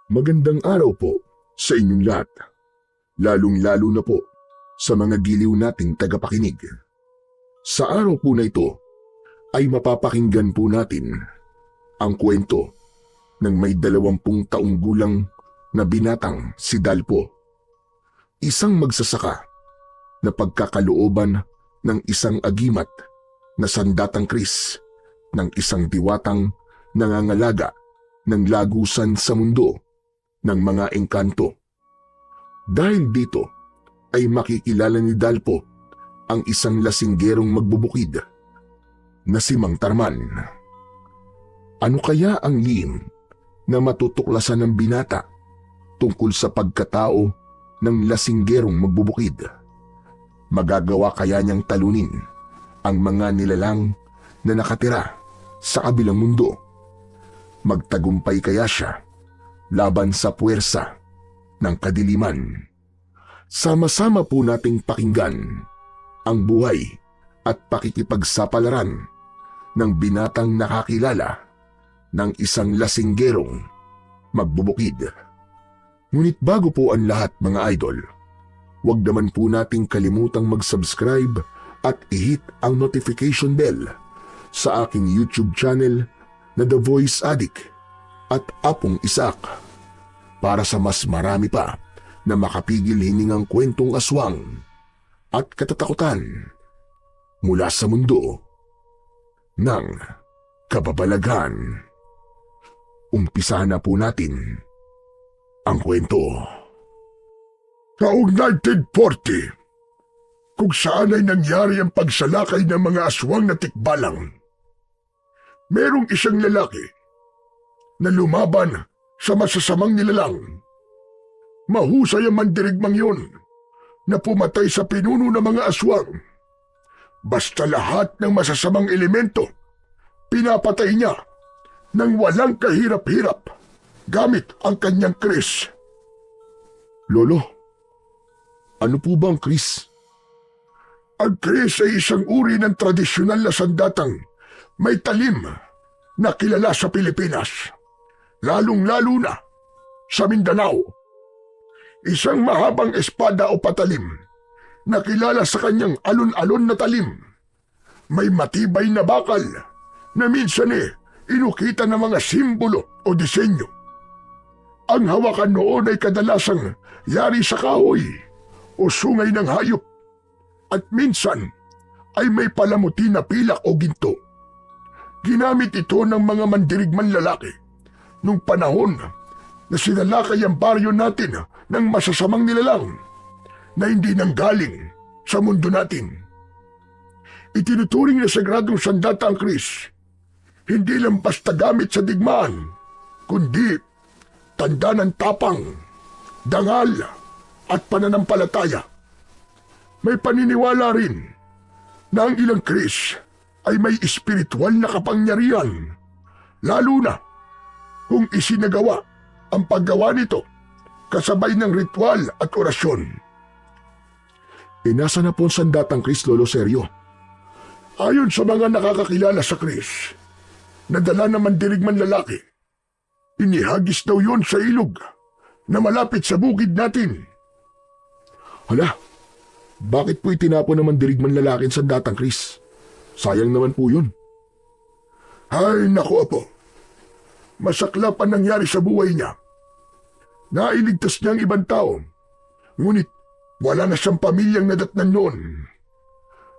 Magandang araw po sa inyong lahat, lalong-lalo na po sa mga giliw nating tagapakinig. Sa araw po na ito ay mapapakinggan po natin ang kwento ng may 20 taong gulang na binatang si Dalpo. Isang magsasaka na pagkakalooban ng isang agimat na sandatang Kris ng isang diwatang nangangalaga ng lagusan sa mundo ng mga engkanto. Dahil dito ay makikilala ni Dalpo ang isang lasinggerong magbubukid na si Mang Tarman. Ano kaya ang lihim na matutuklasan ng binata tungkol sa pagkatao ng lasinggerong magbubukid? Magagawa kaya niyang talunin ang mga nilalang na nakatira sa kabilang mundo? Magtagumpay kaya siya laban sa puwersa ng kadiliman? Sama-sama po nating pakinggan ang buhay at pakikipagsapalaran ng binatang nakakilala ng isang lasinggerong magbubukid. Ngunit bago po ang lahat, mga idol, huwag naman po nating kalimutang mag-subscribe at i-hit ang notification bell sa aking YouTube channel na The Voice Addict at Apong Isak para sa mas marami pa na makapigil hiningang kwentong aswang at katatakutan mula sa mundo ng kababalaghan. Umpisa na po natin ang kwento. Taong 1940, kung saan ay nangyari ang pagsalakay ng mga aswang na tikbalang, merong isang lalaki na lumaban sa masasamang nilalang. Mahusay ang mandirigmang yun na pumatay sa pinuno ng mga aswang. Basta lahat ng masasamang elemento, pinapatay niya nang walang kahirap-hirap gamit ang kanyang kris. Lolo, ano po ba ang kris? Ang kris ay isang uri ng tradisyonal na sandatang may talim na kilala sa Pilipinas, lalong-lalo na sa Mindanao. Isang mahabang espada o patalim na kilala sa kanyang alon-alon na talim. May matibay na bakal na minsan inukita ng mga simbolo o disenyo. Ang hawakan noon ay kadalasang yari sa kahoy o sungay ng hayop at minsan ay may palamuti na pilak o ginto. Ginamit ito ng mga mandirigman lalaki nung panahon na sinalakay ang baryo natin ng masasamang nilalang na hindi nanggaling sa mundo natin. Itinuturing na sagradong sandata ang kris, hindi lang basta gamit sa digmaan, kundi tanda ng tapang, dangal at pananampalataya. May paniniwala rin na ang ilang kris ay may espiritual na kapangyarihan, lalo na kung isinagawa ang paggawa nito kasabay ng ritual at orasyon. Nasa na po ang sandatang kris, Lolo Seryo? Ayon sa mga nakakakilala sa kris, nadala ng mandirigman lalaki, inihagis daw yun sa ilog na malapit sa bukid natin. Hala, bakit po itinapon ng mandirigman lalaki ang sandatang kris? Sayang naman po yun. Ay, naku apo. Masaklap ang nangyari sa buhay niya. Nailigtas niya ang ibang tao, ngunit wala na siyang pamilyang nadatnan noon.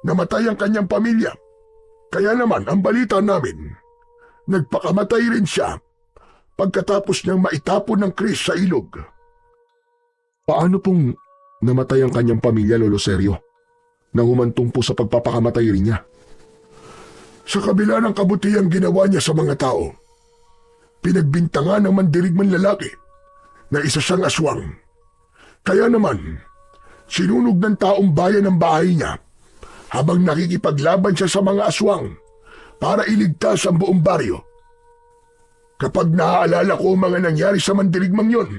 Namatay ang kanyang pamilya, kaya naman ang balita namin, nagpakamatay rin siya pagkatapos niyang maitapon ng kris sa ilog. Paano pong namatay ang kanyang pamilya, Lolo Seryo, nang humantong po sa pagpapakamatay rin niya? Sa kabila ng kabutihang ginawa niya sa mga tao, pinagbintangan ng mandirigman lalaki na isa siyang aswang. Kaya naman, sinunog ng taong bayan ang bahay niya habang nakikipaglaban siya sa mga aswang para iligtas ang buong baryo. Kapag naaalala ko ang mga nangyari sa mandirigmang yon,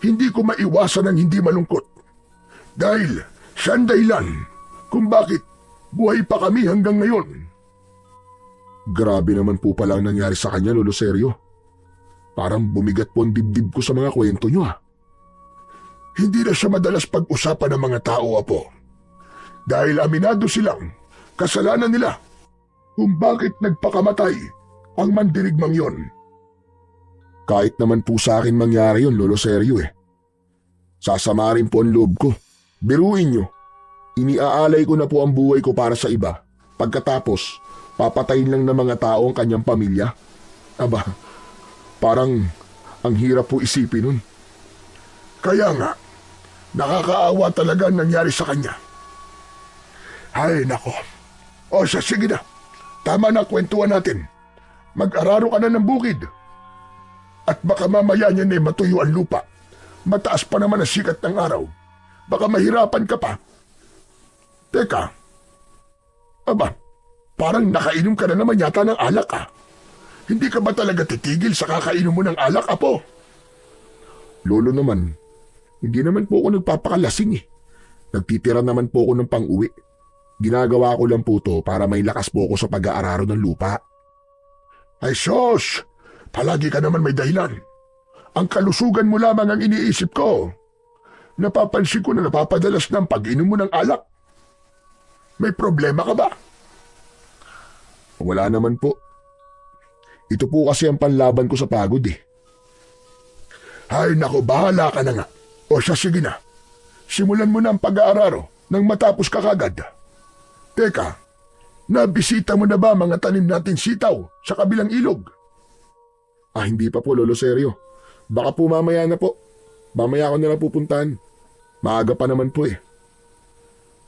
hindi ko maiwasan ang hindi malungkot. Dahil siya ang dahilan kung bakit buhay pa kami hanggang ngayon. Grabe naman po pala ang nangyari sa kanya, Lolo Seryo. Parang bumigat po ang dibdib ko sa mga kwento nyo Hindi na siya madalas pag-usapan ng mga tao, Apo. Dahil aminado silang kasalanan nila kung bakit nagpakamatay ang mandirigmang yon. Kahit naman po sa akin mangyari yun, Lolo Sergio Sasama rin po ang loob ko. Biruin nyo, iniaalay ko na po ang buhay ko para sa iba. Pagkatapos, papatayin lang ng mga tao ang kanyang pamilya. Aba, parang ang hirap po isipin nun. Kaya nga, nakakaawa talaga ang nangyari sa kanya. Ay, nako. O siya, sige na. Tama na kwentuhan natin. Mag-araro ka na ng bukid. At baka mamaya niya na matuyo ang lupa. Mataas pa naman ang sikat ng araw. Baka mahirapan ka pa. Teka. Aba, parang nakainom ka na naman yata ng alak Hindi ka ba talaga titigil sa kakainom mo ng alak, Apo? Lolo naman, hindi naman po ako nagpapakalasing Nagtitira naman po ako ng pang-uwi. Ginagawa ko lang po to para may lakas po ako sa pag-aararo ng lupa. Ay sos! Palagi ka naman may dahilan. Ang kalusugan mo lamang ang iniisip ko. Napapansin ko na napapadalas ng pag-inom mo ng alak. May problema ka ba? Wala naman po. Ito po kasi ang panlaban ko sa pagod Ay nako, bahala ka na nga. O siya, sige na. Simulan mo na ang pag-aararo nang matapos ka kagad. Teka, nabisita mo na ba mga tanim natin sitaw sa kabilang ilog? Hindi pa po, Lolo Sergio. Baka po mamaya na po. Mamaya ako nila pupuntahan. Maaga pa naman po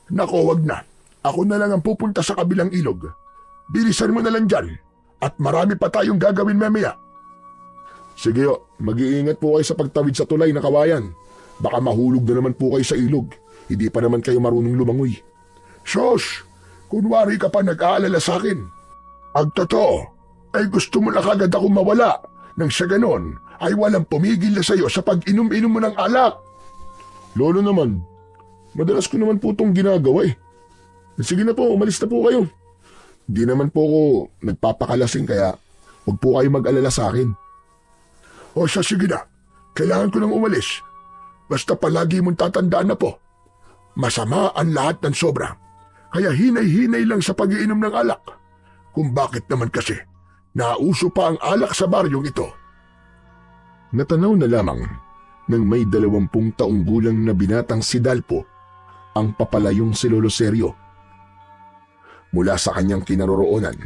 Nako, wag na. Ako na lang ang pupunta sa kabilang ilog. Bilisan mo na lang dyan. At marami pa tayong gagawin mamaya. Sige mag-iingat po kayo sa pagtawid sa tulay na kawayan. Baka mahulog na naman po kayo sa ilog. Hindi pa naman kayo marunong lumangoy. Sos, kunwari ka pa nag-aalala sa akin. Ang totoo, ay gusto mo na kagad akong mawala. Nang sa ganon, ay walang pumigil na sa'yo sa pag-inom-inom mo ng alak. Lolo naman, madalas ko naman po itong ginagawa Sige na po, umalis na po kayo. Hindi naman po ako nagpapakalasing kaya huwag po kayo mag-alala sa akin. O siya, sige na. Kailangan ko nang umalis. Basta palagi mong tatandaan na po. Masama ang lahat ng sobra. Kaya hinay-hinay lang sa pag-iinom ng alak. Kung bakit naman kasi nauso pa ang alak sa baryong ito. Natanaw na lamang nang may 20 taong gulang na binatang si Dalpo ang papalayong si Lolo Sergio. Mula sa kanyang kinaroroonan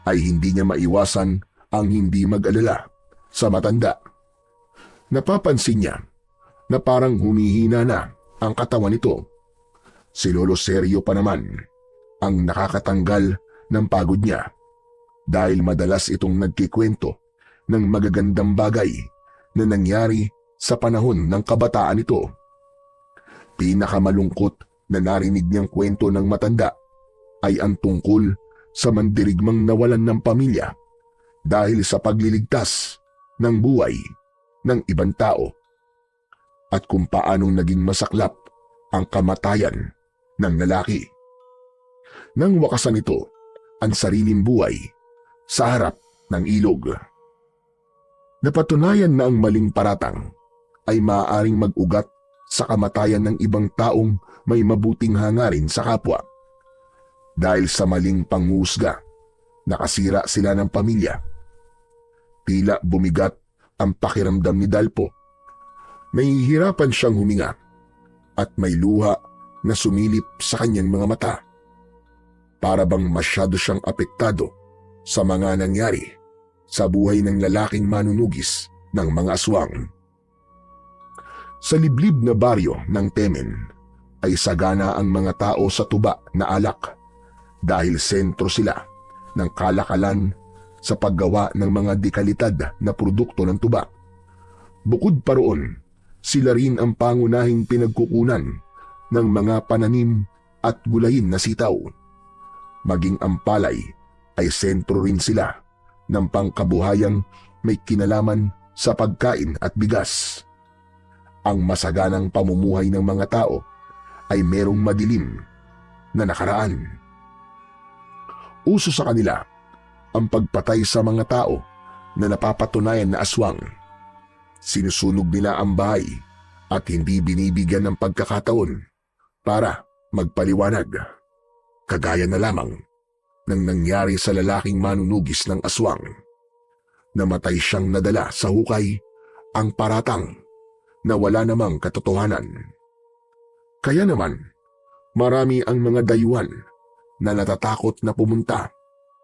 ay hindi niya maiwasan ang hindi mag-alala sa matanda. Napapansin niya na parang humihina na ang katawan nito. Si Lolo Sergio pa naman ang nakakatanggal ng pagod niya dahil madalas itong nagkikwento ng magagandang bagay na nangyari sa panahon ng kabataan nito. Pinakamalungkot na narinig niyang kwento ng matanda ay ang tungkol sa mandirigmang nawalan ng pamilya dahil sa pagliligtas ng buhay ng ibang tao at kung paanong naging masaklap ang kamatayan ng lalaki. Nang wakasan ito ang sariling buhay sa harap ng ilog. Napatunayan na ang maling paratang ay maaaring mag-ugat sa kamatayan ng ibang taong may mabuting hangarin sa kapwa. Dahil sa maling panghusga, nakasira sila ng pamilya. Tila bumigat ang pakiramdam ni Dalpo. Nahihirapan siyang huminga at may luha na sumilip sa kanyang mga mata. Para bang masyado siyang apektado sa mga nangyari sa buhay ng lalaking manunugis ng mga aswang. Sa liblib na baryo ng Temen ay sagana ang mga tao sa tuba na alak dahil sentro sila ng kalakalan sa paggawa ng mga dekalidad na produkto ng tuba. Bukod pa roon, sila rin ang pangunahing pinagkukunan ng mga pananim at gulayin na sitaw. Maging ang palay ay sentro rin sila ng pangkabuhayang may kinalaman sa pagkain at bigas. Ang masaganang pamumuhay ng mga tao ay merong madilim na nakaraan. Uso sa kanila ang pagpatay sa mga tao na napapatunayan na aswang. Sinusunog nila ang bahay at hindi binibigyan ng pagkakataon para magpaliwanag. Kagaya na lamang ng nangyari sa lalaking manunugis ng aswang. Namatay siyang nadala sa hukay, ang paratang na wala namang katotohanan. Kaya naman, marami ang mga dayuhan na natatakot na pumunta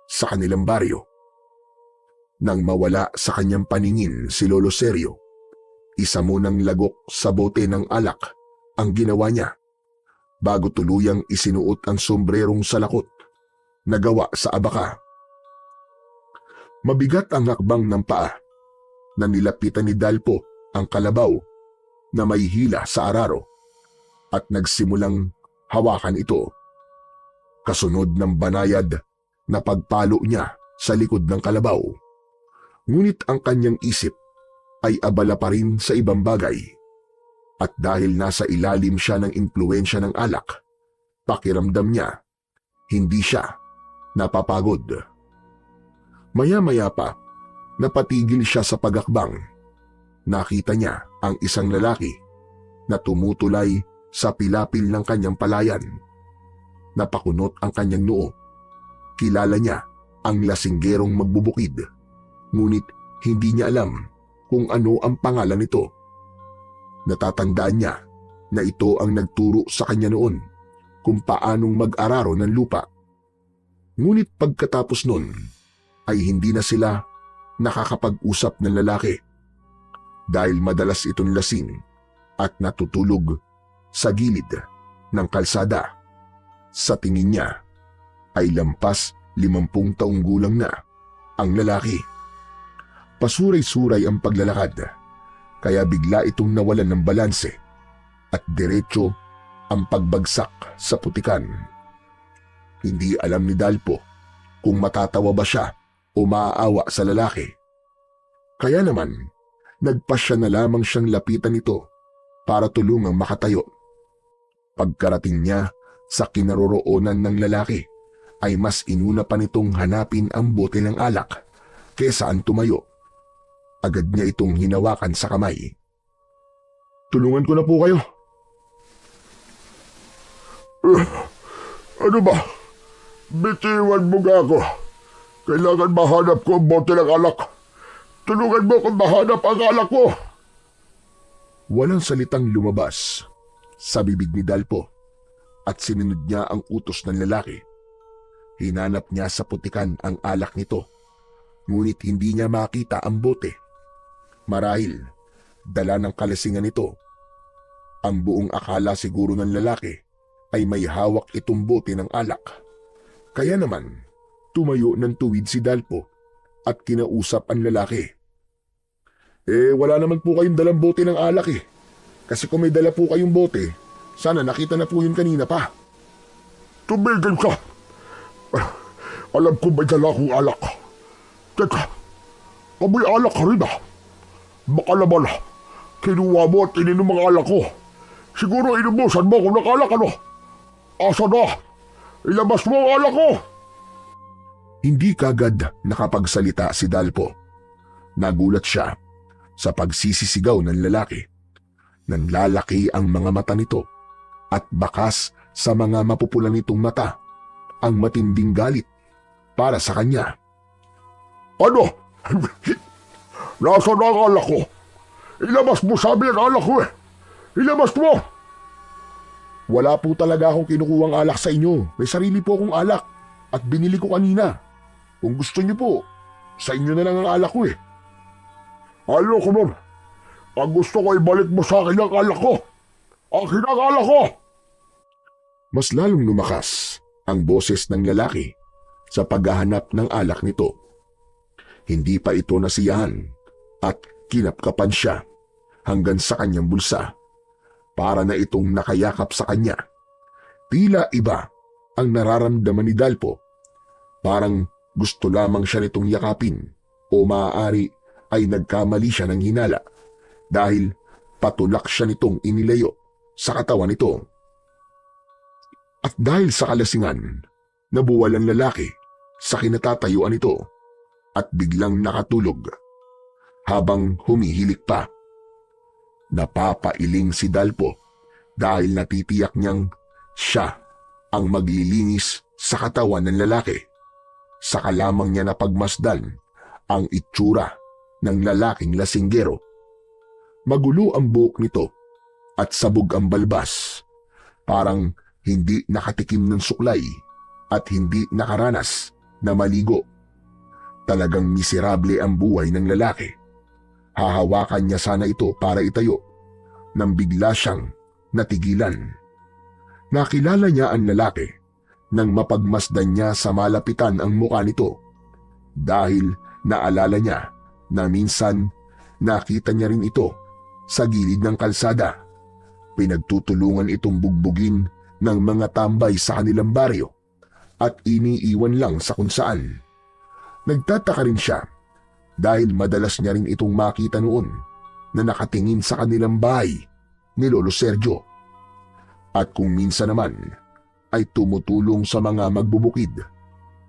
sa kanilang baryo. Nang mawala sa kanyang paningin si Lolo Sergio, isa munang lagok sa bote ng alak ang ginawa niya bago tuluyang isinuot ang sombrerong salakot na gawa sa abaka. Mabigat ang hakbang ng paa na nilapitan ni Dalpo ang kalabaw na may hila sa araro at nagsimulang hawakan ito. Kasunod ng banayad na pagpalo niya sa likod ng kalabaw. Ngunit ang kanyang isip ay abala pa rin sa ibang bagay. At dahil nasa ilalim siya ng impluwensya ng alak, pakiramdam niya, hindi siya napapagod. Maya-maya pa, napatigil siya sa pagakbang. Nakita niya ang isang lalaki na tumutulay sa pilapil ng kanyang palayan. Napakunot ang kanyang noo. Kilala niya ang lasinggerong magbubukid, ngunit hindi niya alam kung ano ang pangalan nito. Natatandaan niya na ito ang nagturo sa kanya noon kung paanong mag-araro ng lupa. Ngunit pagkatapos nun ay hindi na sila nakakapag-usap ng lalaki dahil madalas itong lasing at natutulog sa gilid ng kalsada. Sa tingin niya ay lampas 50 taong gulang na ang lalaki. Pasuray-suray ang paglalakad, kaya bigla itong nawalan ng balanse at diretso ang pagbagsak sa putikan. Hindi alam ni Dalpo kung matatawa ba siya o maaawa sa lalaki. Kaya naman, nagpasya na lamang siyang lapitan ito para tulungang makatayo. Pagkarating niya sa kinaroroonan ng lalaki, ay mas inuna pa nitong hanapin ang bote ng alak kesa ang tumayo. Agad niya itong hinawakan sa kamay. Tulungan ko na po kayo. Ano ba? Bitiwan mo nga ako. Kailangan mahanap ko ang bote ng alak. Tulungan mo kung mahanap ang alak ko. Walang salitang lumabas sa bibig ni Dalpo at sinunod niya ang utos ng lalaki. Hinanap niya sa putikan ang alak nito, ngunit hindi niya makita ang bote. Marahil, dala ng kalasingan nito. Ang buong akala siguro ng lalaki ay may hawak itong bote ng alak. Kaya naman, tumayo ng tuwid si Dalpo at kinausap ang lalaki. Wala naman po kayong dalang bote ng alak eh. Kasi kung may dala po kayong bote, sana nakita na po yun kanina pa. Tumigil ka. Alam ko may dala akong alak. Teka, amoy alak ka rin ah. Baka naman, kinuha mo at ininom ang alak ko. Siguro inubusan mo kung nakalak ano. Asa na? Ilabas mo ang alak ko! Hindi kagad nakapagsalita si Dalpo. Nagulat siya sa pagsisisigaw ng lalaki. Nanlalaki ang mga mata nito at bakas sa mga mapupulan nitong mata ang matinding galit para sa kanya. Ano? Nasaan ang alak ko? Ilabas mo sabi ang alak ko eh. Ilabas mo! Wala po talaga akong kinukuhang alak sa inyo. May sarili po akong alak at binili ko kanina. Kung gusto niyo po, sa inyo na lang ang alak ko eh. Ayoko nun. Ang gusto ko ibalik mo sa akin ang alak ko. Akin ang alak ko! Mas lalong lumakas ang boses ng lalaki sa paghahanap ng alak nito. Hindi pa ito nasiyahan at kinapkapan siya hanggang sa kanyang bulsa para na itong nakayakap sa kanya. Tila iba ang nararamdaman ni Dalpo. Parang gusto lamang siya nitong yakapin o maaari ay nagkamali siya ng hinala dahil patulak siya nitong inilayo sa katawan nito. At dahil sa kalasingan, nabuwal ang lalaki sa kinatatayuan nito. at biglang nakatulog habang humihilik pa. Napapailing si Dalpo dahil natitiyak niyang siya ang maglilinis sa katawan ng lalaki. Saka lamang niya napagmasdan ang itsura ng lalaking lasinggero. Magulo ang buhok nito at sabog ang balbas. Parang hindi nakatikim ng suklay at hindi nakaranas na maligo. Talagang miserable ang buhay ng lalaki. Hahawakan niya sana ito para itayo nang bigla siyang natigilan. Nakilala niya ang lalaki nang mapagmasdan niya sa malapitan ang mukha nito dahil naalala niya na minsan nakita niya rin ito sa gilid ng kalsada. Pinagtutulungan itong bugbugin ng mga tambay sa kanilang baryo at iniiwan lang sa kung saan. Nagtataka rin siya dahil madalas niya rin itong makita noon na nakatingin sa kanilang bahay ni Lolo Sergio. At kung minsan naman ay tumutulong sa mga magbubukid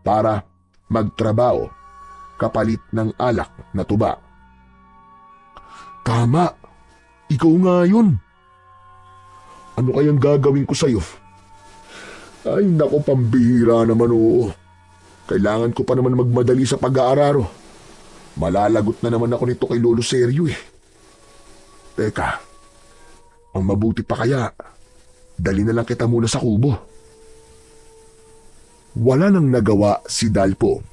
para magtrabaho kapalit ng alak na tuba. Tama, ikaw nga yun. Ano kayang gagawin ko sa'yo? Ay nako, pambihira naman oo. Kailangan ko pa naman magmadali sa pag-aararo. Malalagot na naman ako nito kay Lolo Sergio eh. Teka, ang mabuti pa kaya, dali na lang kita muna sa kubo. Wala nang nagawa si Dalpo,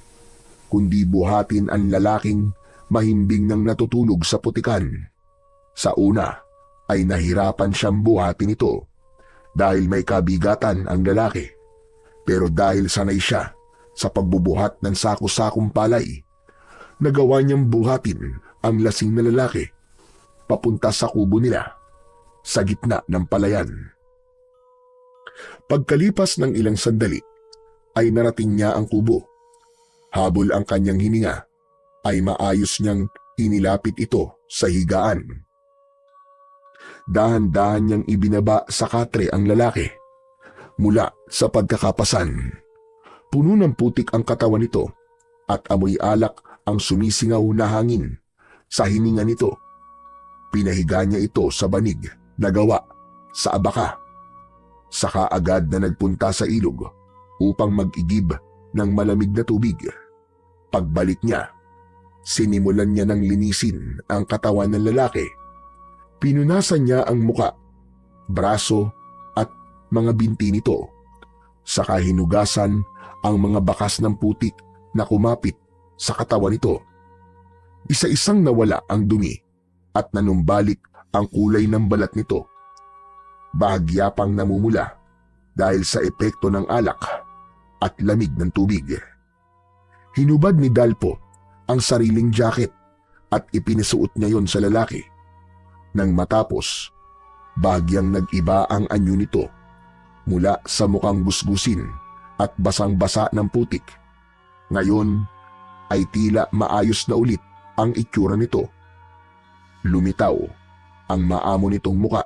kundi buhatin ang lalaking mahimbing nang natutulog sa putikan. Sa una ay nahirapan siyang buhatin ito dahil may kabigatan ang lalaki. Pero dahil sanay siya sa pagbubuhat ng sako-sakong palay, nagawa niyang buhatin ang lasing na lalaki papunta sa kubo nila sa gitna ng palayan. Pagkalipas ng ilang sandali ay narating niya ang kubo. Habol ang kanyang hininga ay maayos niyang inilapit ito sa higaan. Dahan-dahan niyang ibinaba sa katre ang lalaki mula sa pagkakapasan. Puno ng putik ang katawan nito at amoy alak ang sumisingaw na hangin sa hininga nito. Pinahiga niya ito sa banig na gawa sa abaka. Saka agad na nagpunta sa ilog upang mag-igib ng malamig na tubig. Pagbalik niya, sinimulan niya ng linisin ang katawan ng lalaki. Pinunasan niya ang muka, braso at mga binti nito. Saka hinugasan ang mga bakas ng putik na kumapit sa katawan nito. Isa-isang nawala ang dumi at nanumbalik ang kulay ng balat nito. Bahagya pang namumula dahil sa epekto ng alak at lamig ng tubig. Hinubad ni Dalpo ang sariling jacket at ipinisuot niya yon sa lalaki. Nang matapos, bahagyang nag-iba ang anyo nito mula sa mukhang gusgusin at basang-basa ng putik. Ngayon ay tila maayos na ulit ang itsura nito. Lumitaw ang maamo nitong muka.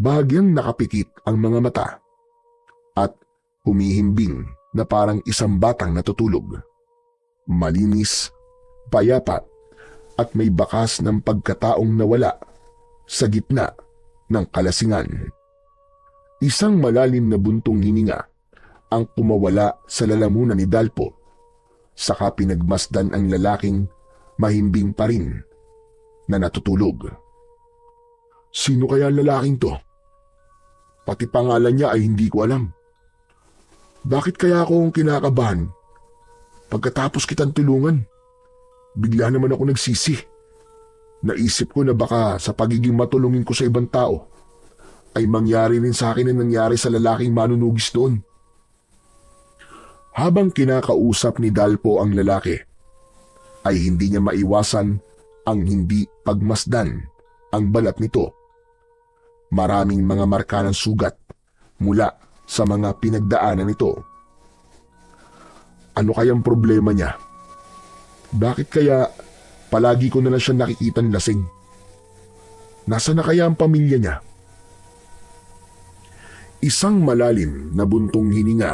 Bahagyang nakapikit ang mga mata at humihimbing na parang isang batang natutulog. Malinis, payapa at may bakas ng pagkataong nawala sa gitna ng kalasingan. Isang malalim na buntong hininga ang kumawala sa lalamunan ni Dalpo. Saka pinagmasdan ang lalaking mahimbing pa rin na natutulog. Sino kaya ang lalaking to? Pati pangalan niya ay hindi ko alam. Bakit kaya akong kinakabahan? Pagkatapos kitang tulungan, bigla naman ako nagsisi. Naisip ko na baka sa pagiging matulungin ko sa ibang tao, ay mangyari rin sa akin ang nangyari sa lalaking manunugis doon. Habang kinakausap ni Dalpo ang lalaki, ay hindi niya maiwasan ang hindi pagmasdan ang balat nito. Maraming mga marka ng sugat mula sa mga pinagdaanan nito. Ano kayang problema niya? Bakit kaya palagi ko na lang siya nakikitang lasing? Nasaan na kaya ang pamilya niya? Isang malalim na buntong hininga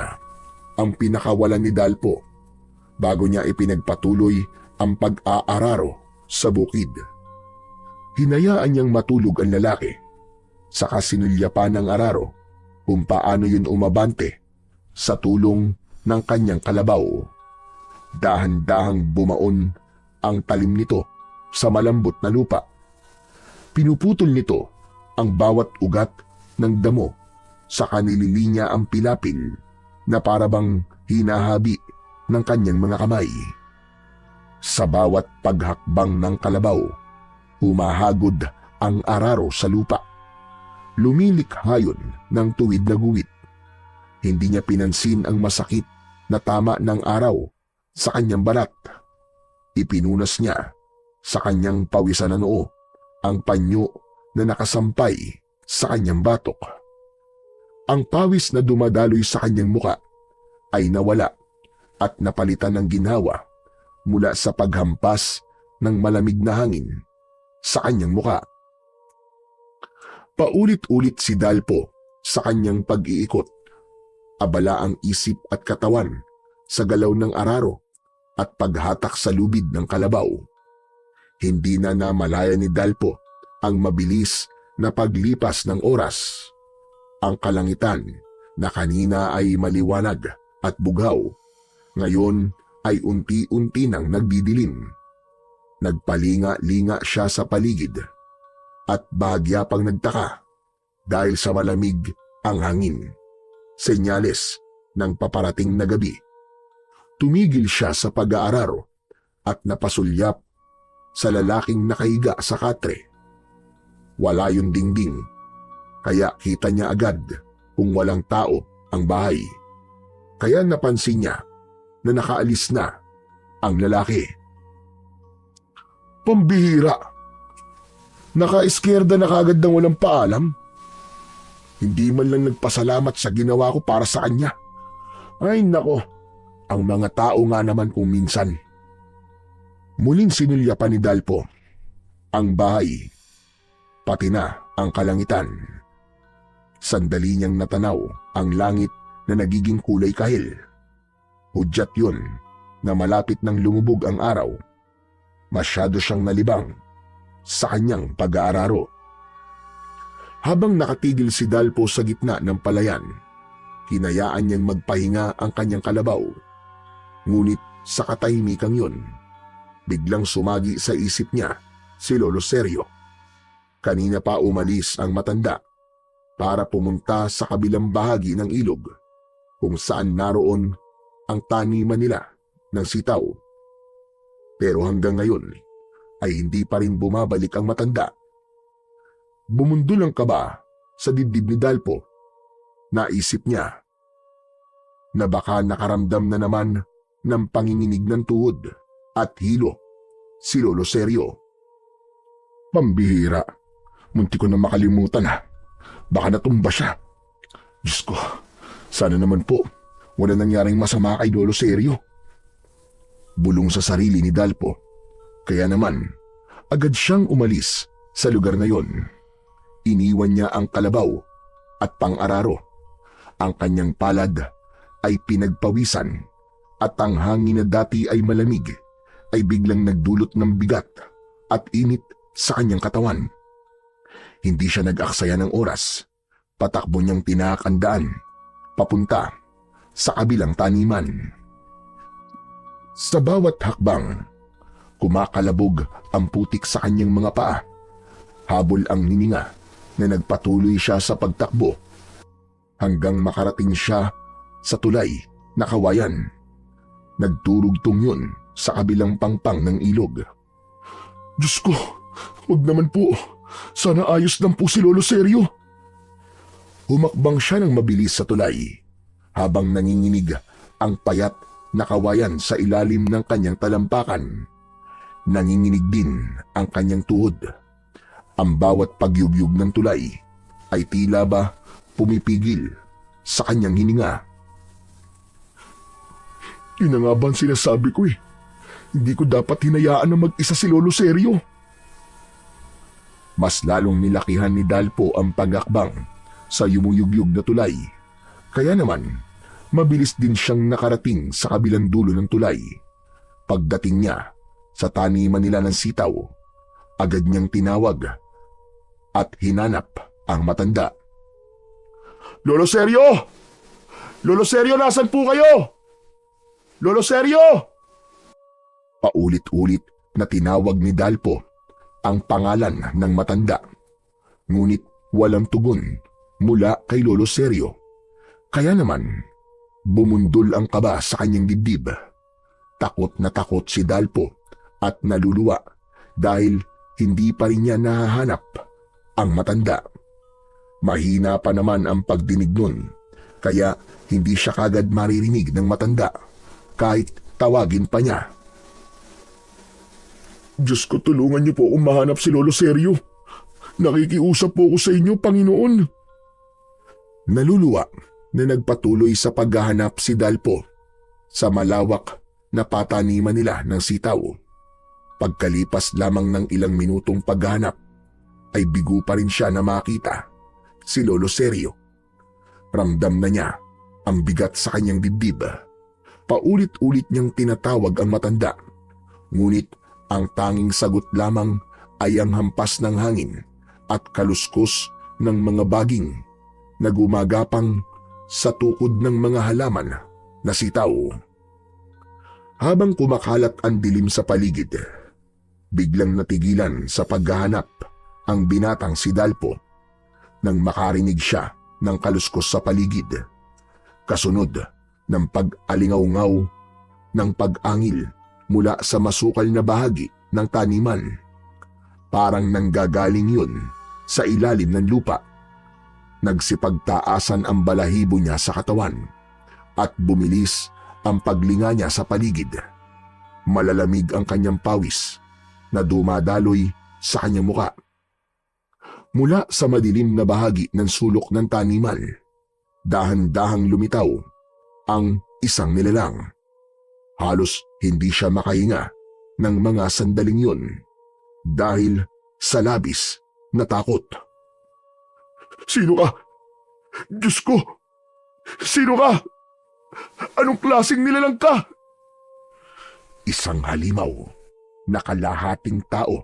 ang pinakawalan ni Dalpo bago niya ipinagpatuloy ang pag-aararo sa bukid. Hinayaan niyang matulog ang lalaki, saka sinulya pa ng araro kung paano yun umabante sa tulong ng kanyang kalabaw. Dahan-dahang bumaon ang talim nito sa malambot na lupa. Pinuputol nito ang bawat ugat ng damo, saka nililinya ang pilapil na parabang hinahabi ng kanyang mga kamay. Sa bawat paghakbang ng kalabaw, humahagod ang araro sa lupa. Lumilikha yun ng tuwid na guwit. Hindi niya pinansin ang masakit na tama ng araw sa kanyang balat. Ipinunas niya sa kanyang pawisan na noo ang panyo na nakasampay sa kanyang batok. Ang pawis na dumadaloy sa kanyang muka ay nawala at napalitan ng ginhawa mula sa paghampas ng malamig na hangin sa kanyang muka. Paulit-ulit si Dalpo sa kanyang pag-iikot. Abala ang isip at katawan sa galaw ng araro at paghatak sa lubid ng kalabaw. Hindi na namalaya ni Dalpo ang mabilis na paglipas ng oras. Ang kalangitan na kanina ay maliwanag at bughaw, ngayon ay unti-unti nang nagdidilim. Nagpalinga-linga siya sa paligid at bahagya pang nagtaka dahil sa malamig ang hangin, senyales ng paparating na gabi. Tumigil siya sa pag-aararo at napasulyap sa lalaking nakahiga sa katre. Wala yung dingding, kaya kita niya agad kung walang tao ang bahay. Kaya napansin niya na nakaalis na ang lalaki. Pambihira! Naka-iskerda na kagad ng walang paalam. Hindi man lang nagpasalamat sa ginawa ko para sa kanya. Ay nako, ang mga tao nga naman kung minsan. Muling sinulya pa ni Dalpo ang bahay, pati na ang kalangitan. Sandali niyang natanaw ang langit na nagiging kulay kahil. Hudyat yun na malapit nang lumubog ang araw. Masyado siyang nalibang sa kanyang pag-aararo. Habang nakatigil si Dalpo sa gitna ng palayan, hinayaan niyang magpahinga ang kanyang kalabaw. Ngunit sa katahimikang yun, biglang sumagi sa isip niya si Lolo Sergio. Kanina pa umalis ang matanda para pumunta sa kabilang bahagi ng ilog kung saan naroon ang taniman nila ng sitaw. Pero hanggang ngayon ay hindi pa rin bumabalik ang matanda. Bumundol ang kaba sa dibdib ni Dalpo. Naisip niya na baka nakaramdam na naman ng panginginig ng tuhod at hilo si Lolo Sergio. Pambihira, munti ko na makalimutan ha. Baka natumba siya. Diyos ko, sana naman po wala nangyaring masama kay Lolo Sergio. Bulong sa sarili ni Dalpo. Kaya naman, agad siyang umalis sa lugar na yon. Iniwan niya ang kalabaw at pang-araro. Ang kanyang palad ay pinagpawisan at ang hangin na dati ay malamig ay biglang nagdulot ng bigat at init sa kanyang katawan. Hindi siya nag-aksaya ng oras. Patakbo niyang tinakandaan papunta sa kabilang taniman. Sa bawat hakbang, kumakalabog ang putik sa kanyang mga paa. Habol ang hininga na nagpatuloy siya sa pagtakbo hanggang makarating siya sa tulay na kawayan. Nagturugtong yun sa kabilang pangpang ng ilog. Diyos ko, huwag naman po. Sana ayos lang po si Lolo Sergio. Humakbang siya ng mabilis sa tulay habang nanginginig ang payat na kawayan sa ilalim ng kanyang talampakan. Nanginginig din ang kanyang tuhod. Ang bawat pagyugyug ng tulay ay tila ba pumipigil sa kanyang hininga. Yun na nga ba ang sinasabi ko eh. Hindi ko dapat hinayaan na mag-isa si Lolo Sergio. Mas lalong nilakihan ni Dalpo ang pagakbang sa yumuyugyug na tulay. Kaya naman, mabilis din siyang nakarating sa kabilang dulo ng tulay. Pagdating niya sa taniman nila ng sitaw, agad niyang tinawag at hinanap ang matanda. "Lolo Seryo! Lolo Seryo, nasan po kayo? Lolo Seryo!" Paulit-ulit na tinawag ni Dalpo ang pangalan ng matanda. Ngunit walang tugon mula kay Lolo Seryo. Kaya naman, bumundol ang kaba sa kanyang dibdib. Takot na takot si Dalpo at naluluwa dahil hindi pa rin niya nahahanap ang matanda. Mahina pa naman ang pagdinig nun, kaya hindi siya kagad maririnig ng matanda kahit tawagin pa niya. "Diyos ko, tulungan niyo po akong mahanap si Lolo Seryo. Nakikiusap po ako sa inyo, Panginoon." Naluluwa na nagpatuloy sa paghahanap si Dalpo sa malawak na pataniman nila ng sitaw. Pagkalipas lamang ng ilang minutong paghahanap, ay bigo pa rin siya na makita si Lolo Seryo. Ramdam na niya ang bigat sa kanyang dibdib. Paulit-ulit niyang tinatawag ang matanda, ngunit ang tanging sagot lamang ay ang hampas ng hangin at kaluskos ng mga baging na gumagapang sa tukod ng mga halaman na sitaw. Habang kumakalat ang dilim sa paligid, biglang natigilan sa paghahanap ang binatang si Dalpo nang makarinig siya ng kaluskos sa paligid, kasunod ng pag-alingaw-ngaw ng pag-angil mula sa masukal na bahagi ng taniman. Parang nanggagaling yun sa ilalim ng lupa. Nagsipagtaasan ang balahibo niya sa katawan at bumilis ang paglinga niya sa paligid. Malalamig ang kanyang pawis na dumadaloy sa kanyang muka. Mula sa madilim na bahagi ng sulok ng taniman, dahan-dahang lumitaw ang isang nilalang. Halos hindi siya makahinga ng mga sandaling yun dahil sa labis na takot. "Sino ka? Diyos ko! Sino ka? Anong klaseng nilalang ka?" Isang halimaw na kalahating tao,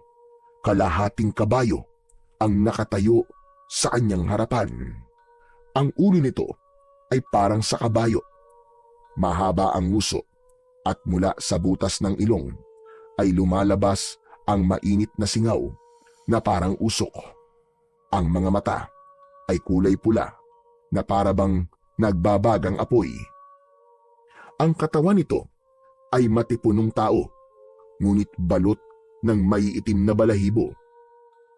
kalahating kabayo ang nakatayo sa kanyang harapan. Ang ulo nito ay parang sa kabayo. Mahaba ang nguso at mula sa butas ng ilong ay lumalabas ang mainit na singaw na parang usok. Ang mga mata ay kulay pula na parabang nagbabagang apoy. Ang katawan nito ay matipunong tao, ngunit balot ng maiitim na balahibo.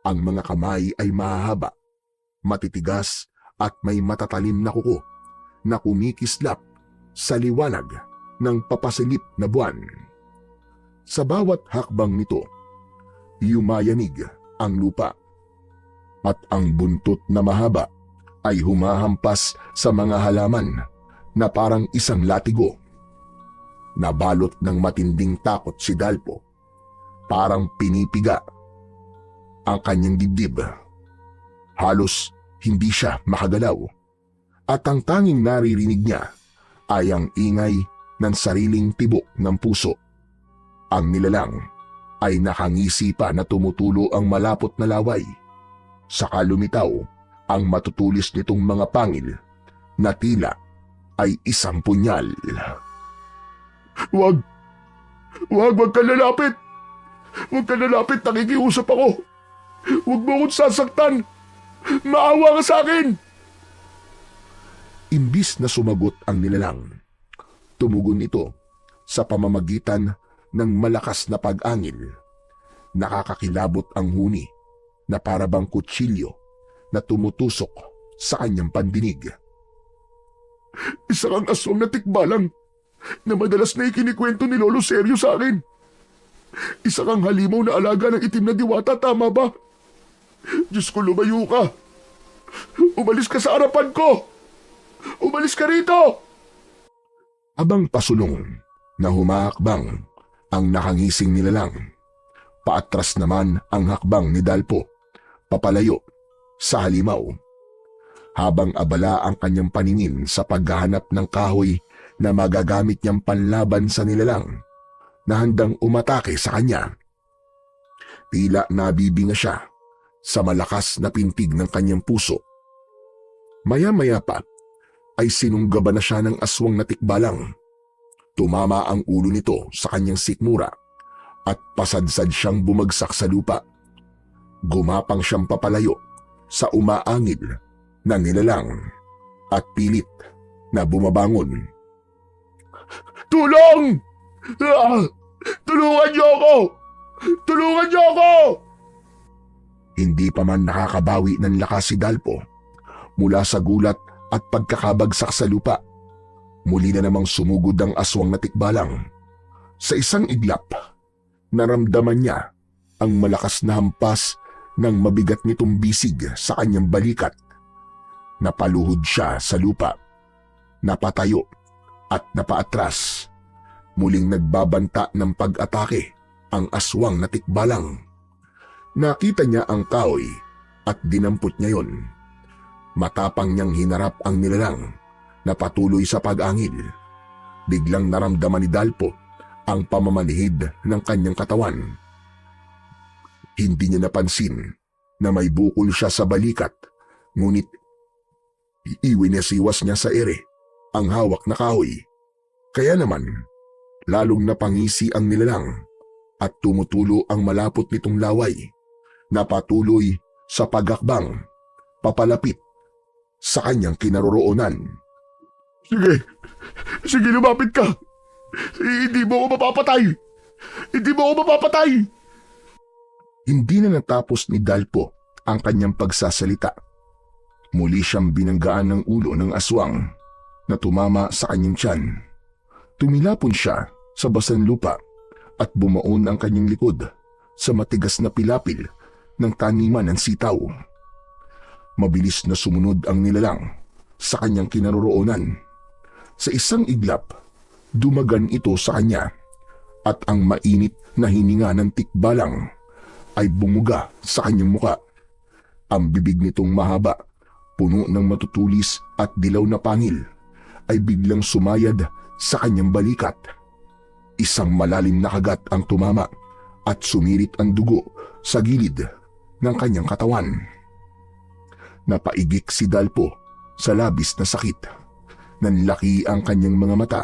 Ang mga kamay ay mahahaba, matitigas at may matatalim na kuko na kumikislap sa liwanag ng papasilip na buwan. Sa bawat hakbang nito, yumayanig ang lupa at ang buntot na mahaba ay humahampas sa mga halaman na parang isang latigo. Nabalot ng matinding takot si Dalpo, parang pinipiga ang kanyang dibdib. Halos hindi siya makagalaw at ang tanging naririnig niya ay ang ingay ng sariling tibok ng puso. Ang nilalang ay nakangisi pa na tumutulo ang malapot na laway. Saka lumitaw ang matutulis nitong mga pangil na tila ay isang punyal. "Wag! Wag ka lalapit! Wag ka lalapit, nakikiusap ako! Wag mo akong sasaktan! Maawa ka sa akin!" Imbis na sumagot ang nilalang, tumugon ito sa pamamagitan ng malakas na pag-angil. Nakakakilabot ang huni na parabang kutsilyo na tumutusok sa kanyang pandinig. "Isa kang aswang na tikbalang na madalas na ikinikwento ni Lolo Seryo sa akin. Isa kang halimaw na alaga ng itim na diwata, tama ba? Diyos ko, lumayo ka! Umalis ka sa harapan ko! Umalis ka rito!" Abang pasulong na humaakbang ang nakangising nilalang, paatras naman ang hakbang ni Dalpo, papalayo sa halimaw. Habang abala ang kanyang paningin sa paghahanap ng kahoy na magagamit niyang panlaban sa nilalang, na handang umatake sa kanya. Tila nabibinga siya sa malakas na pintig ng kanyang puso. Maya-maya pa ay sinunggaban na siya ng aswang na tikbalang. Tumama ang ulo nito sa kanyang sikmura at pasadsad siyang bumagsak sa lupa. Gumapang siyang papalayo sa umaangil na nilalang at pilit na bumabangon. Tulong! Tulungan niyo ako! Tulungan niyo ako! Hindi pa man nakakabawi ng lakas si Dalpo mula sa gulat at pagkakabagsak sa lupa. Muli na namang sumugod ang aswang na tikbalang. Sa isang iglap, naramdaman niya ang malakas na hampas ng mabigat nitong bisig sa kanyang balikat. Napaluhod siya sa lupa, napatayo at napaatras. Muling nagbabanta ng pag-atake ang aswang na tikbalang. Nakita niya ang kahoy at dinampot niya yon. Matapang niyang hinarap ang nilalang na patuloy sa pag-angil. Biglang naramdaman ni Dalpo ang pamamanhid ng kanyang katawan. Hindi niya napansin na may bukol siya sa balikat, ngunit iwinesiwas niya sa ere ang hawak na kahoy. Kaya naman, lalong napangisi ang nilalang at tumutulo ang malapot nitong laway na patuloy sa pagakbang papalapit sa kanyang kinaroroonan. Sige, lumapit ka. Hindi mo ako mapapatay. Hindi mo ako mapapatay. Hindi na natapos ni Dalpo ang kanyang pagsasalita. Muli siyang binanggaan ng ulo ng aswang na tumama sa kanyang tiyan. Tumilapon siya sa basan lupa at bumaon ang kanyang likod sa matigas na pilapil ng taniman ng sitaw. Mabilis na sumunod ang nilalang sa kanyang kinaroroonan. Sa isang iglap, dumagan ito sa kanya at ang mainit na hininga ng tikbalang ay bumuga sa kanyang muka. Ang bibig nitong mahaba, puno ng matutulis at dilaw na pangil, ay biglang sumayad sa kanyang balikat. Isang malalim na kagat ang tumama at sumirit ang dugo sa gilid ng kanyang katawan. Napaigik si Dalpo sa labis na sakit. Nanlaki ang kanyang mga mata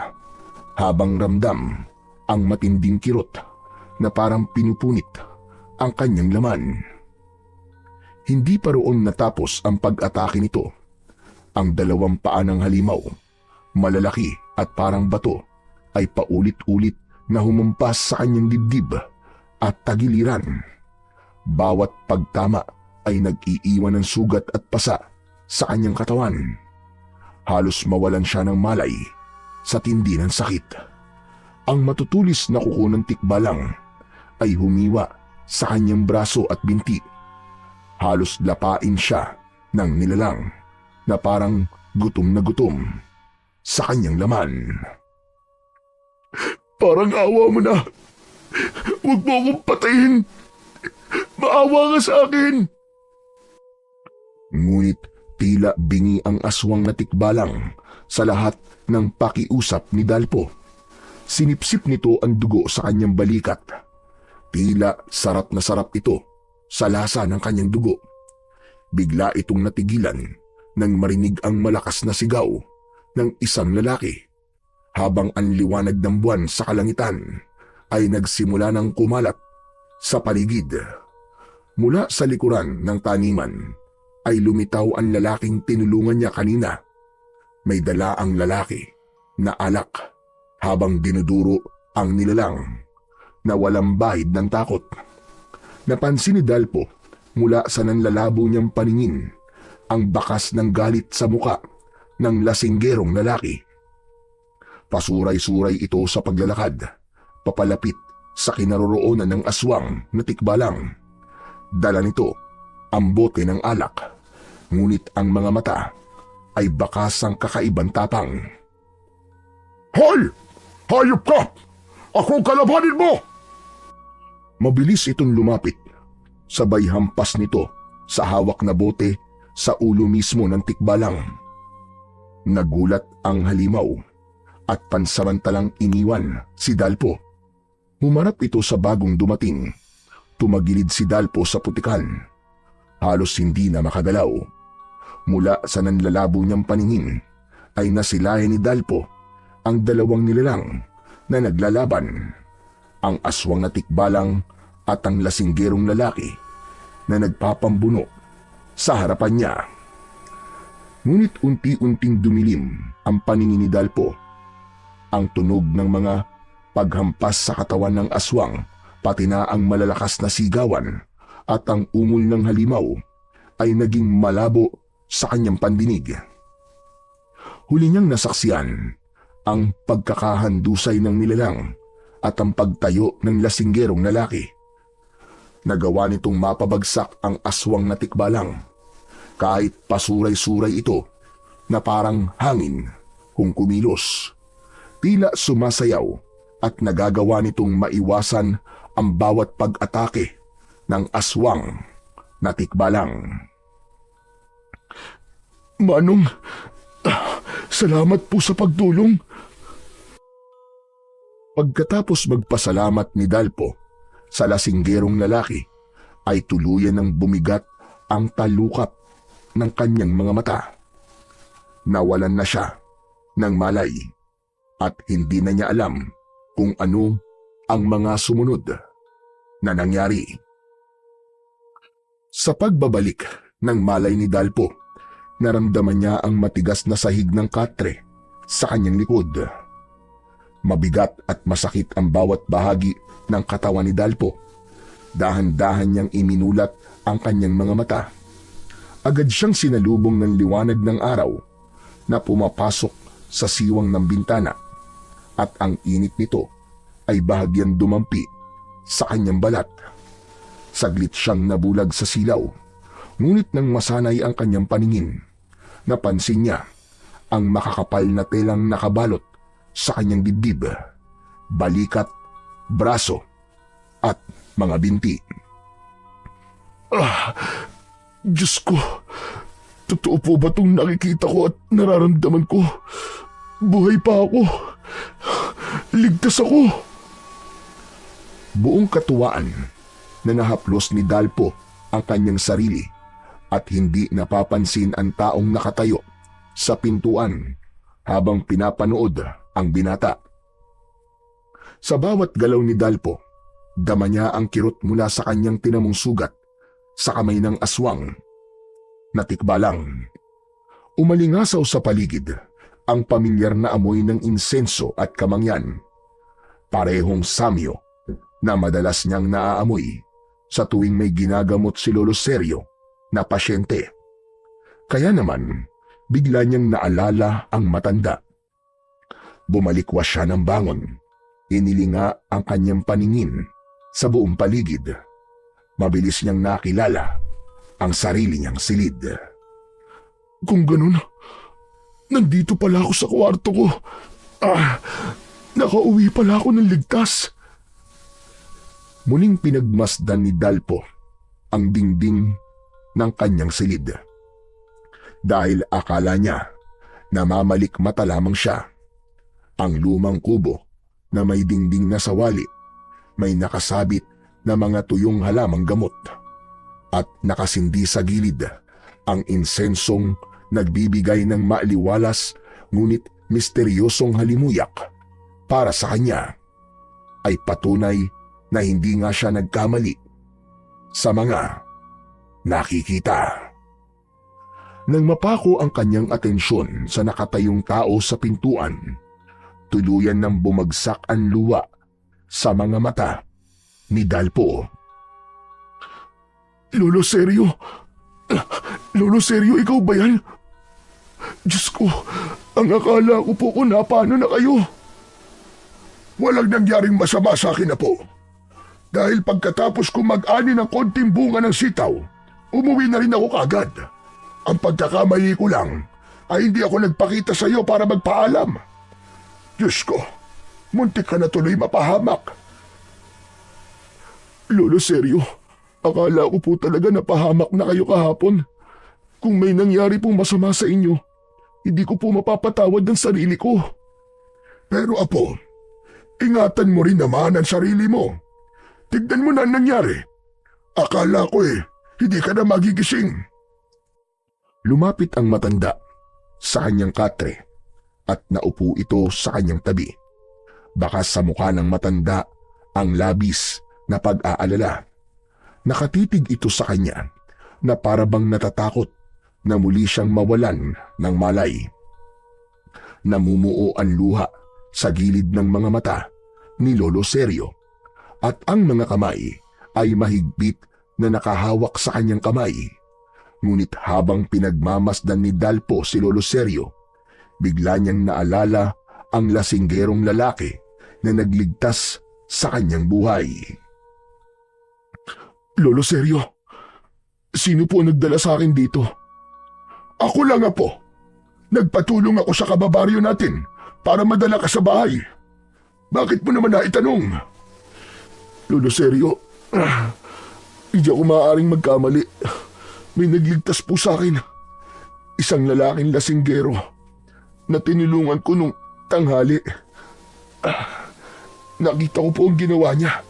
habang ramdam ang matinding kirot na parang pinupunit ang kanyang laman. Hindi pa roon natapos ang pag-atake nito. Ang dalawang paa ng halimaw, malalaki at parang bato, ay paulit-ulit na humumpas sa kanyang dibdib at tagiliran. Bawat pagtama ay nag-iiwan ng sugat at pasa sa kanyang katawan. Halos mawalan siya ng malay sa tindi ng sakit. Ang matutulis na kuko ng tikbalang ay humiwa sa kanyang braso at binti. Halos lapain siya ng nilalang na parang gutom na gutom sa kanyang laman. Parang awa mo na. Huwag mo akong patayin. Maawa ka sa akin. Ngunit tila bingi ang aswang na tikbalang sa lahat ng pakiusap ni Dalpo. Sinipsip nito ang dugo sa kanyang balikat. Tila sarap na sarap ito sa lasa ng kanyang dugo. Bigla itong natigilan nang marinig ang malakas na sigaw ng isang lalaki. Habang ang liwanag ng buwan sa kalangitan ay nagsimula ng kumalat sa paligid. Mula sa likuran ng taniman ay lumitaw ang lalaking tinulungan niya kanina. May dala ang lalaki na alak habang dinuduro ang nilalang na walang bahid ng takot. Napansin ni Dalpo mula sa nanlalabo niyang paningin ang bakas ng galit sa muka ng lasinggerong lalaki. Pasuray-suray ito sa paglalakad, papalapit sa kinaroroonan ng aswang na tikbalang. Dala nito ang bote ng alak, ngunit ang mga mata ay bakas ang kakaibang tapang. Hoy! Hayop ka! Ako kalabanin mo! Mabilis itong lumapit, sabay hampas nito sa hawak na bote sa ulo mismo ng tikbalang. Nagulat ang halimaw at pansamantalang iniwan si Dalpo. Humarap ito sa bagong dumating. Tumagilid si Dalpo sa putikan. Halos hindi na makagalaw. Mula sa nanlalabo niyang paningin ay nasilayan ni Dalpo ang dalawang nilalang na naglalaban. Ang aswang na tikbalang at ang lasinggerong lalaki na nagpapambuno sa harapan niya. Ngunit unti-unting dumilim ang paningin ni Dalpo. Ang tunog ng mga paghampas sa katawan ng aswang, pati na ang malalakas na sigawan at ang ungol ng halimaw ay naging malabo sa kanyang pandinig. Huli niyang nasaksiyan ang pagkakahandusay ng nilalang at ang pagtayo ng lasinggerong lalaki. Nagawa nitong mapabagsak ang aswang na tikbalang. Kahit pasuray-suray ito na parang hangin kung kumilos. Tila sumasayaw at nagagawa nitong maiwasan ang bawat pag-atake ng aswang na tikbalang. Manong, salamat po sa pagtulong. Pagkatapos magpasalamat ni Dalpo sa lasinggerong lalaki, ay tuluyan ng bumigat ang talukap ng kanyang mga mata. Nawalan na siya ng malay at hindi na niya alam kung ano ang mga sumunod na nangyari. Sa pagbabalik ng malay ni Dalpo, naramdaman niya ang matigas na sahig ng katre sa kanyang likod. Mabigat at masakit ang bawat bahagi ng katawan ni Dalpo. Dahan-dahan niyang iminulat ang kanyang mga mata. Agad siyang sinalubong ng liwanag ng araw na pumapasok sa siwang ng bintana at ang init nito ay bahagyang dumampi sa kanyang balat. Saglit siyang nabulag sa silaw, ngunit nang masanay ang kanyang paningin, napansin niya ang makakapal na telang nakabalot sa kanyang dibdib, balikat, braso at mga binti. Diyos ko, totoo po ba itong nakikita ko at nararamdaman ko? Buhay pa ako. Ligtas ako. Buong katuwaan na nahaplos ni Dalpo ang kanyang sarili at hindi napapansin ang taong nakatayo sa pintuan habang pinapanood ang binata. Sa bawat galaw ni Dalpo, dama niya ang kirot mula sa kanyang tinamong sugat sa kamay ng aswang. Natikbalang. Umalingasaw sa paligid ang pamilyar na amoy ng insenso at kamangyan. Parehong samyo na madalas niyang naaamoy sa tuwing may ginagamot si Lolo Sergio na pasyente. Kaya naman, bigla niyang naalala ang matanda. Bumalikwas siya ng bangon. Inilinga ang kanyang paningin sa buong paligid. Mabilis niyang nakilala ang sarili niyang silid. Kung ganun, nandito pala ako sa kwarto ko. Nakauwi pala ako ng ligtas. Muling pinagmasdan ni Dalpo ang dingding ng kanyang silid. Dahil akala niya na mamalikmata lamang siya. Ang lumang kubo na may dingding na sawali, may nakasabit na mga tuyong halamang gamot at nakasindi sa gilid ang insensong nagbibigay ng maaliwalas ngunit misteryosong halimuyak. Para sa kanya ay patunay na hindi nga siya nagkamali sa mga nakikita. Nang mapako ang kanyang atensyon sa nakatayong tao sa pintuan, tuluyan nang bumagsak ang luha sa mga mata ni Dalpo. Lolo Sergio? Lolo Sergio, ikaw ba yan? Diyos ko, ang akala ko po kung napano na kayo. Walang nangyaring masama sa akin na po. Dahil pagkatapos ko mag-ani ng konting bunga ng sitaw, umuwi na rin ako kagad. Ang pagkakamali ko lang ay hindi ako nagpakita sa iyo para magpaalam. Diyos ko, muntik ka na tuloy mapahamak. Lolo Sergio, akala ko po talaga napahamak na kayo kahapon. Kung may nangyari pong masama sa inyo, hindi ko po mapapatawad ng sarili ko. Pero apo, Ingatan mo rin naman ang sarili mo. Tignan mo na ang nangyari. Akala ko hindi ka na magigising. Lumapit ang matanda sa kanyang katre at naupo ito sa kanyang tabi. Baka sa mukha ng matanda ang labis na pag-aalala. Nakatitig ito sa kanya na parabang natatakot na muli siyang mawalan ng malay. Namumuo ang luha sa gilid ng mga mata ni Lolo Sergio at ang mga kamay ay mahigpit na nakahawak sa kanyang kamay. Ngunit habang pinagmamasdan ni Dalpo si Lolo Sergio, bigla niyang naalala ang lasinggerong lalaki na nagligtas sa kanyang buhay. Lolo Sergio, sino po nagdala sa akin dito? Ako lang, Apo. Nagpatulong ako sa kababaryo natin para madala ka sa bahay. Bakit mo naman naitanong? Lolo Sergio, hindi ako maaaring magkamali. May nagligtas po sa akin. Isang lalaking lasinggero na tinulungan ko nung tanghali. Nakita ko po ang ginawa niya.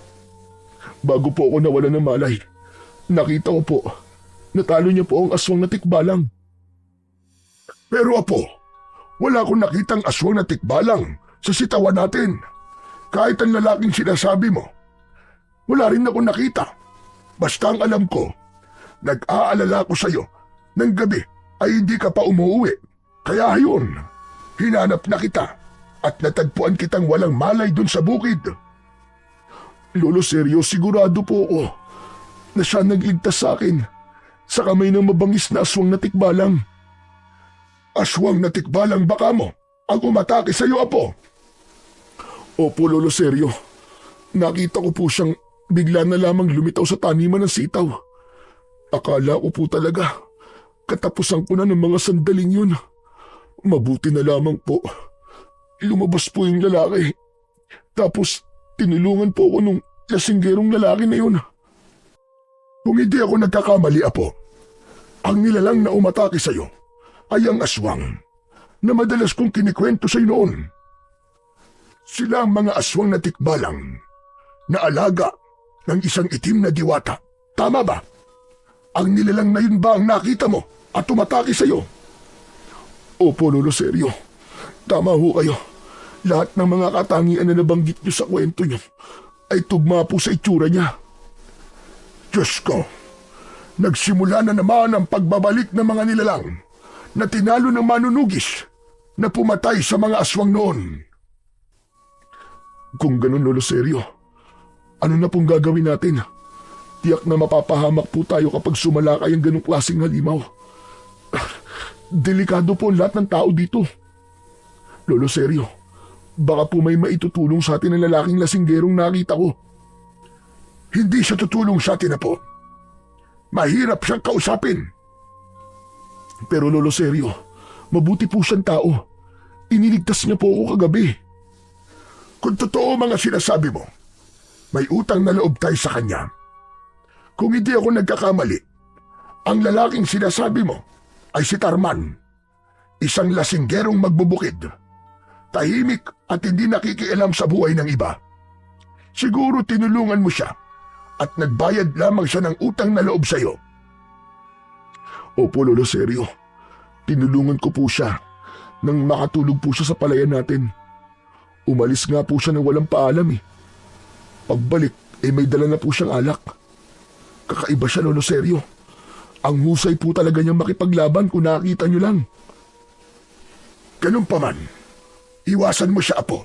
Bago po ako nawala ng malay, nakita ko po, natalo niya po ang aswang na tikbalang. Pero Apo, wala akong nakitang aswang na tikbalang sa sitawan natin. Kahit ang lalaking sinasabi mo, wala rin akong nakita. Basta ang alam ko, nag-aalala ko sa'yo ng gabi ay hindi ka pa umuwi. Kaya yun, hinanap na kita at natagpuan kitang walang malay dun sa bukid. Lolo Sergio, sigurado po ako na siya nagligtas sa akin sa kamay ng mabangis na aswang na tikbalang. Aswang na tikbalang baka mo ang umatake sa'yo, Apo? Opo, Lolo Sergio. Nakita ko po siyang bigla na lamang lumitaw sa taniman ng sitaw. Akala ko po talaga katapusan ko na ng mga sandaling yun. Mabuti na lamang po. Lumabas po yung lalaki. Tapos tinulungan po ako nung lasinggerong lalaki na yun. Kung hindi ako nagkakamali, Apo, ang nilalang na umatake sa'yo ay ang aswang na madalas kong kinikwento sa'yo noon. Sila ang mga aswang na tikbalang na alaga ng isang itim na diwata. Tama ba? Ang nilalang na yun ba ang nakita mo at umatake sa'yo? Opo, Lolo Sergio. Tama ho kayo. Lahat ng mga katangian na nabanggit niyo sa kwento niyo ay tugma po sa itsura niya. Diyos ko, nagsimula na naman ang pagbabalik ng mga nilalang na tinalo ng manunugis na pumatay sa mga aswang noon. Kung ganun, Lolo Sergio, ano na pong gagawin natin? Tiyak na mapapahamak po tayo kapag sumalakay ang ganong klaseng halimaw. Delikado po ang lahat ng tao dito. Lolo Sergio, baka po may maitutulong sa atin ang lalaking lasinggerong nakita ko. Hindi siya tutulong sa atin, Apo. Mahirap siyang kausapin. Pero Lolo Sergio, mabuti po siyang tao. Iniligtas niya po ako kagabi. Kung totoo mga sinasabi mo, may utang na loob tayo sa kanya. Kung hindi ako nagkakamali, ang lalaking sinasabi mo ay si Tarman, isang lasinggerong magbubukid. Tahimik at hindi nakikialam sa buhay ng iba. Siguro tinulungan mo siya at nagbayad lamang siya ng utang na loob sa'yo. Opo, Lolo Sergio. Tinulungan ko po siya nang makatulog po siya sa palayan natin. Umalis nga po siya nang walang paalam . Pagbalik, may dala na po siyang alak. Kakaiba siya, Lolo Sergio. Ang husay po talaga niyang makipaglaban kung nakita niyo lang. Ganun pa man, iwasan mo siya, Apo.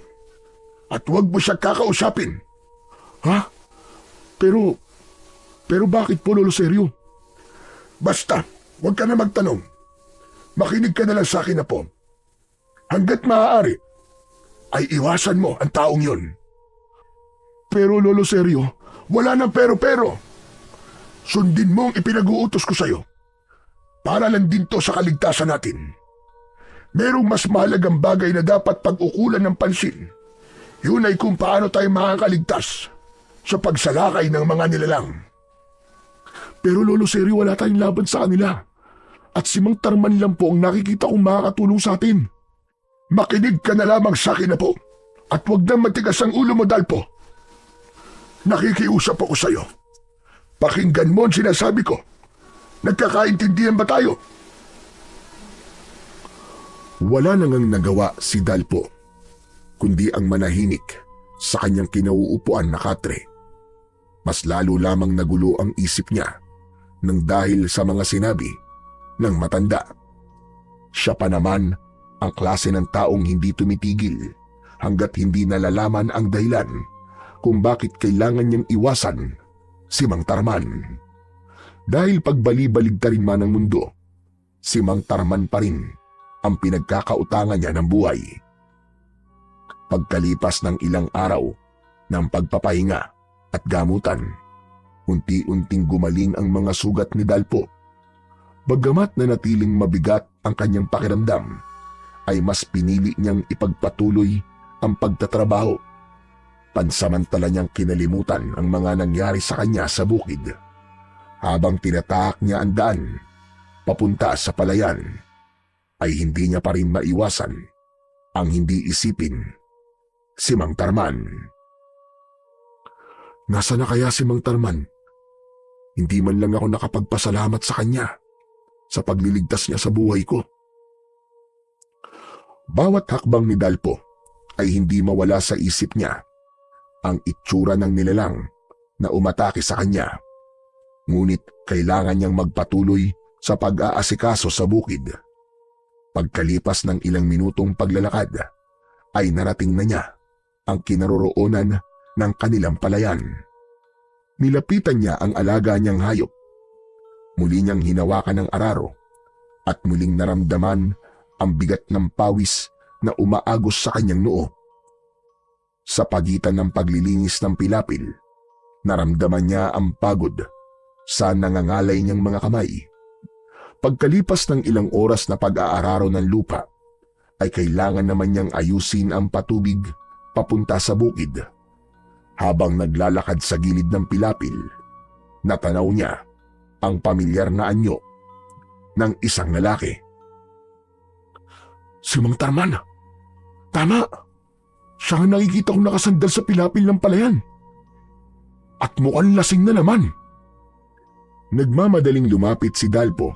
At huwag mo siya kakausapin. Ha? Pero bakit po, Lolo Sergio? Basta, huwag ka na magtanong. Makinig ka na lang sa akin, Apo. Hanggat maaari, ay iwasan mo ang taong yun. Pero Lolo Sergio, wala nang pero-pero. Sundin mo ang ipinag-uutos ko sa'yo. Para lang din to sa kaligtasan natin. Merong mas mahalagang bagay na dapat pag-ukulan ng pansin. Yun ay kung paano tayo makakaligtas sa pagsalakay ng mga nilalang. Pero Lolo Sergio, wala tayong laban sa kanila. At si Mang Tarman lang po ang nakikita kong makakatulong sa atin. Makinig ka na lamang sa akin, Apo. At huwag nang matigas ang ulo mo, Dalpo. Nakikiusap ako sa'yo. Pakinggan mo ang sinasabi ko. Nagkakaintindihan ba tayo? Wala nang nagawa si Dalpo, kundi ang manahimik sa kanyang kinauupuan na katre. Mas lalo lamang nagulo ang isip niya nang dahil sa mga sinabi ng matanda. Siya pa naman ang klase ng taong hindi tumitigil hanggat hindi nalalaman ang dahilan kung bakit kailangan niyang iwasan si Mang Tarman. Dahil pagbali-baligtarin man ang mundo, si Mang Tarman pa rin ang pinagkakautangan niya ng buhay. Pagkalipas ng ilang araw ng pagpapahinga at gamutan, unti-unting gumaling ang mga sugat ni Dalpo. Bagamat na natiling mabigat ang kanyang pakiramdam, ay mas pinili niyang ipagpatuloy ang pagtatrabaho. Pansamantala niyang kinalimutan ang mga nangyari sa kanya sa bukid. Habang tinatahak niya ang daan papunta sa palayan, ay hindi niya pa rin maiwasan ang hindi isipin si Mang Tarman. Nasaan na kaya si Mang Tarman? Hindi man lang ako nakapagpasalamat sa kanya sa pagliligtas niya sa buhay ko. Bawat hakbang ni Dalpo ay hindi mawala sa isip niya ang itsura ng nilalang na umatake sa kanya. Ngunit kailangan niyang magpatuloy sa pag-aasikaso sa bukid. Pagkalipas ng ilang minutong paglalakad, ay narating na niya ang kinaroroonan ng kanilang palayan. Nilapitan niya ang alaga niyang hayop. Muli niyang hinawakan ang araro at muling naramdaman ang bigat ng pawis na umaagos sa kanyang noo. Sa pagitan ng paglilinis ng pilapil, naramdaman niya ang pagod sa nangangalay niyang mga kamay. Pagkalipas ng ilang oras na pag-aararo ng lupa, ay kailangan naman niyang ayusin ang patubig papunta sa bukid. Habang naglalakad sa gilid ng pilapil, natanaw niya ang pamilyar na anyo ng isang lalaki. Si Mang Tarman! Tama! Siya ang nakikita kong nakasandal sa pilapil ng palayan. At mukhang lasing na naman. Nagmamadaling lumapit si Dalpo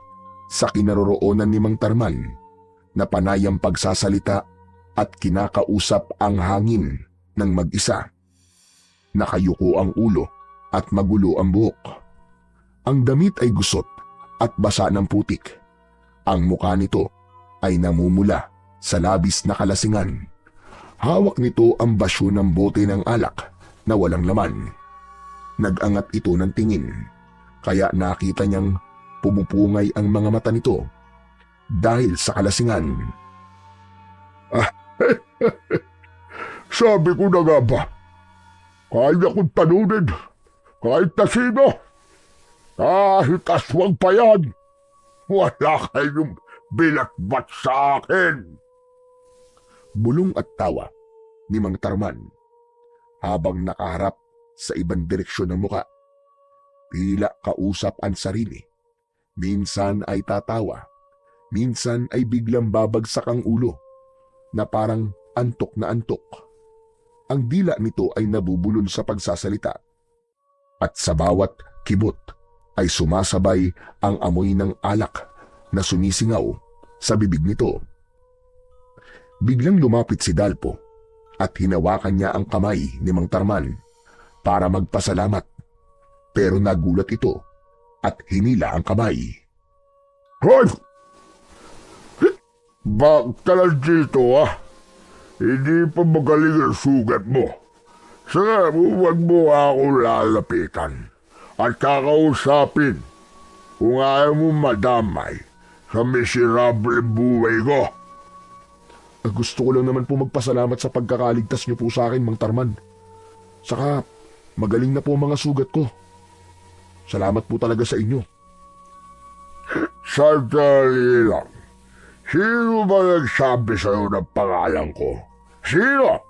sa kinaroroonan ni Mang Tarman na panayang pagsasalita at kinakausap ang hangin ng mag-isa. Nakayuko ang ulo at magulo ang buhok. Ang damit ay gusot at basa ng putik. Ang mukha nito ay namumula sa labis na kalasingan. Hawak nito ang basyo ng bote ng alak na walang laman. Nag-angat ito ng tingin, kaya nakita niyang pumupungay ang mga mata nito dahil sa kalasingan. Sabi ko na nga ba, kaya kong talunin kahit na sino. Kahit aswang pa yan, wala kayong binatbat sa akin. Bulong at tawa ni Mang Tarman habang nakaharap sa ibang direksyon ng muka. Tila kausap ang sarili. Minsan ay tatawa, minsan ay biglang babagsak ang ulo na parang antok na antok. Ang dila nito ay nabubulol sa pagsasalita. At sa bawat kibot ay sumasabay ang amoy ng alak na sumisingaw sa bibig nito. Biglang lumapit si Dalpo at hinawakan niya ang kamay ni Mang Tarman para magpasalamat. Pero nagulat ito at hinila ang kamay. Hoy! Bak ka lang dito Hindi pa magaling ang sugat mo. Saka huwag mo ako lalapitan at kakausapin kung ayaw mo madamay sa miserable buhay ko. Gusto ko lang naman po magpasalamat sa pagkakaligtas niyo po sa akin, Mang Tarman. Saka magaling na po ang mga sugat ko. Salamat po talaga sa inyo. Sandali lang. Sino ba nagsabi sa'yo ng pangalan ko? Sino?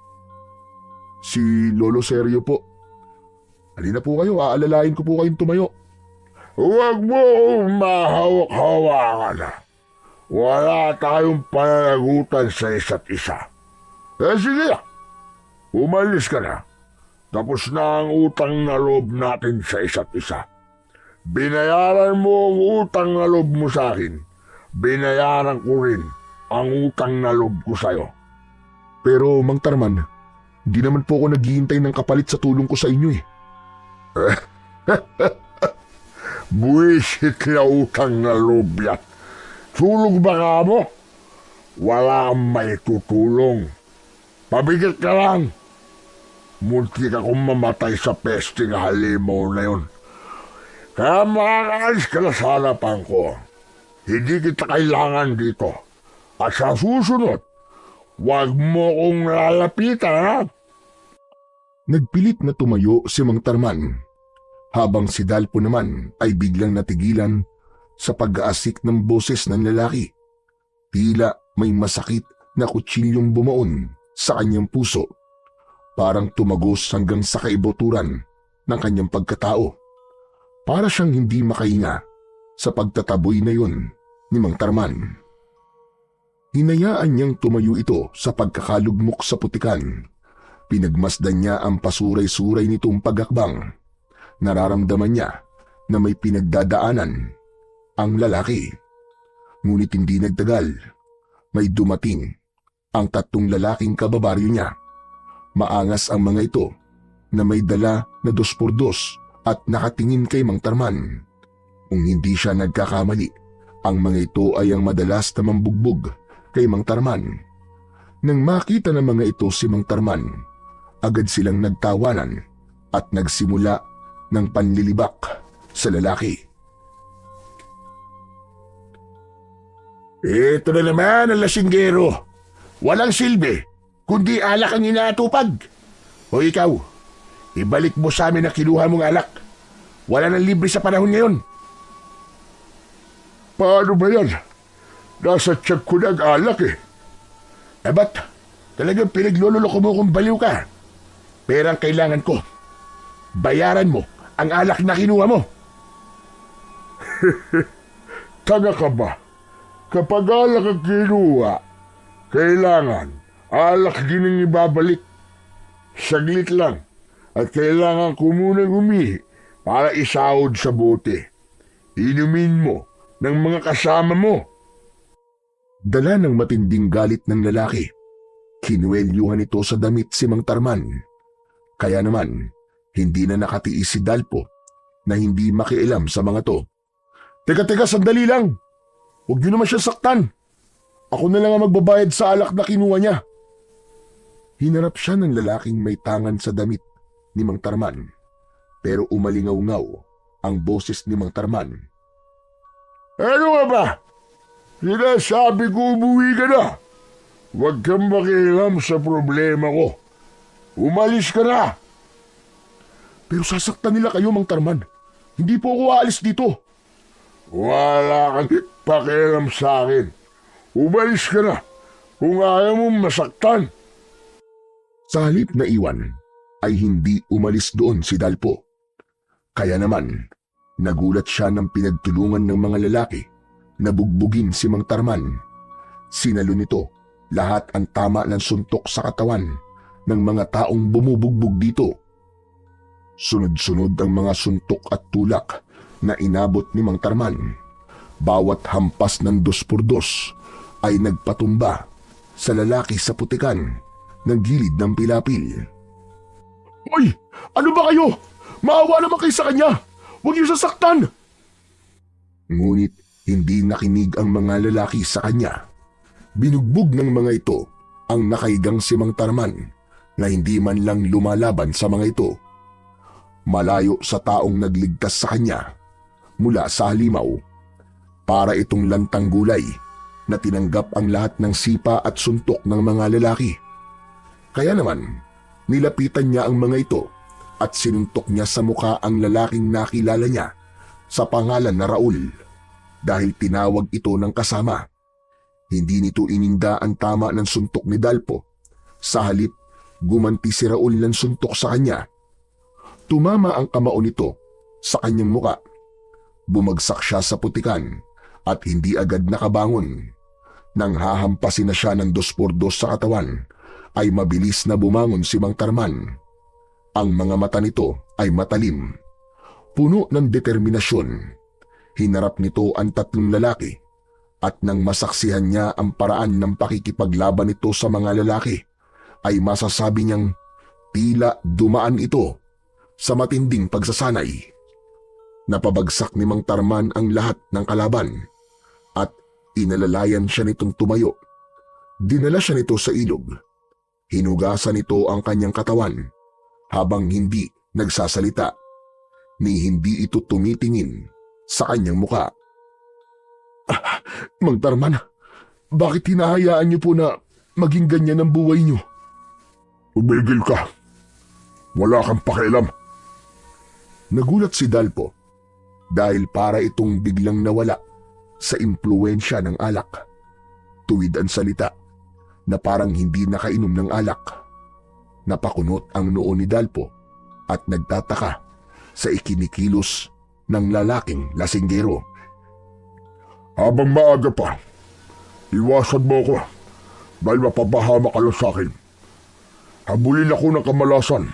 Si Lolo Sergio po. Halina po kayo, aalalayan ko po kayong tumayo. Huwag mo akong mahawak-hawakan. Wala tayong pananagutan sa isa't isa. Sige, Umalis ka na. Tapos na ang utang na loob natin sa isa't isa. Binayaran mo ang utang na loob mo sa akin. Binayaran ko rin ang utang na loob ko sa'yo. Pero Mang Tarman, di naman po ako naghihintay ng kapalit sa tulong ko sa inyo eh. Buwisit na utang na loob yan. Tulog ba ka mo? Wala kang may tutulong. Pabigat ka lang. Munti ka kung mamatay sa pesting halimaw na yun. Kaya makakaalis ka na sa harapan ko. Hindi kita kailangan dito. At sa susunod, huwag mo kong lalapitan, ha? Nagpilit na tumayo si Mang Tarman, habang si Dalpo naman ay biglang natigilan sa pag-aasik ng boses ng lalaki. Tila may masakit na kutsilyong bumaon sa kanyang puso, parang tumagos hanggang sa kaibuturan ng kanyang pagkatao. Para siyang hindi makahinga sa pagtataboy na yun ni Mang Tarman. Hinayaan niyang tumayo ito sa pagkakalugmok sa putikan. Pinagmasdan niya ang pasuray-suray nitong pagakbang. Nararamdaman niya na may pinagdadaanan ang lalaki. Ngunit hindi nagtagal. May dumating ang 3 lalaking kababaryo niya. Maangas ang mga ito na may dala na 2x2 at nakatingin kay Mang Tarman. Kung hindi siya nagkakamali, ang mga ito ay ang madalas na mambugbog kay Mang Tarman. Nang makita ng mga ito si Mang Tarman, agad silang nagtawanan at nagsimula ng panlilibak sa lalaki. Ito na naman ang lasinggero. Walang silbi, kundi alak ang inaatupag. O ikaw, ibalik mo sa amin na kinuha mong alak. Wala nang libre sa panahon ngayon. Paano ba yan? Nasa tiyak ko na ang alak eh. Eh ba't talagang pinaglululoko mo kung baliw ka? Perang kailangan ko. Bayaran mo ang alak na kinuha mo. Tanga ka ba? Kapag alak ang kinuha, kailangan alak din ang ibabalik. Saglit lang at kailangan ko munang umihi para isahod sa bote. Inumin mo ng mga kasama mo. Dala ng matinding galit ng lalaki, kinuwelyuhan ito sa damit si Mang Tarman. Kaya naman, hindi na nakatiis si Dalpo na hindi makialam sa mga to. Teka, sandali lang. Huwag niyo naman siya saktan. Ako na lang ang magbabayad sa alak na kinuha niya. Hinarap siya ng lalaking may tangan sa damit ni Mang Tarman, pero umalingaw-ngaw ang boses ni Mang Tarman. Ano nga ba? Sinasabi ko umuwi ka na. Huwag kang makialam sa problema ko. Umalis ka na. Pero sasaktan nila kayo, Mang Tarman. Hindi po ako aalis dito. Wala kang pakialam sa akin. Umalis ka na kung ayaw mong masaktan. Sa halip na iwan, ay hindi umalis doon si Dalpo. Kaya naman, nagulat siya ng pinagtulungan ng mga lalaki na bugbugin si Mang Tarman. Sinalo nito lahat ang tama ng suntok sa katawan ng mga taong bumubugbog dito. Sunod-sunod ang mga suntok at tulak na inabot ni Mang Tarman. Bawat hampas ng 2x2 ay nagpatumba sa lalaki sa putikan ng gilid ng pilapil. Hoy! Ano ba kayo? Maawa naman kayo sa kanya! Huwag niyo sasaktan! Ngunit hindi nakinig ang mga lalaki sa kanya. Binugbog ng mga ito ang nakaigang si Mang Tarman na hindi man lang lumalaban sa mga ito. Malayo sa taong nagligtas sa kanya mula sa halimaw. Para itong lantang gulay na tinanggap ang lahat ng sipa at suntok ng mga lalaki. Kaya naman, nilapitan niya ang mga ito at sinuntok niya sa muka ang lalaking nakilala niya sa pangalan na Raul dahil tinawag ito ng kasama. Hindi nito ininda ang tama ng suntok ni Dalpo. Sa halip, gumanti si Raul ng suntok sa kanya. Tumama ang kamao nito sa kanyang muka. Bumagsak siya sa putikan at hindi agad nakabangon. Nang hahampasin na siya ng 2x2 sa katawan, ay mabilis na bumangon si Mang Tarman. Ang mga mata nito ay matalim, puno ng determinasyon. Hinarap nito ang tatlong lalaki at nang masaksihan niya ang paraan ng pakikipaglaban nito sa mga lalaki, ay masasabi niyang tila dumaan ito sa matinding pagsasanay. Napabagsak ni Mang Tarman ang lahat ng kalaban at inalalayan siya nitong tumayo. Dinala siya nito sa ilog. Hinugasan nito ang kanyang katawan habang hindi nagsasalita, ni hindi ito tumitingin sa kanyang muka. Mang Tarman, bakit hinahayaan niyo po na maging ganyan ang buhay niyo? Tumigil ka. Wala kang pakialam. Nagulat si Dalpo dahil para itong biglang nawala sa impluwensya ng alak. Tuwid ang salita na parang hindi nakainom ng alak. Napakunot ang noo ni Dalpo at nagtataka sa ikinikilos ng lalaking lasinggero. Habang maaga pa, iwasan mo ko dahil mapapahama ka lang sa akin. Habulin ako ng kamalasan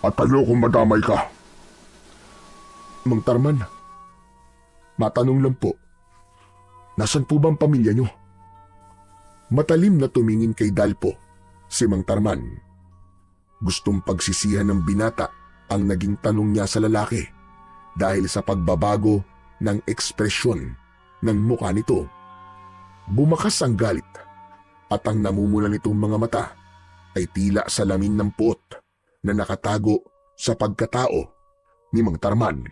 at ayokong madamay ka. Mang Tarman, matanong lang po, nasan po bang pamilya niyo? Matalim na tumingin kay Dalpo si Mang Tarman. Gustong pagsisihan ng binata ang naging tanong niya sa lalaki dahil sa pagbabago ng ekspresyon ng mukha nito. Bumakas ang galit at ang namumula nitong mga mata ay tila salamin ng puot na nakatago sa pagkatao ni Mang Tarman.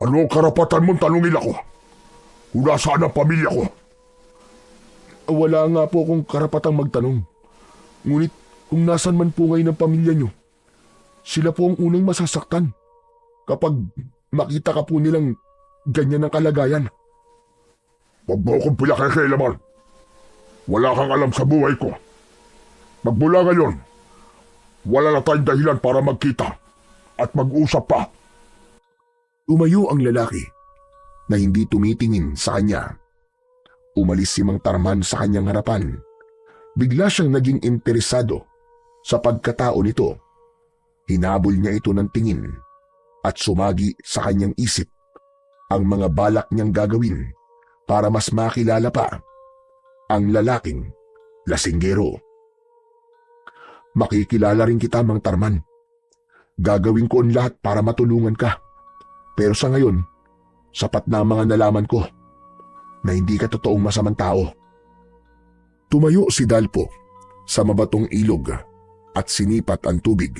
Ano ang karapatan mong tanungin ako? Kung nasaan ang pamilya ko? Wala nga po akong karapatang magtanong. Ngunit kung nasan man po ngayon ang pamilya niyo, sila po ang unang masasaktan kapag makita ka po nilang ganyan ang kalagayan. Huwag mo akong pinakikialaman. Wala kang alam sa buhay ko. Magmula ngayon, wala na tayong dahilan para magkita at mag-usap pa. Tumayo ang lalaki na hindi tumitingin sa kanya. Umalis si Mang Tarman sa kanyang harapan. Bigla siyang naging interesado sa pagkatao nito. Hinabol niya ito ng tingin at sumagi sa kanyang isip ang mga balak niyang gagawin para mas makilala pa ang lalaking lasinggero. Makikilala rin kita, Mang Tarman. Gagawin ko ang lahat para matulungan ka. Pero sa ngayon, sapat na ang mga nalaman ko na hindi ka totoong masamang tao. Tumayo si Dalpo sa mabatong ilog at sinipat ang tubig.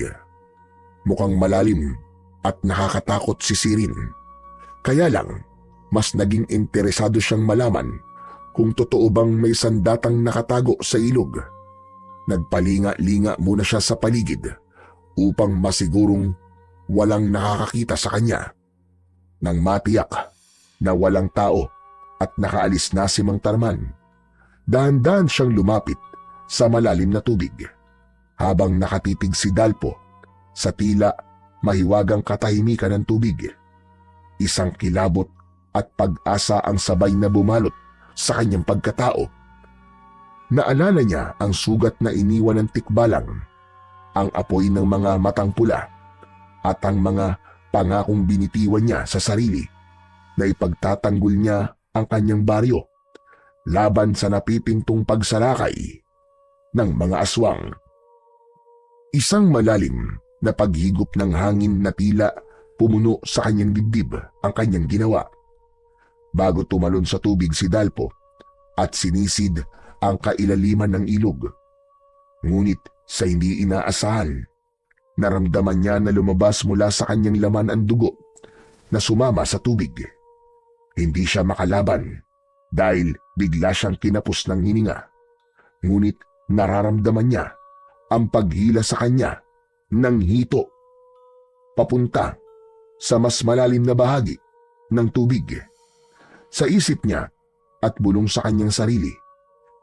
Mukhang malalim at nakakatakot si Sirin. Kaya lang, mas naging interesado siyang malaman kung totoo bang may sandatang nakatago sa ilog. Nagpalinga-linga muna siya sa paligid upang masigurong walang nakakakita sa kanya. Nang matiyak na walang tao at nakaalis na si Mang Tarman, dahan-dahan siyang lumapit sa malalim na tubig habang nakatitig si Dalpo sa tila mahiwagang katahimikan ng tubig. Isang kilabot at pag-asa ang sabay na bumalot sa kanyang pagkatao. Naalala niya ang sugat na iniwan ng tikbalang, ang apoy ng mga matang pula at ang mga pangakong binitiwan niya sa sarili na ipagtatanggol niya ang kanyang baryo laban sa napipintong pagsalakay ng mga aswang. Isang malalim na paghigop ng hangin na tila pumuno sa kanyang dibdib ang kanyang ginawa. Bago tumalon sa tubig si Dalpo at sinisid ang kailaliman ng ilog. Ngunit sa hindi inaasahan, naramdaman niya na lumabas mula sa kanyang laman ang dugo na sumama sa tubig. Hindi siya makalaban dahil bigla siyang kinapos ng hininga. Ngunit nararamdaman niya ang paghila sa kanya ng hito papunta sa mas malalim na bahagi ng tubig. Sa isip niya at bulong sa kanyang sarili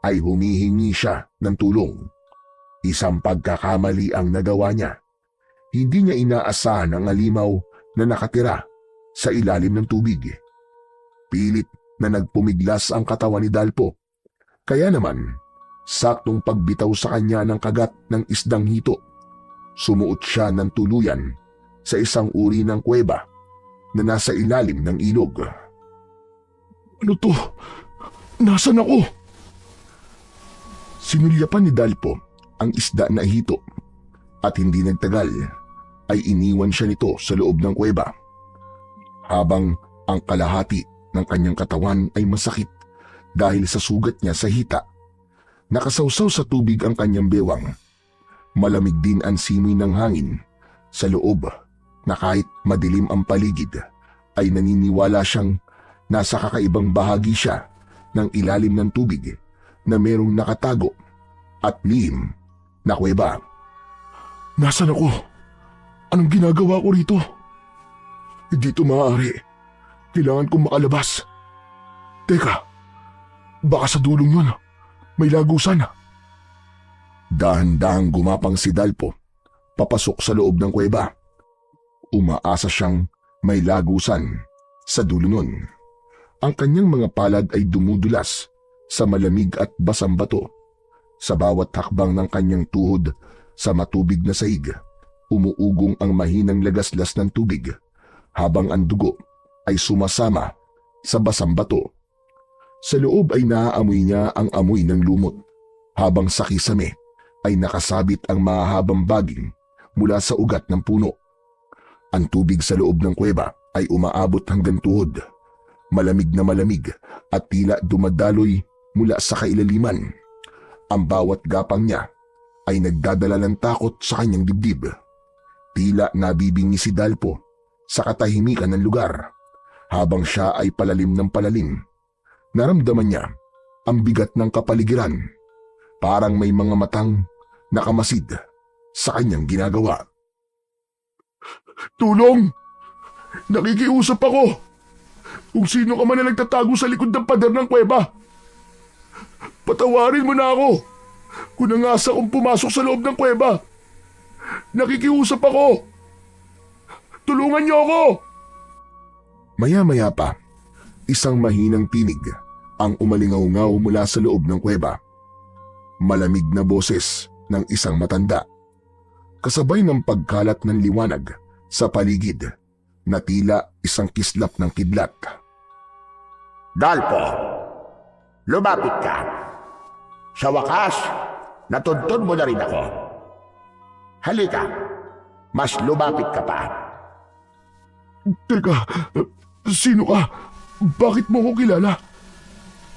ay humihingi siya ng tulong. Isang pagkakamali ang nagawa niya. Hindi niya inaasahan ang alimaw na nakatira sa ilalim ng tubig. Pilit na nagpumiglas ang katawan ni Dalpo. Kaya naman Saktong pagbitaw sa kanya ng kagat ng isdang hito, sumuot siya ng tuluyan sa isang uri ng kuweba na nasa ilalim ng ilog. Ano to? Nasaan ako? Sinulyapan ni Dalpo ang isda na hito at hindi nagtagal ay iniwan siya nito sa loob ng kuweba. Habang ang kalahati ng kanyang katawan ay masakit dahil sa sugat niya sa hita, nakasawsaw sa tubig ang kanyang bewang. Malamig din ang simoy ng hangin sa loob na kahit madilim ang paligid ay naniniwala siyang nasa kakaibang bahagi siya ng ilalim ng tubig na merong nakatago at lihim na kuweba. Nasaan ako? Anong ginagawa ko rito? Hindi ito maaari. Kailangan kong makalabas. Teka, baka sa dulong yun may lagusan. Dahan-dahang gumapang si Dalpo papasok sa loob ng kuweba. Umaasa siyang may lagusan sa dulo nun. Ang kanyang mga palad ay dumudulas sa malamig at basang bato. Sa bawat hakbang ng kanyang tuhod sa matubig na sahig, umuugong ang mahinang lagaslas ng tubig habang ang dugo ay sumasama sa basang bato. Sa loob ay naaamoy niya ang amoy ng lumot, habang sa kisame ay nakasabit ang mahahabang baging mula sa ugat ng puno. Ang tubig sa loob ng kuweba ay umaabot hanggang tuhod, malamig na malamig at tila dumadaloy mula sa kailaliman. Ang bawat gapang niya ay nagdadala ng takot sa kanyang dibdib. Tila nabibingi si Dalpo sa katahimikan ng lugar. Habang siya ay palalim ng palalim, naramdaman niya ang bigat ng kapaligiran. Parang may mga matang nakamasid sa kanyang ginagawa. Tulong! Nakikiusap ako! Kung sino ka man na nagtatago sa likod ng pader ng kuweba, patawarin mo na ako kung nangasa kong pumasok sa loob ng kuweba. Nakikiusap ako! Tulungan niyo ako! Maya-maya pa, isang mahinang tinig ang umalingaw-ngaw mula sa loob ng kuweba. Malamig na boses ng isang matanda, kasabay ng pagkalat ng liwanag sa paligid na tila isang kislap ng kidlat. Dalpo, lumapit ka. Sa wakas, natuntun mo na rin ako. Halika, mas lumapit ka pa. Teka, sino ka? Bakit mo ko kilala?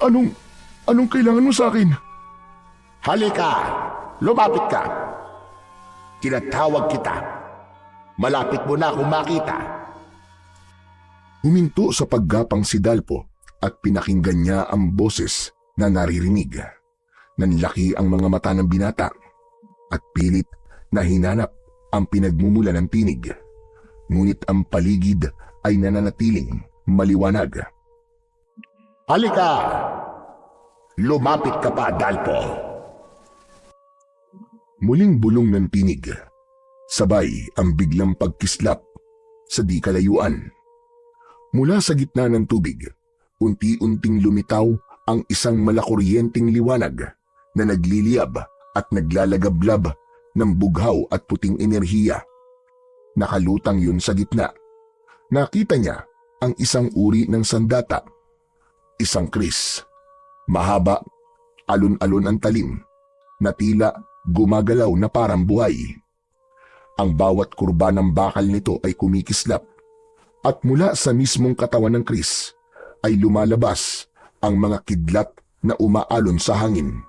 Anong kailangan mo sa akin? Halika, lumapit ka. Tinatawag kita. Malapit mo na akong makita. Huminto sa paggapang si Dalpo at pinakinggan niya ang boses na naririnig. Nanlaki ang mga mata ng binata at pilit na hinanap ang pinagmumula ng tinig. Ngunit ang paligid ay nananatiling maliwanag. Halika, lumapit ka pa, Dalpo. Muling bulong ng tinig, sabay ang biglang pagkislap sa di kalayuan. Mula sa gitna ng tubig, unti-unting lumitaw ang isang malakuryenteng liwanag na nagliliyab at naglalagablab ng bughaw at puting enerhiya. Nakalutang yun sa gitna. Nakita niya ang isang uri ng sandata, isang kris. Mahaba, alon-alon ang talim, na tila gumagalaw na parang buhay. Ang bawat kurba ng bakal nito ay kumikislap, at mula sa mismong katawan ng kris ay lumalabas ang mga kidlat na umaalon sa hangin.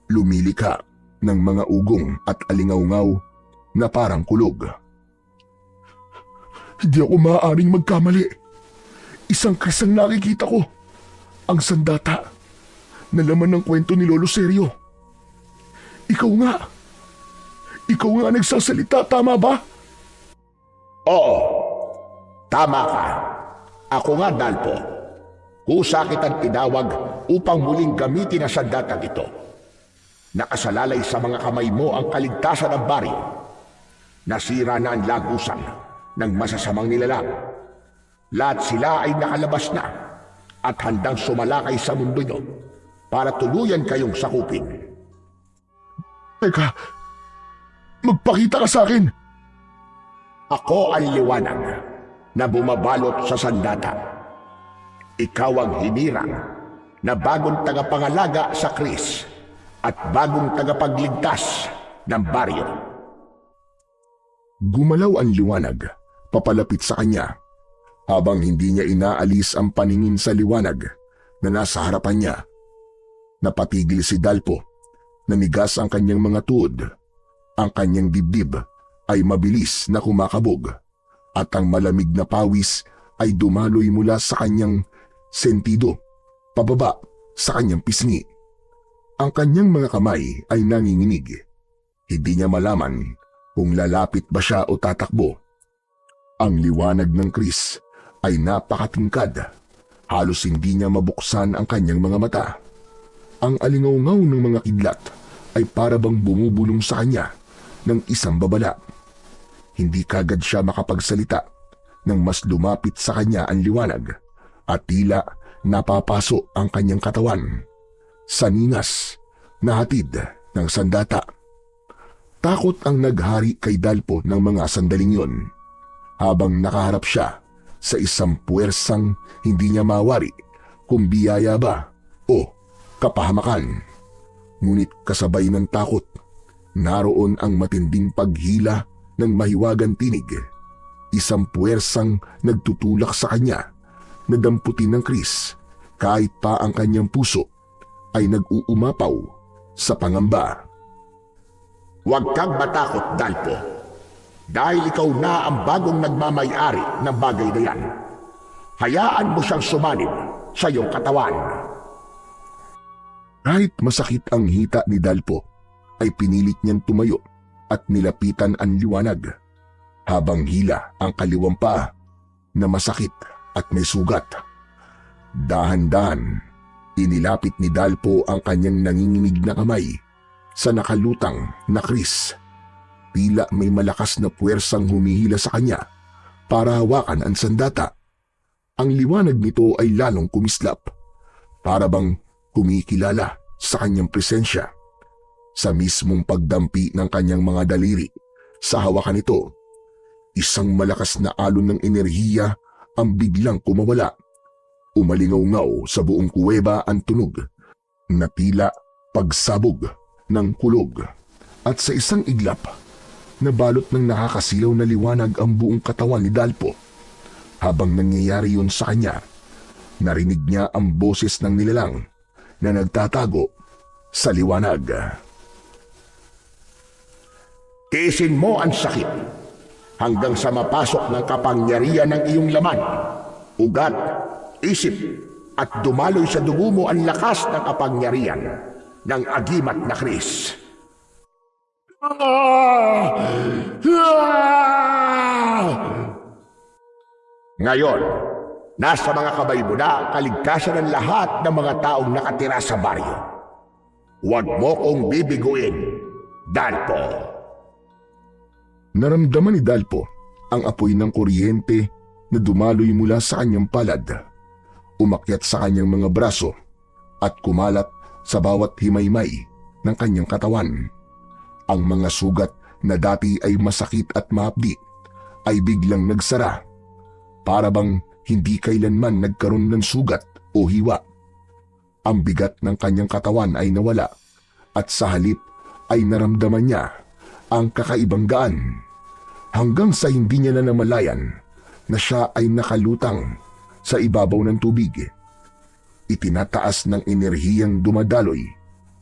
Lumilikha ng mga ugong at alingaw-ngaw na parang kulog. Hindi ako maaaring magkamali. Isang kris ang nakikita ko. Ang sandata na laman ng kwento ni Lolo Sergio. Ikaw nga. Ikaw nga nagsasalita, tama ba? Oo, tama ka. Ako nga, Dalpo. Kusa kitang tinawag upang muling gamitin ang sandatang ito. Nakasalalay sa mga kamay mo ang kaligtasan ng baryo. Nasira na ang lagusan ng masasamang nilalang. Lahat sila ay nakalabas na at handang sumalakay sa mundo nyo. para tuluyan kayong sakupin. Teka, magpakita ka sa akin. Ako ang liwanag na bumabalot sa sandata. Ikaw ang hinirang na bagong tagapangalaga sa Kris at bagong tagapagligtas ng baryo. Gumalaw ang liwanag, papalapit sa kanya, habang hindi niya inaalis ang paningin sa liwanag na nasa harapan niya. Napatigil si Dalpo, nanigas ang kanyang mga tuod, ang kanyang dibdib ay mabilis na kumakabog, at ang malamig na pawis ay dumaloy mula sa kanyang sentido, pababa sa kanyang pisngi. Ang kanyang mga kamay ay nanginginig. Hindi niya malaman kung lalapit ba siya o tatakbo. Ang liwanag ng Kris ay napakatingkad. Halos hindi niya mabuksan ang kanyang mga mata. Ang alingaw-ngaw ng mga kidlat ay para bang bumubulong sa kanya ng isang babala. Hindi kagad siya makapagsalita nang mas lumapit sa kanya ang liwanag at tila napapaso ang kanyang katawan sa ningas na hatid ng sandata. Takot ang naghari kay Dalpo ng mga sandaling yon, habang nakaharap siya sa isang puwersang hindi niya mawari kung biyaya ba o kapahamakan. Ngunit kasabay ng takot, naroon ang matinding paghila ng mahiwagang tinig. Isang puwersang nagtutulak sa kanya na damputin ng Kris, kahit pa ang kanyang puso ay nag-uumapaw sa pangamba. Huwag kang matakot, Dalpo, dahil ikaw na ang bagong nagmamay-ari ng bagay na yan. Hayaan mo siyang sumanib sa iyong katawan. Kahit masakit ang hita ni Dalpo, ay pinilit niyang tumayo at nilapitan ang liwanag, habang hila ang kaliwang paa na masakit at may sugat. Dahan-dahan, inilapit ni Dalpo ang kanyang nanginginig na kamay sa nakalutang na Kris. Tila may malakas na puwersang humihila sa kanya para hawakan ang sandata. Ang liwanag nito ay lalong kumislap, para bang kumikilala sa kanyang presensya. Sa mismong pagdampi ng kanyang mga daliri sa hawakan nito, isang malakas na alon ng enerhiya ang biglang kumawala. Umalingaw-ngaw sa buong kuweba ang tunog na tila pagsabog ng kulog, at sa isang iglap, nabalot ng nakakasilaw na liwanag ang buong katawan ni Dalpo. Habang nangyayari yun sa kanya, narinig niya ang boses ng nilalang na nagtatago sa liwanag. Tiisin mo ang sakit hanggang sa mapasok ng kapangyarihan ng iyong laman, ugat, isip, at dumaloy sa dugo mo ang lakas ng kapangyarihan ng agimat na Kris. Ngayon, nasa mga kamay mo na ang kaligtasan ng lahat ng mga taong nakatira sa baryo. Huwag mo kong bibiguin, Dalpo. Naramdaman ni Dalpo ang apoy ng kuryente na dumaloy mula sa kanyang palad, umakyat sa kanyang mga braso at kumalat sa bawat himaymay ng kanyang katawan. Ang mga sugat na dati ay masakit at mahapdi ay biglang nagsara, para bang hindi kailanman nagkaroon ng sugat o hiwa. Ang bigat ng kanyang katawan ay nawala, at sa halip ay naramdaman niya ang kakaibang gaan, hanggang sa hindi niya na namalayan na siya ay nakalutang sa ibabaw ng tubig. Itinataas ng enerhiyang dumadaloy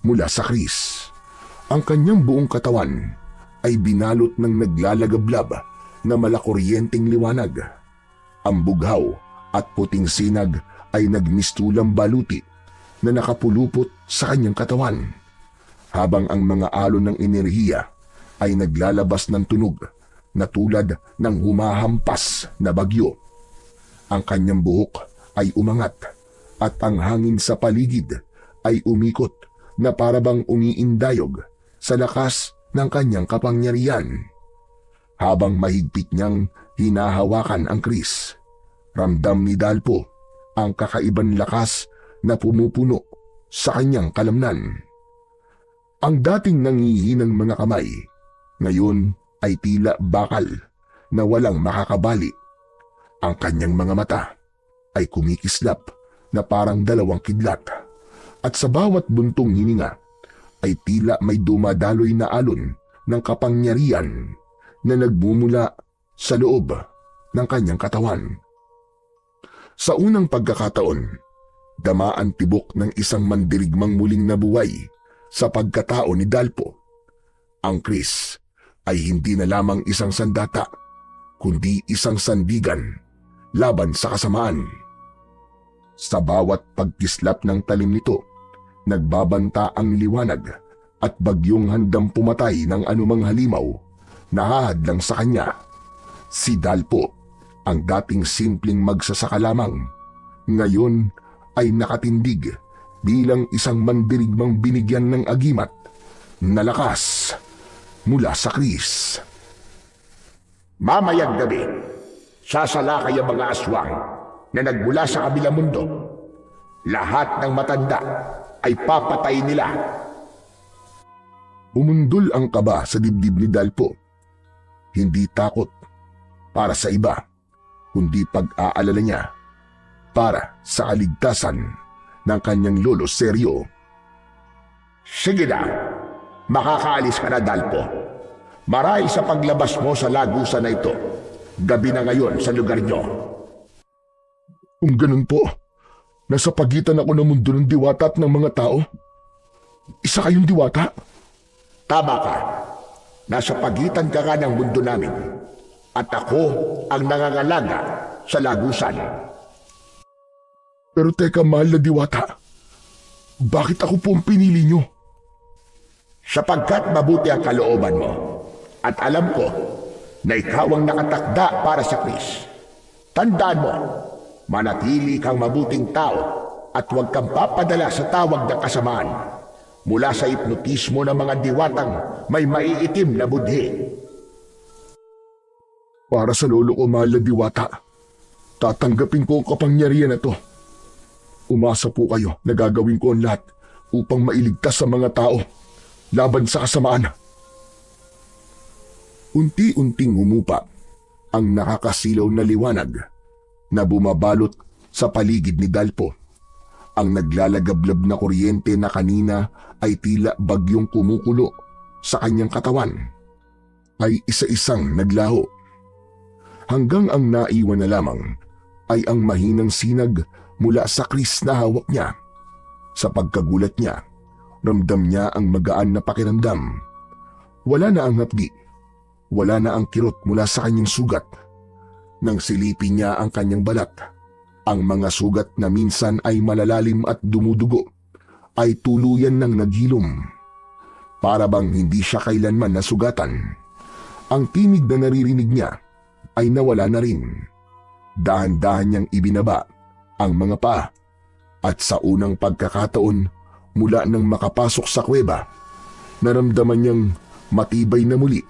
mula sa Kris. Ang kanyang buong katawan ay binalot ng naglalagablab na malakuryenteng liwanag. Ang bughaw at puting sinag ay nagmistulang baluti na nakapulupot sa kanyang katawan, habang ang mga alon ng enerhiya ay naglalabas ng tunog na tulad ng humahampas na bagyo. Ang kanyang buhok ay umangat, at ang hangin sa paligid ay umikot na parabang umiindayog sa lakas ng kanyang kapangyarihan. Habang mahigpit niyang hinahawakan ang Kris, ramdam ni Dalpo ang kakaibang lakas na pumupuno sa kanyang kalamnan. Ang dating nangihinang mga kamay, ngayon ay tila bakal na walang makakabali. Ang kanyang mga mata ay kumikislap na parang dalawang kidlat, at sa bawat buntong hininga ay tila may dumadaloy na alon ng kapangyarihan na nagmumula sa loob ng kanyang katawan. Sa unang pagkakataon, dama ang tibok ng isang mandirigmang muling nabuhay sa pagkatao ni Dalpo. Ang Chris ay hindi na lamang isang sandata, kundi isang sandigan laban sa kasamaan. Sa bawat pagkislap ng talim nito, nagbabanta ang liwanag at bagyong handang pumatay ng anumang halimaw na hahadlang sa kanya. Si Dalpo, ang dating simpleng magsasaka lamang, ngayon ay nakatindig bilang isang mandirigmang binigyan ng agimat na lakas mula sa Chris. Mamayang gabi, sasalakay ang mga aswang na nagmula sa kabilang mundo. Lahat ng matanda ay papatay nila. Umundol ang kaba sa dibdib ni Dalpo. Hindi takot para sa iba, kundi pag-aalala niya para sa kaligtasan ng kanyang lolo Seryo. Sige na, makakaalis ka na, Dalpo. Marahil sa paglabas mo sa lagusan na ito, gabi na ngayon sa lugar nyo. Kung ganun po, nasa pagitan ako ng mundo ng diwata at ng mga tao. Isa kayong diwata? Tama ka. Nasa pagitan ka ng mundo namin. At ako ang nangangalaga sa lagusan. Pero teka, mahal na diwata, bakit ako po ang pinili nyo? Sapagkat mabuti ang kalooban mo. At alam ko na ikaw ang nakatakda para sa Chris. Tandaan mo, manatili kang mabuting tao at huwag kang papadala sa tawag ng kasamaan mula sa hipnotismo ng mga diwatang may maiitim na budhi. Para sa lolo ko, mahal na diwata, tatanggapin ko ang kapangyarihan na to. Umasa po kayo na gagawin ko ang lahat upang mailigtas sa mga tao laban sa kasamaan. Unti-unting humupa ang nakakasilaw na liwanag na bumabalot sa paligid ni Dalpo. Ang naglalagablab na kuryente na kanina ay tila bagyong kumukulo sa kanyang katawan ay isa-isang naglaho. Hanggang ang naiwan na lamang ay ang mahinang sinag mula sa Chris na hawak niya. Sa pagkagulat niya, ramdam niya ang magaan na pakiramdam. Wala na ang hapdi, wala na ang kirot mula sa kanyang sugat. Nang silipin niya ang kanyang balat, ang mga sugat na minsan ay malalalim at dumudugo ay tuluyan ng naghilom. Para bang hindi siya kailanman nasugatan. Ang tinig na naririnig niya ay nawala na rin. Dahan-dahan niyang ibinaba ang mga paa at sa unang pagkakataon mula nang makapasok sa kuweba, naramdaman niyang matibay na muli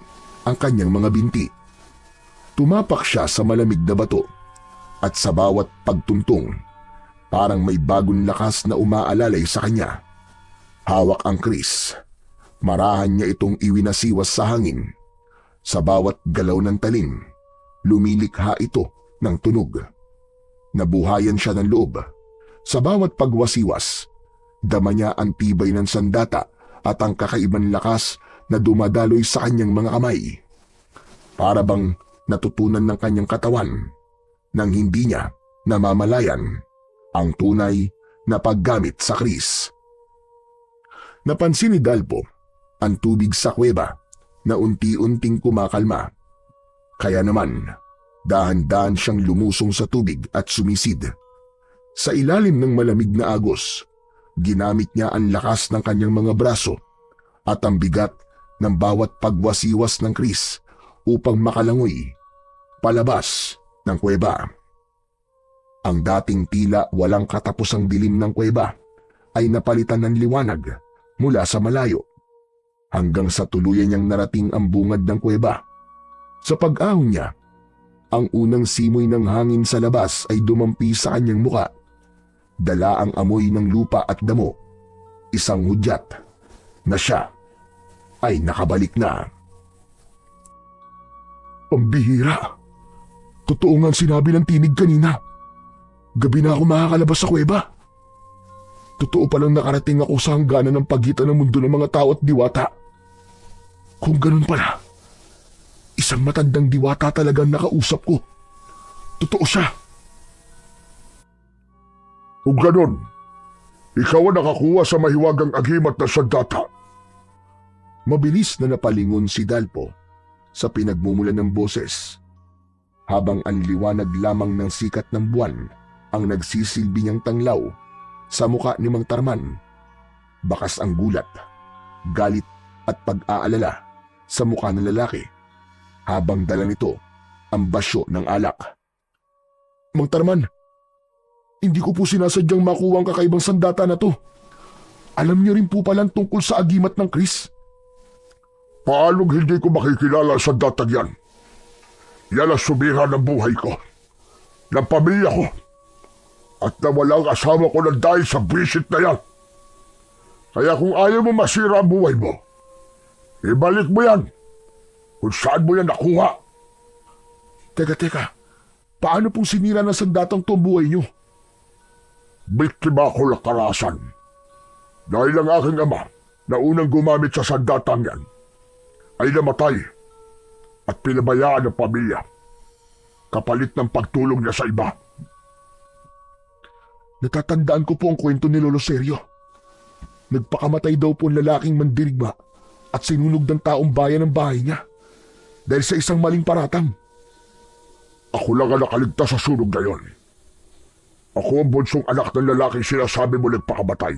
ang kanyang mga binti. Tumapak siya sa malamig na bato at sa bawat pagtuntong, parang may bagong lakas na umaalalay sa kanya. Hawak ang Chris. Marahan niya itong iwinasiwas sa hangin. Sa bawat galaw ng talim, lumilikha ito ng tunog. Nabuhayan siya ng loob. Sa bawat pagwasiwas, dama niya ang tibay ng sandata at ang kakaibang lakas na dumadaloy sa kanyang mga kamay. Para bang natutunan ng kanyang katawan nang hindi niya namamalayan ang tunay na paggamit sa Chris. Napansin ni Dalpo ang tubig sa kuweba na unti-unting kumakalma. Kaya naman, dahan-dahan siyang lumusong sa tubig at sumisid. Sa ilalim ng malamig na agos, ginamit niya ang lakas ng kanyang mga braso at ang bigat ng bawat pagwasiwas ng Chris upang makalangoy palabas ng kuweba. Ang dating tila walang katapusang dilim ng kuweba ay napalitan ng liwanag mula sa malayo hanggang sa tuluyan niyang narating ang bungad ng kuweba. Sa pag-ahon niya, ang unang simoy ng hangin sa labas ay dumampi sa kanyang muka. Dala ang amoy ng lupa at damo isang hudyat na siya ay nakabalik na. Pambihira. Totoo nga ang sinabi ng tinig kanina. Gabi na ako makakalabas sa kuweba. Totoo palang nakarating ako sa hangganan ng pagitan ng mundo ng mga tao at diwata. Kung ganun pala, isang matandang diwata talagang nakausap ko. Totoo siya. Kung ganun, ikaw ang nakakuha sa mahiwagang agimat na sandata. Mabilis na napalingon si Dalpo sa pinagmumulan ng boses, habang ang liwanag lamang ng sikat ng buwan ang nagsisilbi niyang tanglaw sa muka ni Mang Tarman. Bakas ang gulat, galit at pag-aalala sa muka ng lalaki habang dala nito ang basyo ng alak. Mang Tarman, hindi ko po sinasadyang makuha ang kakaibang sandata na to. Alam niyo rin po palang tungkol sa agimat ng Chris. Paanong hindi ko makikilala sa datang yan? Yan ang sumira ng buhay ko, ng pamilya ko, at nawala ang asawa ko ng dahil sa visit na yan. Kaya kung ayaw mo masira ang buhay mo, ibalik mo yan kung saan mo yan nakuha. Teka, paano pong sinira ng sandatang to ang buhay niyo? Biktima ako ng karahasan. Dahil ang aking ama na unang gumamit sa sandatang yan ay namatay at pinabayaan ng pamilya kapalit ng pagtulong niya sa iba. Natatandaan ko po ang kwento ni Lolo Sergio. Nagpakamatay daw po ang lalaking mandirigma at sinunog ng taong bayan ng bahay niya dahil sa isang maling paratang. Ako lang ang nakaligtas sa sunog na yon. Ako ang bunsong anak ng lalaking sinasabi mo nagpakamatay.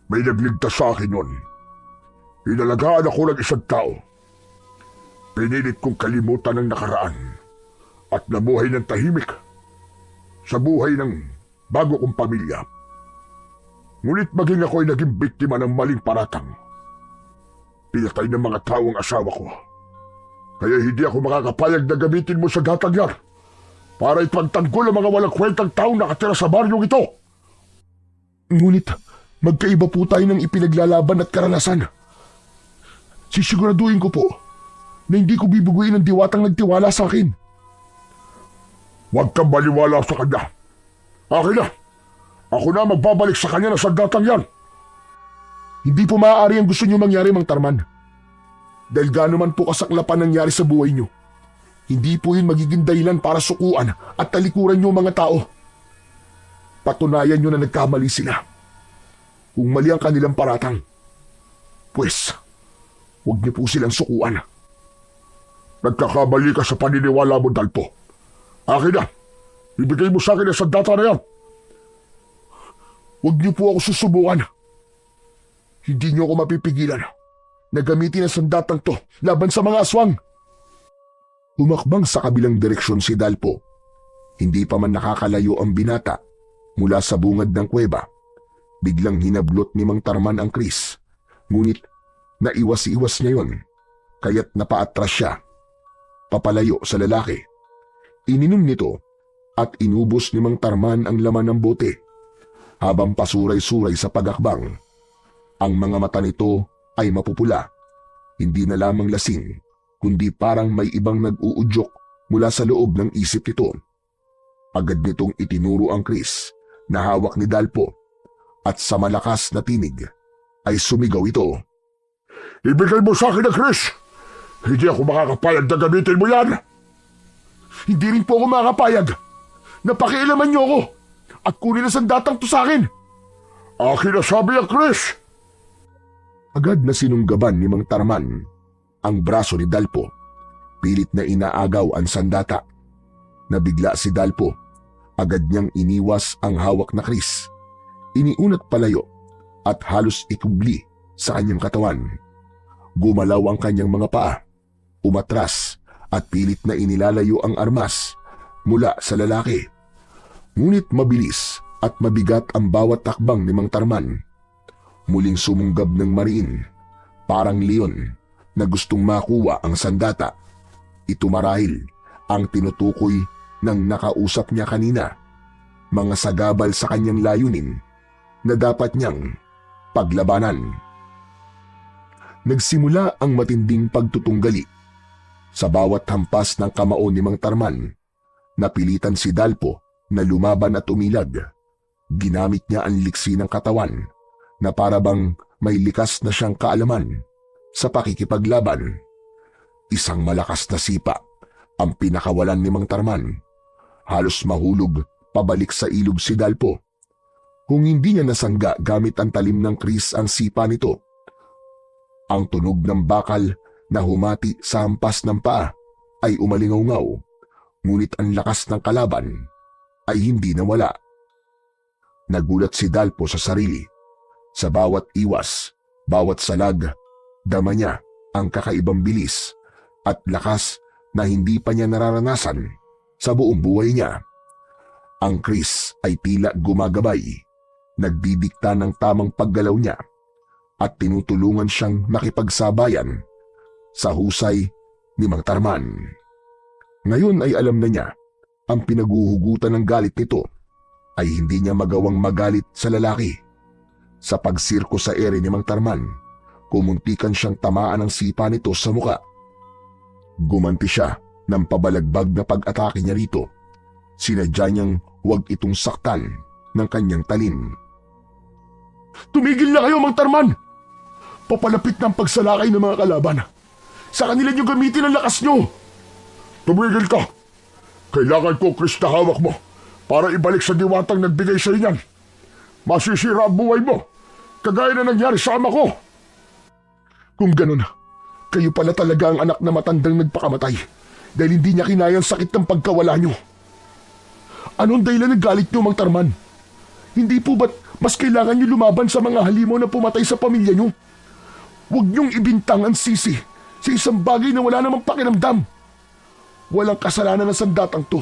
May nagligtas sa akin yon. Inalagaan ako ng isang tao. Pinilit kong kalimutan ang nakaraan at nabuhay ng tahimik sa buhay ng bago kong pamilya. Ngunit maging ako ay naging biktima ng maling paratang. Pinatay ng mga tao ang asawa ko. Kaya hindi ako makakapayag na gamitin mo sa datang yan para ipagtanggol ang mga walang kwentang taong nakatira sa baryong ito. Ngunit magkaiba po tayo ng ipinaglalaban at karanasan. Sisiguraduhin ko po na hindi ko bibuguin ang diwatang nagtiwala sa akin. Huwag kang maniwala sa kanya. Akin na. Ako na magbabalik sa kanya na sandatang yan. Hindi po maaari ang gusto niyo mangyari, Mang Tarman. Dahil gaano man po kasaklapan nangyari sa buhay niyo, hindi po yun magiging dahilan para sukuan at talikuran niyo mga tao. Patunayan niyo na nagkamali sila. Kung mali ang kanilang paratang, pues, huwag niyo po silang sukuan. Nagkakamali ka sa paniniwala mo, Dalpo. Akin na. Ibigay mo sa akin ang sandata na yan. Huwag niyo po ako susubukan. Hindi niyo ako mapipigilan na gamitin ang sandatang to laban sa mga aswang. Umakbang sa kabilang direksyon si Dalpo. Hindi pa man nakakalayo ang binata mula sa bungad ng kuweba. Biglang hinablot ni Mang Tarman ang Chris. Ngunit naiwas-iwas niya yon, kaya't napaatras siya, papalayo sa lalaki. Ininom nito at inubos ni Mang Tarman ang laman ng bote. Habang pasuray-suray sa pagakbang, ang mga mata nito ay mapupula. Hindi na lamang lasing, kundi parang may ibang nag-uudyok mula sa loob ng isip nito. Agad nitong itinuro ang Chris na hawak ni Dalpo at sa malakas na tinig ay sumigaw ito. Ibigay mo sa akin ang Chris! Hindi ako makakapayag na gamitin mo yan! Hindi rin po ako makakapayag! Napakialaman niyo ako! At kunin ang sandatang to sa akin! Akin na sabi ang Chris! Agad na sinunggaban ni Mang Tarman ang braso ni Dalpo. Pilit na inaagaw ang sandata. Nabigla si Dalpo. Agad niyang iniwas ang hawak na Chris. Iniunat palayo at halos ikubli sa kanyang katawan. Gumalaw ang kanyang mga paa. Umatras at pilit na inilalayo ang armas mula sa lalaki. Ngunit mabilis at mabigat ang bawat takbang ni Mang Tarman. Muling sumunggab ng mariin, parang leon na gustong makuha ang sandata. Ito marahil ang tinutukoy ng nakausap niya kanina. Mga sagabal sa kanyang layunin na dapat niyang paglabanan. Nagsimula ang matinding pagtutunggali. Sa bawat hampas ng kamao ni Mang Tarman, napilitan si Dalpo na lumaban at umilag. Ginamit niya ang liksi ng katawan na parabang may likas na siyang kaalaman sa pakikipaglaban. Isang malakas na sipa ang pinakawalan ni Mang Tarman. Halos mahulog pabalik sa ilog si Dalpo. Kung hindi niya nasangga gamit ang talim ng kris ang sipa nito, ang tunog ng bakal na humati sa hampas ng paa ay umalingaw-ngaw, ngunit ang lakas ng kalaban ay hindi nawala. Nagulat si Dalpo sa sarili. Sa bawat iwas, bawat salag, dama niya ang kakaibang bilis at lakas na hindi pa niya nararanasan sa buong buhay niya. Ang kris ay tila gumagabay, nagdidikta ng tamang paggalaw niya at tinutulungan siyang nakipagsabayan sa husay ni Mang Tarman. Ngayon ay alam na niya ang pinaguhugutan ng galit nito ay hindi niya magawang magalit sa lalaki. Sa pagsirko sa ere ni Mang Tarman, kumuntikan siyang tamaan ng sipa nito sa muka. Gumanti siya ng pabalagbag na pag-atake niya rito. Sinadya niyang huwag itong saktan ng kanyang talim. Tumigil na kayo, Mang Tarman! Papalapit ng pagsalakay ng mga kalaban. Sa kanila niyo gamitin ang lakas niyo. Tumigil ka! Kailangan ko, Chris, na hawak mo para ibalik sa diwatang nagbigay sa inyan. Masisira ang buhay mo, kagaya na nangyari sa ama ko. Kung ganun, kayo pala talaga ang anak na matandang nagpakamatay dahil hindi niya kinaya ang sakit ng pagkawala niyo. Anong dahilan ng galit niyo, Mang Tarman? Hindi po ba't mas kailangan niyo lumaban sa mga halimaw na pumatay sa pamilya niyo? Huwag niyong ibintang ang sisi sa isang bagay na wala namang pakiramdam. Walang kasalanan ng sandatang to.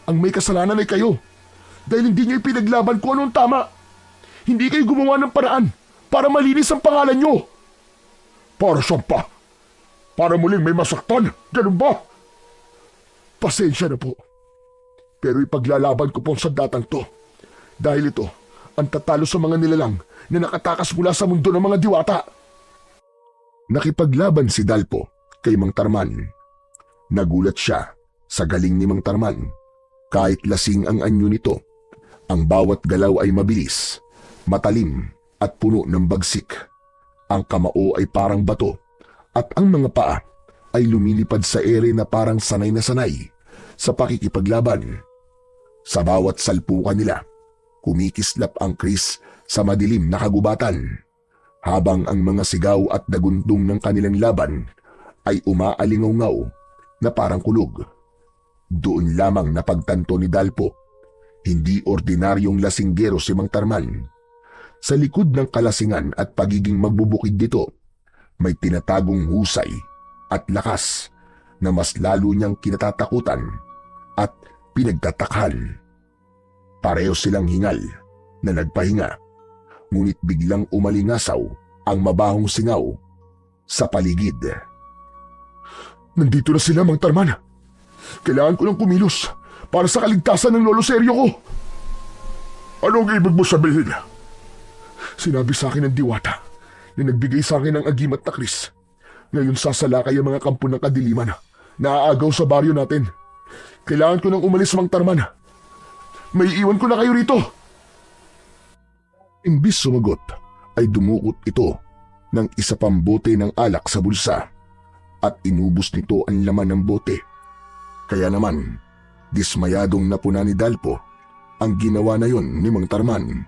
Ang may kasalanan ay kayo dahil hindi niyo ipinaglaban kung anong tama. Hindi kayo gumawa ng paraan para malinis ang pangalan niyo. Para saan pa? Para muling may masaktan? Ganun ba? Pasensya na po. Pero ipaglalaban ko po ang sandatang to. Dahil ito ang tatalo sa mga nilalang na nakatakas mula sa mundo ng mga diwata. Nakipaglaban si Dalpo kay Mang Tarman. Nagulat siya sa galing ni Mang Tarman. Kahit lasing ang anyo nito, ang bawat galaw ay mabilis, matalim at puno ng bagsik. Ang kamao ay parang bato at ang mga paa ay lumilipad sa ere na parang sanay na sanay sa pakikipaglaban. Sa bawat salpukan nila, kumikislap ang kris sa madilim na kagubatan, habang ang mga sigaw at dagundong ng kanilang laban ay umaalingaw-ngaw na parang kulog. Doon lamang napagtanto ni Dalpo, hindi ordinaryong lasinggero si Mang Tarman. Sa likod ng kalasingan at pagiging magbubukid nito, may tinatagong husay at lakas na mas lalo niyang kinatatakutan at pinagtatakhan. Pareho silang hingal na nagpahinga, ngunit biglang umalingasaw ang mabahong singaw sa paligid. Nandito na sila, Mang Tarman. Kailangan ko ng kumilos para sa kaligtasan ng lolo seryo ko. Anong ibig mo sabihin? Sinabi sa akin ng diwata na nagbigay sa akin ng agimat na kris. Ngayon sasalakay ang mga kampo ng kadiliman na aagaw sa baryo natin. Kailangan ko nang umalis, Mang Tarman. May iwan ko na kayo rito. Imbis sumagot, ay dumukot ito ng isa pang bote ng alak sa bulsa at inubos nito ang laman ng bote. Kaya naman, dismayadong napuna ni Dalpo ang ginawa na yon ni Mang Tarman.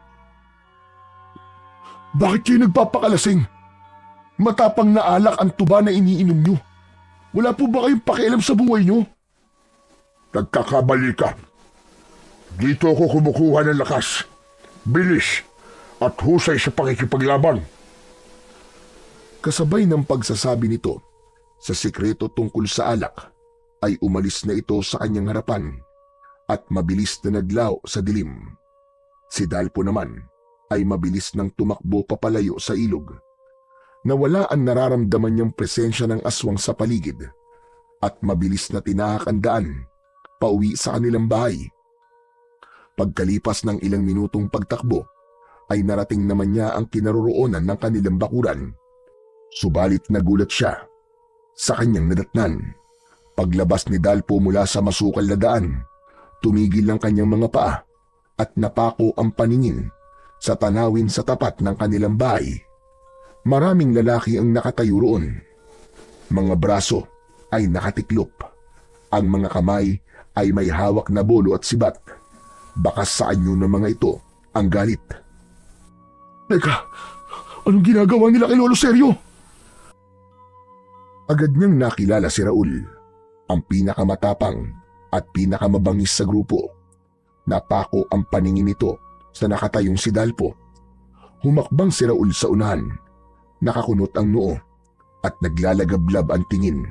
Bakit kayo nagpapakalasing? Matapang na alak ang tuba na iniinom nyo. Wala po ba kayong pakialam sa buhay nyo? Nagkakamali ka. Dito ako kumukuha ng lakas, bilis, at husay sa pakikipaglaban. Kasabay ng pagsasabi nito sa sikreto tungkol sa alak, ay umalis na ito sa kanyang harapan at mabilis na naglaw sa dilim. Si Dalpo naman ay mabilis nang tumakbo papalayo sa ilog. Nawala ang nararamdaman niyang presensya ng aswang sa paligid at mabilis na tinahak ang daan pauwi sa kanilang bahay. Pagkalipas ng ilang minutong pagtakbo, ay narating naman niya ang kinaroroonan ng kanilang bakuran. Subalit nagulat siya sa kanyang nadatnan. Paglabas ni Dalpo mula sa masukal na daan, tumigil ang kanyang mga paa at napako ang paningin sa tanawin sa tapat ng kanilang bahay. Maraming lalaki ang nakatayo roon. Mga braso ay nakatiklop. Ang mga kamay ay may hawak na bolo at sibat. Bakas sa anyo ng mga ito ang galit. Teka, anong ginagawa nila kay Lolo Seryo? Agad niyang nakilala si Raul, ang pinakamatapang at pinakamabangis sa grupo. Napako ang paningin nito sa nakatayong si Dalpo. Humakbang si Raul sa unahan, nakakunot ang noo at naglalagablab ang tingin.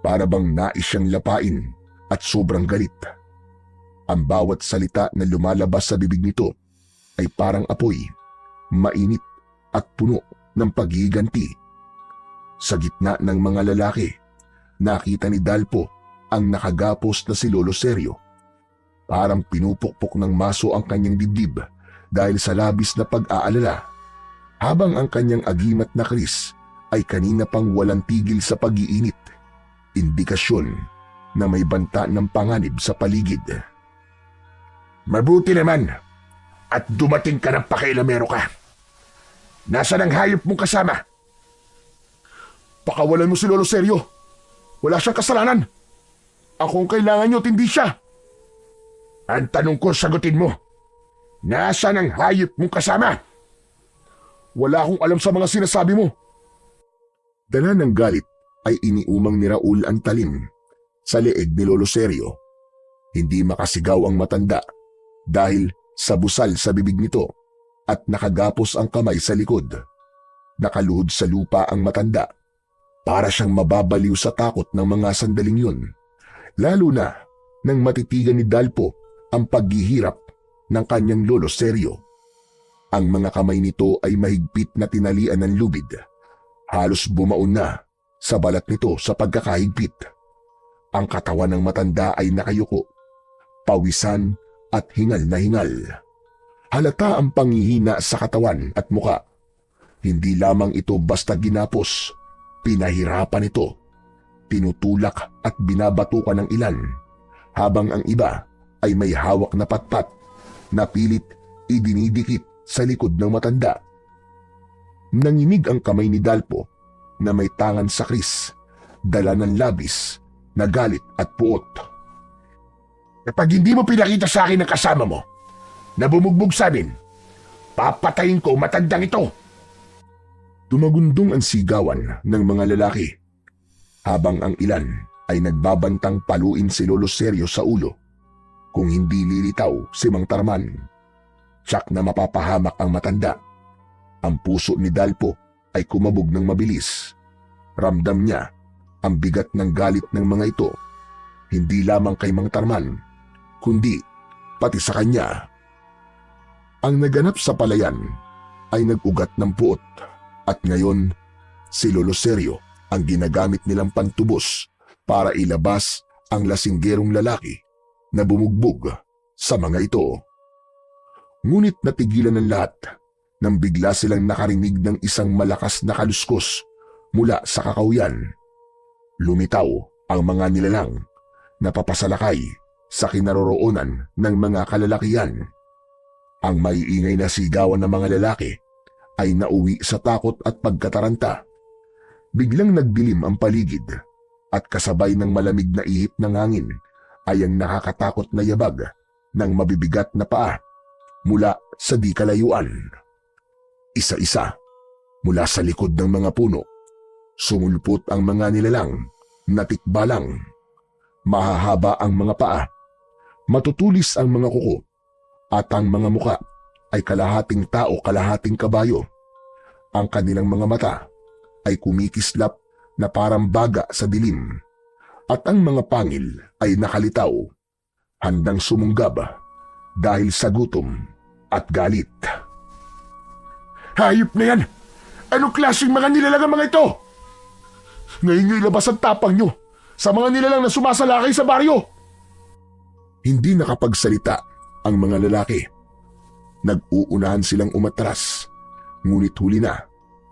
Para bang nais siyang lapain at sobrang galit. Ang bawat salita na lumalabas sa bibig nito ay parang apoy, mainit at puno ng paghiganti. Sa gitna ng mga lalaki, nakita ni Dalpo ang nakagapos na si Lolo Seryo. Parang pinupukpok ng maso ang kanyang dibdib dahil sa labis na pag-aalala, habang ang kanyang agimat na kris ay kanina pang walang tigil sa pag-iinit, indikasyon na may banta ng panganib sa paligid. Mabuti naman at dumating ka ng pakailamero ka. Nasaan ang hayop mong kasama? Pakawalan mo si Lolo Seryo. Wala siyang kasalanan. Ako ang kailangan niyo, hindi siya. Ang tanong ko, sagutin mo. Nasaan ang hayop mong kasama? Wala akong alam sa mga sinasabi mo. Dala ng galit ay iniumang ni Raul ang talim sa leeg ni Lolo Seryo. Hindi makasigaw ang matanda dahil sa busal sa bibig nito at nakagapos ang kamay sa likod. Nakaluhod sa lupa ang matanda. Para siyang mababaliw sa takot ng mga sandaling yun, lalo na nang matitigan ni Dalpo ang paghihirap ng kanyang Lolo Seryo. Ang mga kamay nito ay mahigpit na tinalian ng lubid. Halos bumaon na sa balat nito sa pagkakahigpit. Ang katawan ng matanda ay nakayuko, pawisan at hingal na hingal. Halata ang panghihina sa katawan at muka. Hindi lamang ito basta ginapos, pinahirapan ito. Tinutulak at binabatukan ng ilan, habang ang iba ay may hawak na patpat na pilit idinidikit sa likod ng matanda. Nanginig ang kamay ni Dalpo na may tangan sa kris, dala ng labis na galit at puot. Kapag hindi mo pinakita sa akin ang kasama mo, na bumugbog sa amin, papatayin ko matandang ito. Dumagundong ang sigawan ng mga lalaki, habang ang ilan ay nagbabantang paluin si Lolo Seryo sa ulo kung hindi lilitaw si Mang Tarman. Tsak na mapapahamak ang matanda. Ang puso ni Dalpo ay kumabog ng mabilis. Ramdam niya ang bigat ng galit ng mga ito, hindi lamang kay Mang Tarman, kundi pati sa kanya. Ang naganap sa palayan ay nag-ugat ng puot at ngayon si Lolo Seryo ang ginagamit nilang pantubos para ilabas ang lasinggerong lalaki na bumugbog sa mga ito. Ngunit natigilan ng lahat nang bigla silang nakarinig ng isang malakas na kaluskos mula sa kakawyan. Lumitaw ang mga nilalang na papasalakay sa kinaroroonan ng mga kalalakihan. Ang maiingay na sigawan ng mga lalaki ay nauwi sa takot at pagkataranta. Biglang nagdilim ang paligid at kasabay ng malamig na ihip ng hangin ay ang nakakatakot na yabag ng mabibigat na paa mula sa di kalayuan. Isa-isa mula sa likod ng mga puno, sumulpot ang mga nilalang na tikbalang. Mahahaba ang mga paa, matutulis ang mga kuko, at ang mga muka ay kalahating tao, kalahating kabayo. Ang kanilang mga mata ay kumikislap na parang baga sa dilim, at ang mga pangil ay nakalitaw, handang sumunggab dahil sa gutom at galit. Hayop na yan! Anong klaseng mga nilalang ang mga ito? Ngayon nyo ilabas ang tapang nyo sa mga nilalang na sumasalakay sa baryo. Hindi nakapagsalita ang mga lalaki. Nag-uunahan silang umatras, ngunit huli na.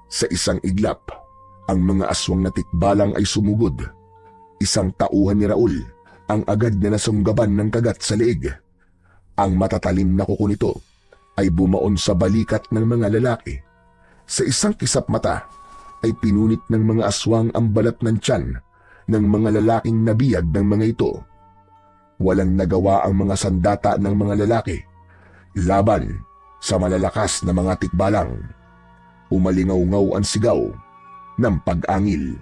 Sa isang iglap, ang mga aswang na tikbalang ay sumugod. Isang tauhan ni Raul ang agad na nasunggaban ng kagat sa leeg. Ang matatalim na kuko nito ay bumaon sa balikat ng mga lalaki. Sa isang kisap mata ay pinunit ng mga aswang ang balat ng tiyan ng mga lalaking nabiyag ng mga ito. Walang nagawa ang mga sandata ng mga lalaki laban sa malalakas na mga tikbalang. Umalingaw-ngaw ang sigaw ng pag-angil.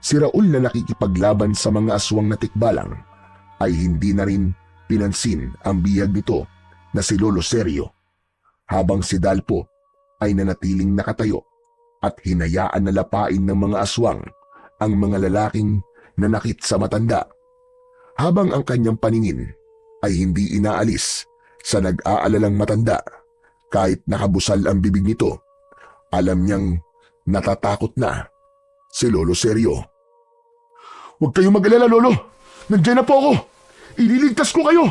Si Raul na nakikipaglaban sa mga aswang na tikbalang ay hindi na rin pinansin ang biyag nito na si Lolo Sergio, habang si Dalpo ay nanatiling nakatayo at hinayaan na lapain ng mga aswang ang mga lalaking nanakit sa matanda, habang ang kanyang paningin ay hindi inaalis sa nag-aalalang matanda. Kahit nakabusal ang bibig nito, alam niyang natatakot na si Lolo Sergio. Huwag kayong mag-alala, Lolo. Nandiyan na po ako. Ililigtas ko kayo.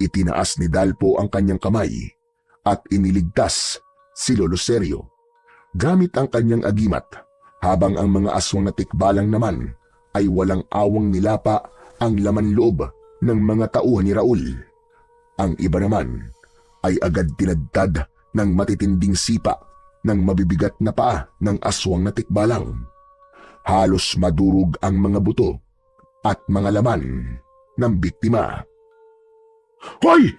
Itinaas ni Dalpo ang kanyang kamay at iniligtas si Lolo Sergio gamit ang kanyang agimat, habang ang mga aswang na tikbalang naman ay walang awang nilapa ang laman loob ng mga tauhan ni Raul. Ang iba naman ay agad tinadtad ng matitinding sipa ng mabibigat na paa ng aswang na tikbalang. Halos madurog ang mga buto at mga laman ng biktima. Hoy!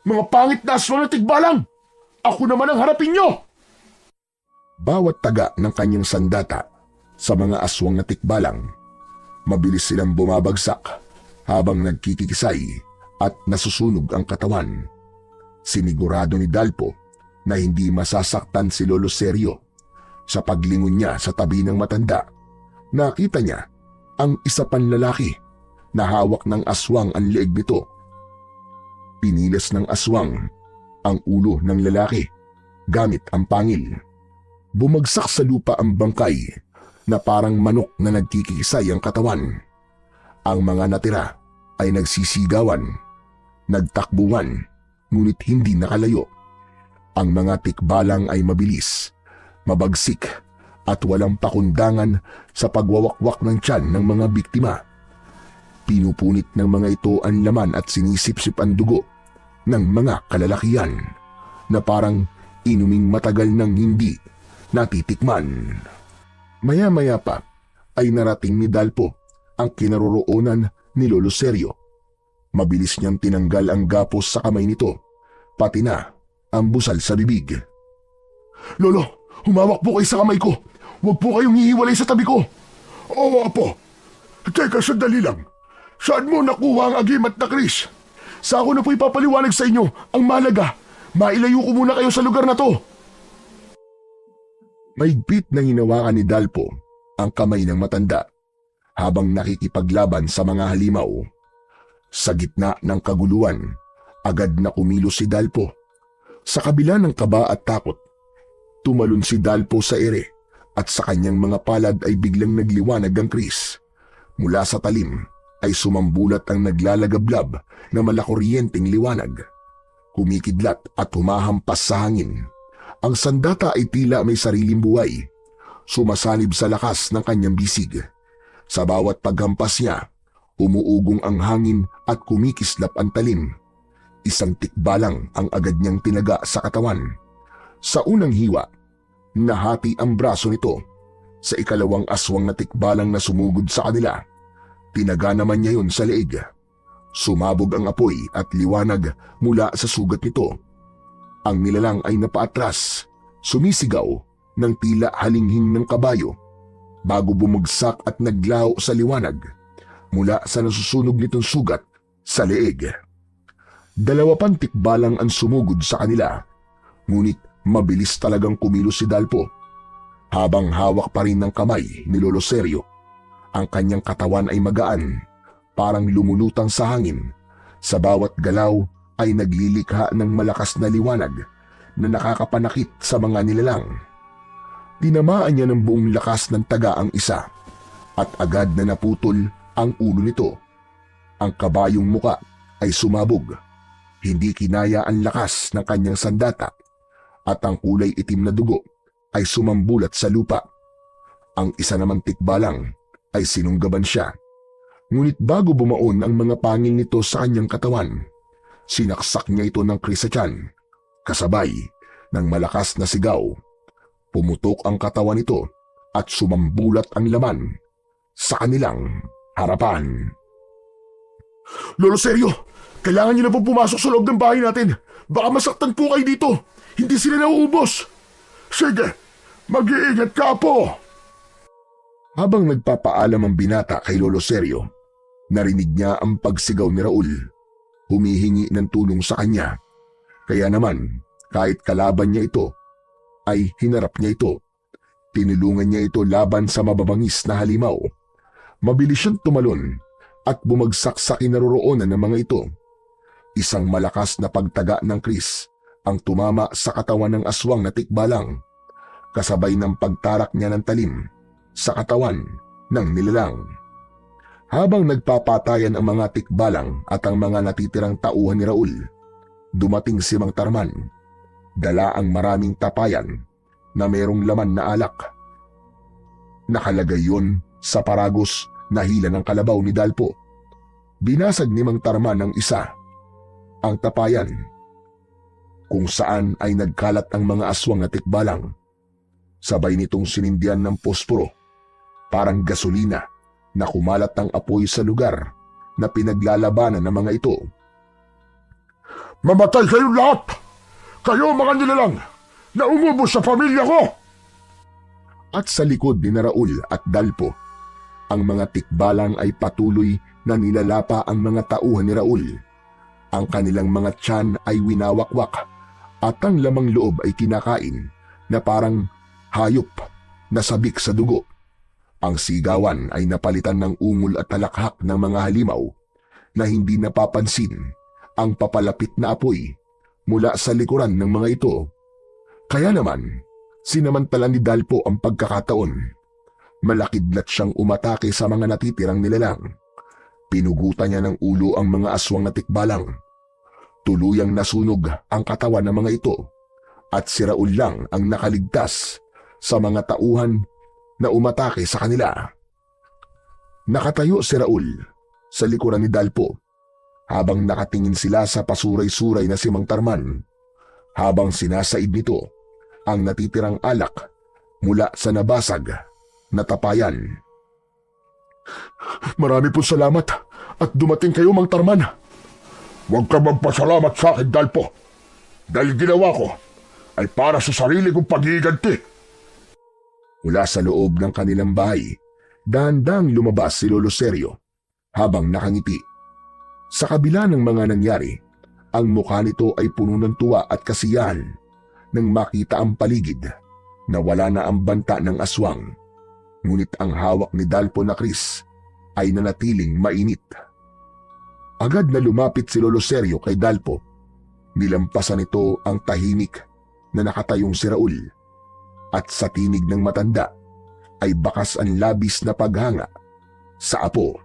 Mga pangit na aswang na tikbalang! Ako naman ang harapin nyo! Bawat taga ng kanyang sandata sa mga aswang na tikbalang, mabilis silang bumabagsak habang nagkikisay at nasusunog ang katawan. Sinigurado ni Dalpo na hindi masasaktan si Lolo Sergio. Sa paglingon niya sa tabi ng matanda, nakita niya ang isa pang lalaki na hawak ng aswang ang leeg nito. Pinilas ng aswang ang ulo ng lalaki gamit ang pangil. Bumagsak sa lupa ang bangkay na parang manok na nagkikisay ang katawan. Ang mga natira ay nagsisigawan, nagtakbuhan, ngunit hindi nakalayo. Ang mga tikbalang ay mabilis, mabagsik at walang pakundangan sa pagwawakwak ng tiyan ng mga biktima. Pinupunit ng mga ito ang laman at sinisipsip ang dugo ng mga kalalakihan na parang inuming matagal nang hindi natitikman. Maya-maya pa ay narating ni Dalpo ang kinaroroonan ni Lolo Sergio. Mabilis niyang tinanggal ang gapos sa kamay nito, pati na ang busal sa bibig. Lolo, humawak po kayo sa kamay ko. Huwag po kayong hihiwalay sa tabi ko. Oo, Apo. Teka, sandali lang. Saan mo nakuha ang agimat na Chris? Sa ako na po ipapaliwanag sa inyo. Ang mahalaga, mailayo ko muna kayo sa lugar na to. Mahigpit na hinawakan ni Dalpo ang kamay ng matanda habang nakikipaglaban sa mga halimaw. Sa gitna ng kaguluhan, agad na kumilos si Dalpo. Sa kabila ng kaba at takot, tumalon si Dalpo sa ere at sa kanyang mga palad ay biglang nagliwanag ang Chris. Mula sa talim ay sumambulat ang naglalagablab na malakuryenteng liwanag. Kumikidlat at humahampas sa hangin. Ang sandata ay tila may sariling buhay, sumasanib sa lakas ng kanyang bisig. Sa bawat paghampas niya, umuugong ang hangin at kumikislap ang talim. Isang tikbalang ang agad niyang tinaga sa katawan. Sa unang hiwa, nahati ang braso nito. Sa ikalawang aswang na tikbalang na sumugod sa kanila, tinaga naman niya yun sa leeg. Sumabog ang apoy at liwanag mula sa sugat nito. Ang nilalang ay napaatras, sumisigaw ng tila halinghing ng kabayo, bago bumagsak at naglaho sa liwanag mula sa nasusunog nitong sugat sa leeg. Dalawa pang tikbalang ang sumugod sa kanila, ngunit mabilis talagang kumilos si Dalpo. Habang hawak pa rin ng kamay ni Lolo Sergio, ang kanyang katawan ay magaan, parang lumulutang sa hangin. Sa bawat galaw ay naglilikha ng malakas na liwanag na nakakapanakit sa mga nilalang. Tinamaan niya ng buong lakas ng taga ang isa at agad na naputol ang ulo nito. Ang kabayong muka ay sumabog. Hindi kinaya ang lakas ng kanyang sandata at ang kulay itim na dugo ay sumambulat sa lupa. Ang isa namang tikbalang ay sinunggaban siya. Ngunit bago bumaon ang mga pangil nito sa kanyang katawan, sinaksak niya ito ng kris sa tiyan, kasabay ng malakas na sigaw. Pumutok ang katawan nito at sumambulat ang laman sa kanilang harapan. Lolo Seryo, kailangan niyo na po pumasok sa loob ng bahay natin. Baka masaktan po kayo dito. Hindi sila nauubos. Sige, mag-iingat ka po. Habang nagpapaalam ang binata kay Lolo Seryo, narinig niya ang pagsigaw ni Raul. Humihingi ng tulong sa kanya. Kaya naman, kahit kalaban niya ito, ay hinarap niya ito. Tinulungan niya ito laban sa mababangis na halimaw. Mabilis siyang tumalon at bumagsak sa kinaroroonan ng mga ito. Isang malakas na pagtaga ng kris ang tumama sa katawan ng aswang na tikbalang, kasabay ng pagtarak niya ng talim sa katawan ng nilalang. Habang nagpapatayan ang mga tikbalang at ang mga natitirang tauhan ni Raul, dumating si Mang Tarman. Dala ang maraming tapayan na mayroong laman na alak. Nakalagay yon sa paragos na hila ng kalabaw ni Dalpo. Binasag ni Mang Tarman ng isa ang tapayan, kung saan ay nagkalat ang mga aswang na tikbalang. Sabay nitong sinindihan ng posporo, parang gasolina, na kumalat ang apoy sa lugar na pinaglalabanan ng mga ito. Mamatay kayong lahat! Kayo mga nilalang na umubos sa pamilya ko! At sa likod ni Raul at Dalpo, ang mga tikbalang ay patuloy na nilalapa ang mga tauhan ni Raul. Ang kanilang mga tiyan ay winawakwak at ang lamang loob ay kinakain na parang hayop na sabik sa dugo. Ang sigawan ay napalitan ng ungol at talakhak ng mga halimaw na hindi napapansin ang papalapit na apoy mula sa likuran ng mga ito. Kaya naman, sinamantala ni Dalpo ang pagkakataon. Malakidlat siyang umatake sa mga natitirang nilalang. Pinugutan niya ng ulo ang mga aswang na tikbalang. Tuluyang nasunog ang katawan ng mga ito at si Raul lang ang nakaligtas sa mga tauhan na umatake sa kanila. Nakatayo si Raul sa likuran ni Dalpo habang nakatingin sila sa pasuray-suray na si Mang Tarman, habang sinasaid nito ang natitirang alak mula sa nabasag na tapayan. Marami pong salamat at dumating kayo, Mang Tarman. Huwag ka magpasalamat sa akin, Dalpo. Dahil ginawa ko ay para sa sarili kong pag-iiganti. Mula sa loob ng kanilang bahay, dahan-dahang lumabas si Lolo Seryo habang nakangiti. Sa kabila ng mga nangyari, ang mukha nito ay puno ng tuwa at kasiyahan nang makita ang paligid na wala na ang banta ng aswang. Ngunit ang hawak ni Dalpo na kris ay nanatiling mainit. Agad na lumapit si Lolo Seryo kay Dalpo. Nilampasan nito ang tahimik na nakatayong si Raul. At sa tinig ng matanda ay bakas ang labis na paghanga sa apo.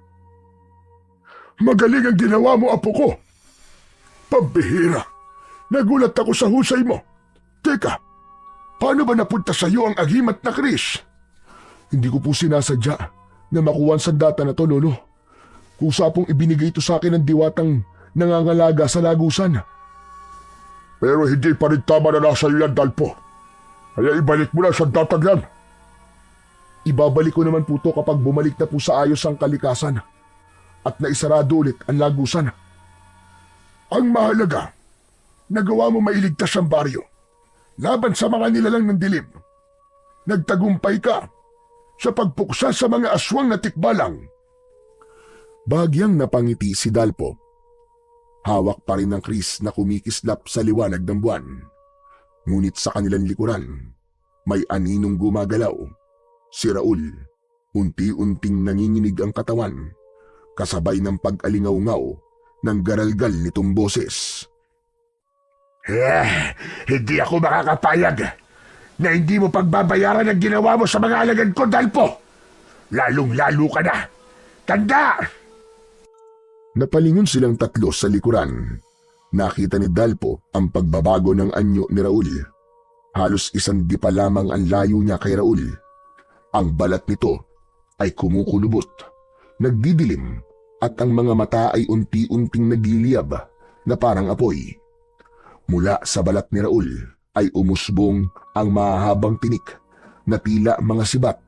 Magaling ang ginawa mo, apo ko. Pambihira. Nagulat ako sa husay mo. Teka, paano ba napunta sa iyo ang agimat na kris? Hindi ko po sinasadya na makuha ang sandata na to, Lolo. Kusa pong ibinigay ito sa akin ng diwatang nangangalaga sa lagusan. Pero hindi pa rin tama na nasa iyo yan, Dalpo. Kaya ibalik mo na sa datang yan. Ibabalik ko naman po to kapag bumalik na po sa ayos ang kalikasan at naisarado ulit ang lagusan. Ang mahalaga, nagawa mo mailigtas ang baryo laban sa mga nilalang ng dilim. Nagtagumpay ka sa pagpuksa sa mga aswang na tikbalang. Bahagyang napangiti si Dalpo. Hawak pa rin ng kris na kumikislap sa liwanag ng buwan. Ngunit sa kanilang likuran, may aninong gumagalaw. Si Raul, unti-unting nanginginig ang katawan, kasabay ng pag-alingaw-ngaw ng garalgal nitong boses. Hindi ako makakapayag na hindi mo pagbabayaran ang ginawa mo sa mga alagad ko, Dalpo. Lalong-lalo ka na. Tanda! Napalingon silang tatlo sa likuran. Nakita ni Dalpo ang pagbabago ng anyo ni Raul. Halos isang dipa lamang ang layo niya kay Raul. Ang balat nito ay kumukulubot, nagdidilim, at ang mga mata ay unti-unting nagliliyab na parang apoy. Mula sa balat ni Raul ay umusbong ang mahahabang tinik na tila mga sibat.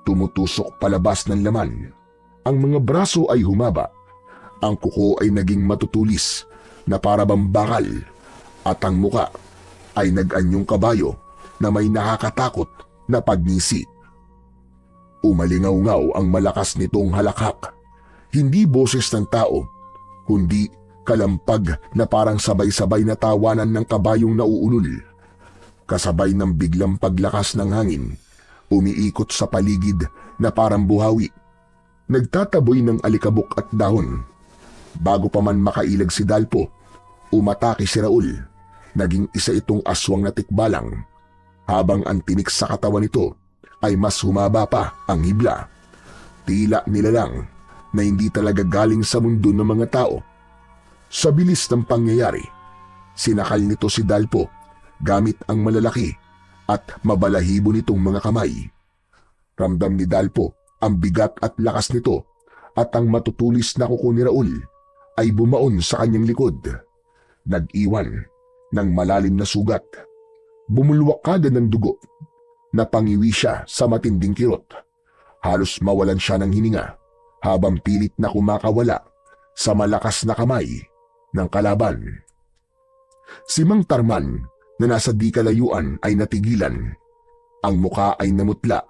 Tumutusok palabas ng laman. Ang mga braso ay humaba. Ang kuko ay naging matutulis na para bang bakal, at ang muka ay nag-anyong kabayo na may nakakatakot na pagngisi. Umalingaw-ngaw ang malakas nitong halakhak. Hindi boses ng tao, kundi kalampag na parang sabay-sabay na tawanan ng kabayong nauulol. Kasabay ng biglang paglakas ng hangin, umiikot sa paligid na parang buhawi. Nagtataboy ng alikabok at dahon. Bago pa man makailag si Dalpo, umatake si Raul. Naging isa itong aswang na tikbalang. Habang ang tinik sa katawan nito ay mas humaba pa ang hibla. Tila nilalang na hindi talaga galing sa mundo ng mga tao. Sa bilis ng pangyayari, sinakal nito si Dalpo gamit ang malalaki at mabalahibo nitong mga kamay. Ramdam ni Dalpo ang bigat at lakas nito, at ang matutulis na kuko ni Raul ay bumaon sa kanyang likod. Nag-iwan ng malalim na sugat. Bumulwak agad ng dugo. Napangiwi siya sa matinding kirot. Halos mawalan siya ng hininga habang pilit na kumakawala sa malakas na kamay ng kalaban. Si Mang Tarman na nasa di kalayuan ay natigilan. Ang muka ay namutla,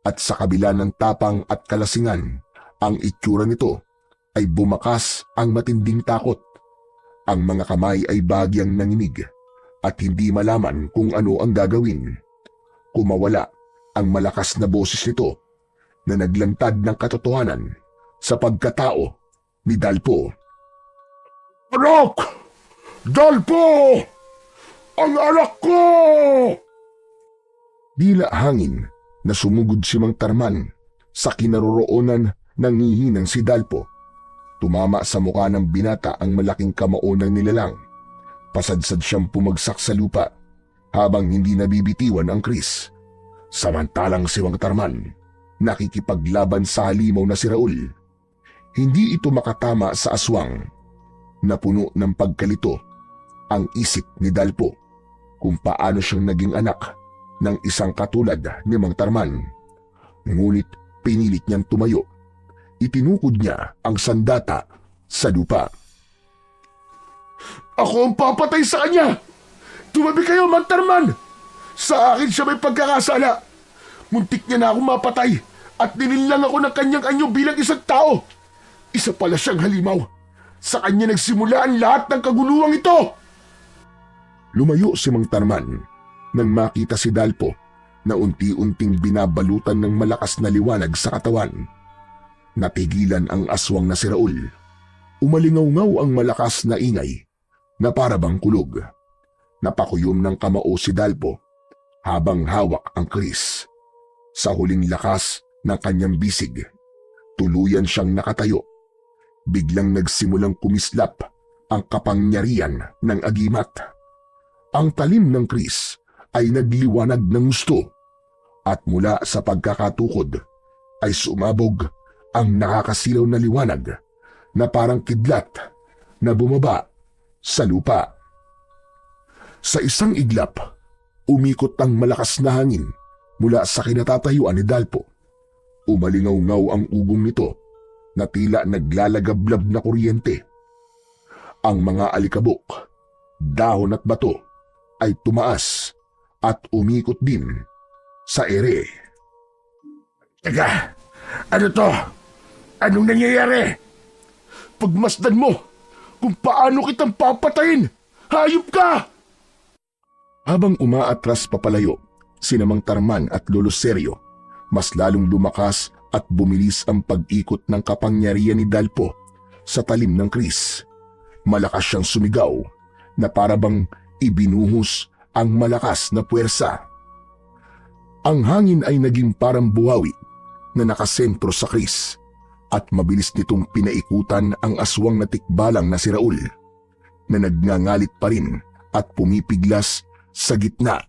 at sa kabila ng tapang at kalasingan, ang itsura nito ay bumakas ang matinding takot. Ang mga kamay ay bagyang nanginig at hindi malaman kung ano ang gagawin. Kumawala ang malakas na boses nito na naglantad ng katotohanan sa pagkatao ni Dalpo. Anak! Dalpo! Ang anak ko! Dila hangin na sumugod si Mang Tarman sa kinaroroonan ng hihinang si Dalpo. Tumama sa mukha ng binata ang malaking kamao ng nilalang. Pasadsad siyang pumagsak sa lupa habang hindi nabibitiwan ang Kris. Samantalang si Mang Tarman nakikipaglaban sa halimaw na si Raul. Hindi ito makatama sa aswang. Napuno ng pagkalito ang isip ni Dalpo kung paano siyang naging anak ng isang katulad ni Mang Tarman. Ngunit pinilit niyang tumayo. Itinukod niya ang sandata sa lupa. Ako ang papatay sa kanya! Tumabi kayo, Mang Tarman! Sa akin siya may pagkakasala. Muntik niya na ako mapatay at nilinlang ako ng kanyang anyo bilang isang tao. Isa pala siyang halimaw. Sa kanya nagsimula ang lahat ng kaguluhang ito. Lumayo si Mang Tarman nang makita si Dalpo na unti-unting binabalutan ng malakas na liwanag sa katawan. Napigilan ang aswang na si Raul. Umalingaw-ngaw ang malakas na ingay na parabang kulog. Napakuyom ng kamao si Dalpo habang hawak ang Kris. Sa huling lakas ng kanyang bisig, tuluyan siyang nakatayo. Biglang nagsimulang kumislap ang kapangyarihan ng agimat. Ang talim ng Kris ay nagliwanag ng gusto, at mula sa pagkakatukod ay sumabog ang nakakasilaw na liwanag na parang kidlat na bumaba sa lupa. Sa isang iglap, umikot ang malakas na hangin mula sa kinatatayuan ni Dalpo. Umalingaw-ngaw ang ugong nito na tila naglalagablab na kuryente. Ang mga alikabok, dahon at bato ay tumaas at umikot din sa ere. Teka, ano to? Anong nangyayari? Pagmasdan mo kung paano kitang papatayin! Hayop ka! Habang umaatras papalayo, sina Mang Tarman at Lolo Seryo, mas lalong lumakas at bumilis ang pag-ikot ng kapangyarihan ni Dalpo sa talim ng Kris. Malakas siyang sumigaw na parabang ibinuhos ang malakas na puwersa. Ang hangin ay naging parang buhawi na nakasentro sa Kris at mabilis nitong pinaikutan ang aswang na tikbalang na si Raul. na nagngangalit pa rin at pumipiglas sa gitna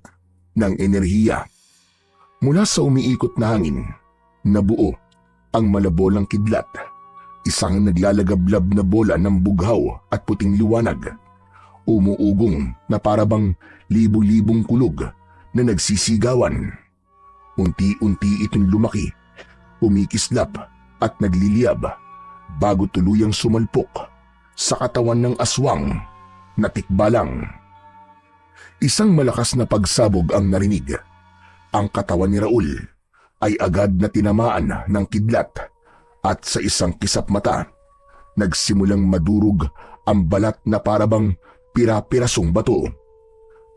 ng enerhiya. Mula sa umiikot na hangin, nabuo ang malabolang kidlat, isang naglalagablab na bola ng bughaw at puting liwanag, umuugong na parabang libu-libong kulog na nagsisigawan. Unti-unti itong lumaki, kumikislap at nagliliyab bago tuluyang sumalpok sa katawan ng aswang na tikbalang. Isang malakas na pagsabog ang narinig. Ang katawan ni Raul ay agad na tinamaan ng kidlat at sa isang kisap mata, nagsimulang madurog ang balat na parabang pira-pirasong bato.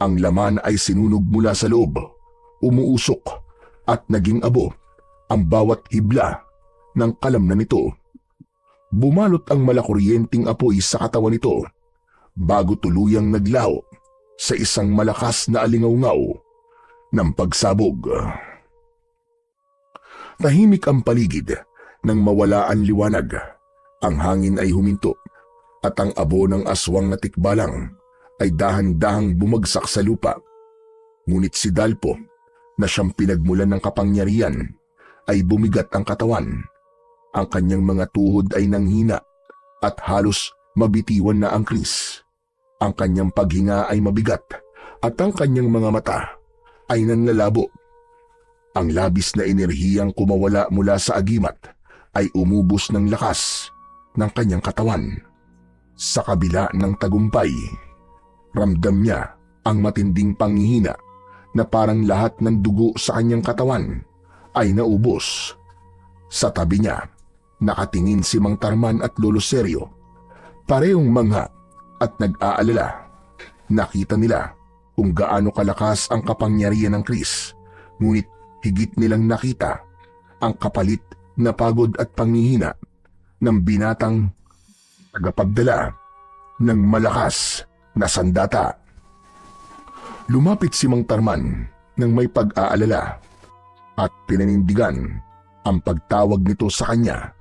Ang laman ay sinunog mula sa loob, umuusok at naging abo ang bawat hibla ng kalamnan nito. Bumalot ang malakuryenteng apoy sa katawan nito bago tuluyang naglaho sa isang malakas na alingawngaw ng pagsabog. Tahimik ang paligid nang mawala ang liwanag. Ang hangin ay huminto at ang abo ng aswang na tikbalang ay dahan-dahang bumagsak sa lupa. Ngunit si Dalpo, na siyang pinagmulan ng kapangyarihan, ay bumigat ang katawan. Ang kanyang mga tuhod ay nanghina at halos mabitiwan na ang kris. Ang kanyang paghinga ay mabigat at ang kanyang mga mata ay nanlalabo. Ang labis na enerhiyang kumawala mula sa agimat ay umubos ng lakas ng kanyang katawan. Sa kabila ng tagumpay, ramdam niya ang matinding panghihina na parang lahat ng dugo sa kanyang katawan ay naubos. Sa tabi niya, nakatingin si Mang Tarman at Lolo Seryo, parehong mangha at nag-aalala. Nakita nila kung gaano kalakas ang kapangyarihan ng Kris, ngunit higit nilang nakita ang kapalit na pagod at panghihina ng binatang tagapagdala ng malakas na sandata. Lumapit si Mang Tarman nang may pag-aalala at pinanindigan ang pagtawag nito sa kanya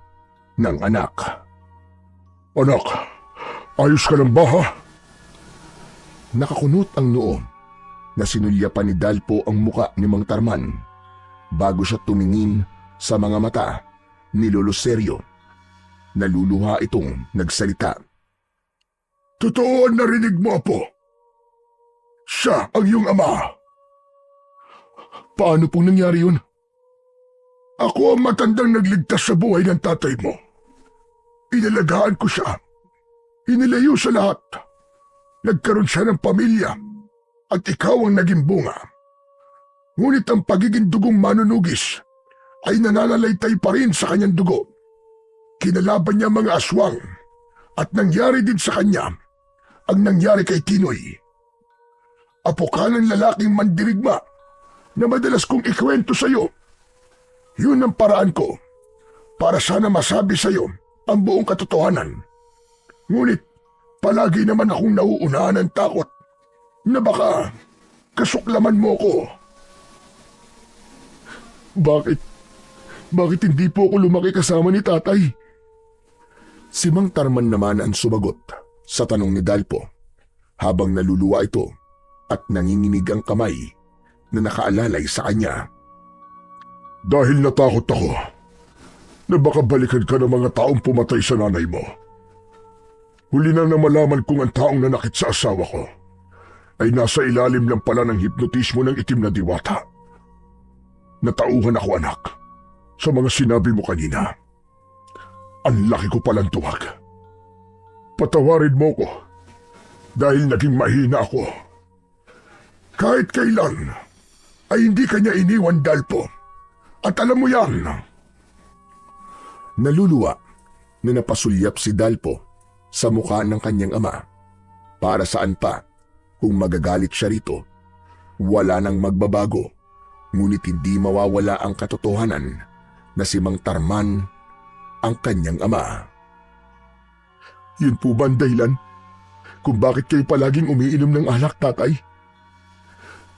ng anak. Anak, ayos ka lang ba ha? Nakakunot ang noo na sinulyapan ni Dalpo ang muka ni Mang Tarman bago siya tumingin sa mga mata ni Lolo Seryo. Naluluha itong nagsalita. Totoo ang narinig mo, Apo. Siya ang iyong ama. Paano pong nangyari yun? Ako ang matandang nagligtas sa buhay ng tatay mo. Inalagaan ko siya. Inilayo sa lahat. Nagkaroon siya ng pamilya at ikaw ang naging bunga. Ngunit ang pagiging dugong manunugis ay nananalaytay pa rin sa kanyang dugo. Kinalaban niya mga aswang at nangyari din sa kanya ang nangyari kay Tinoy. Apo ka ng lalaking mandirigma na madalas kong ikwento sa iyo. Yun ang paraan ko para sana masabi sa iyo ang buong katotohanan. Ngunit palagi naman akong nauunahan ng takot na baka kasuklaman mo ko. Bakit hindi po ako lumaki kasama ni tatay? Si Mang Tarman naman ang sumagot sa tanong ni Dalpo habang naluluwa ito at nanginginig ang kamay na nakaalalay sa kanya. Dahil natakot ako na baka balikan ka ng mga taong pumatay sa nanay mo. Huli na malaman kong ang taong nanakit sa asawa ko ay nasa ilalim lang pala ng hipnotismo ng itim na diwata. Natauhan ako, anak, sa mga sinabi mo kanina. Ang laki ko palang tuwag. Patawarin mo ko dahil naging mahina ako. Kahit kailan ay hindi kanya iniwan, Dalpo. At alam mo yan. Naluluwa na napasulyap si Dalpo sa mukha ng kanyang ama. Para saan pa kung magagalit siya rito? Wala nang magbabago, ngunit hindi mawawala ang katotohanan na si Mang Tarman ang kanyang ama. Yun po ba ang dahilan kung bakit kayo palaging umiinom ng alak, tatay?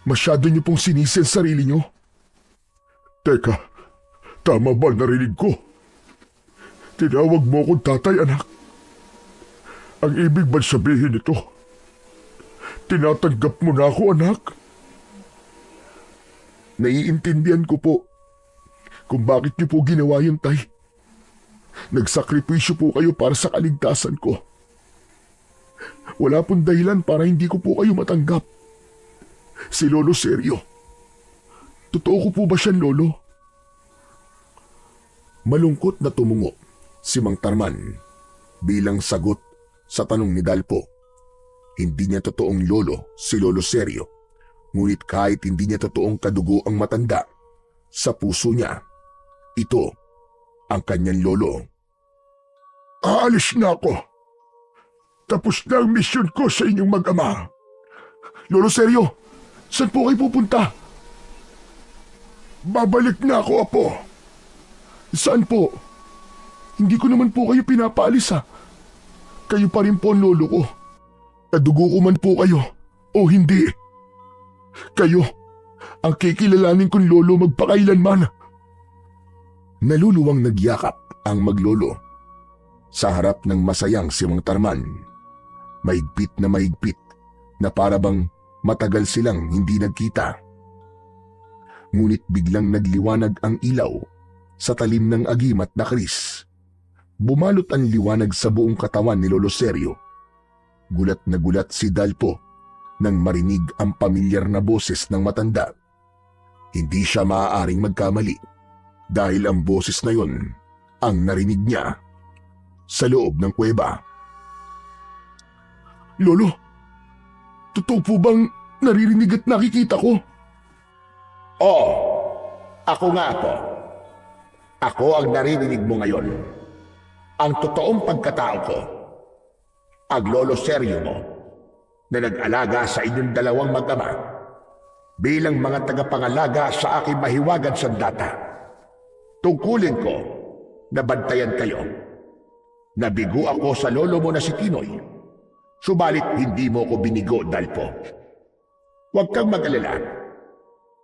Masyado niyo pong sinisil sarili niyo. Teka, tama ba narinig ko? Tinawag mo akong tatay, anak. Ang ibig ba sabihin nito Tinatanggap mo na ako, anak. Naiintindihan ko po kung bakit niyo po ginawa yun, Tay. Nagsakripisyo po kayo para sa kaligtasan ko. Wala pong dahilan para hindi ko po kayo matanggap. Si Lolo Sergio. Totoo ko po ba siyang lolo? Malungkot na tumungo si Mang Tarman bilang sagot sa tanong ni Dalpo. Hindi niya totoong lolo si Lolo Sergio, ngunit kahit hindi niya totoong kadugo ang matanda, sa puso niya, ito ang kanyang lolo. Aalis na ako. Tapos na ang misyon ko sa inyong mag-ama. Lolo Sergio, saan po kayo pupunta? Babalik na ako, Apo. Saan po? Hindi ko naman po kayo pinapaalis ha. Kayo pa rin po ang lolo ko. Kadugo ko man po kayo o hindi. Kayo ang kikilalanin kong lolo magpakailanman. Naluluwang nagyakap ang maglolo. Sa harap ng masayang si Mang Tarman, mahigpit na para bang matagal silang hindi nagkita. Ngunit biglang nagliwanag ang ilaw sa talim ng agimat na kris. Bumalot ang liwanag sa buong katawan ni Lolo Sergio. Gulat na gulat si Dalpo nang marinig ang pamilyar na boses ng matanda. Hindi siya maaaring magkamali dahil ang boses na yon ang narinig niya sa loob ng kuweba. Lolo, totoo po bang naririnig at nakikita ko? Oo, ako nga po. Ako ang naririnig mo ngayon. Ang totoong pagkatao ko, ang Lolo Sergio mo, na nag-alaga sa inyong dalawang mag-ama bilang mga tagapangalaga sa aking mahiwagan sandata. Tungkulin ko na bantayan kayo. Nabigo ako sa lolo mo na si Tinoy, subalit hindi mo ko binigo, Dalpo. Huwag kang mag-alala.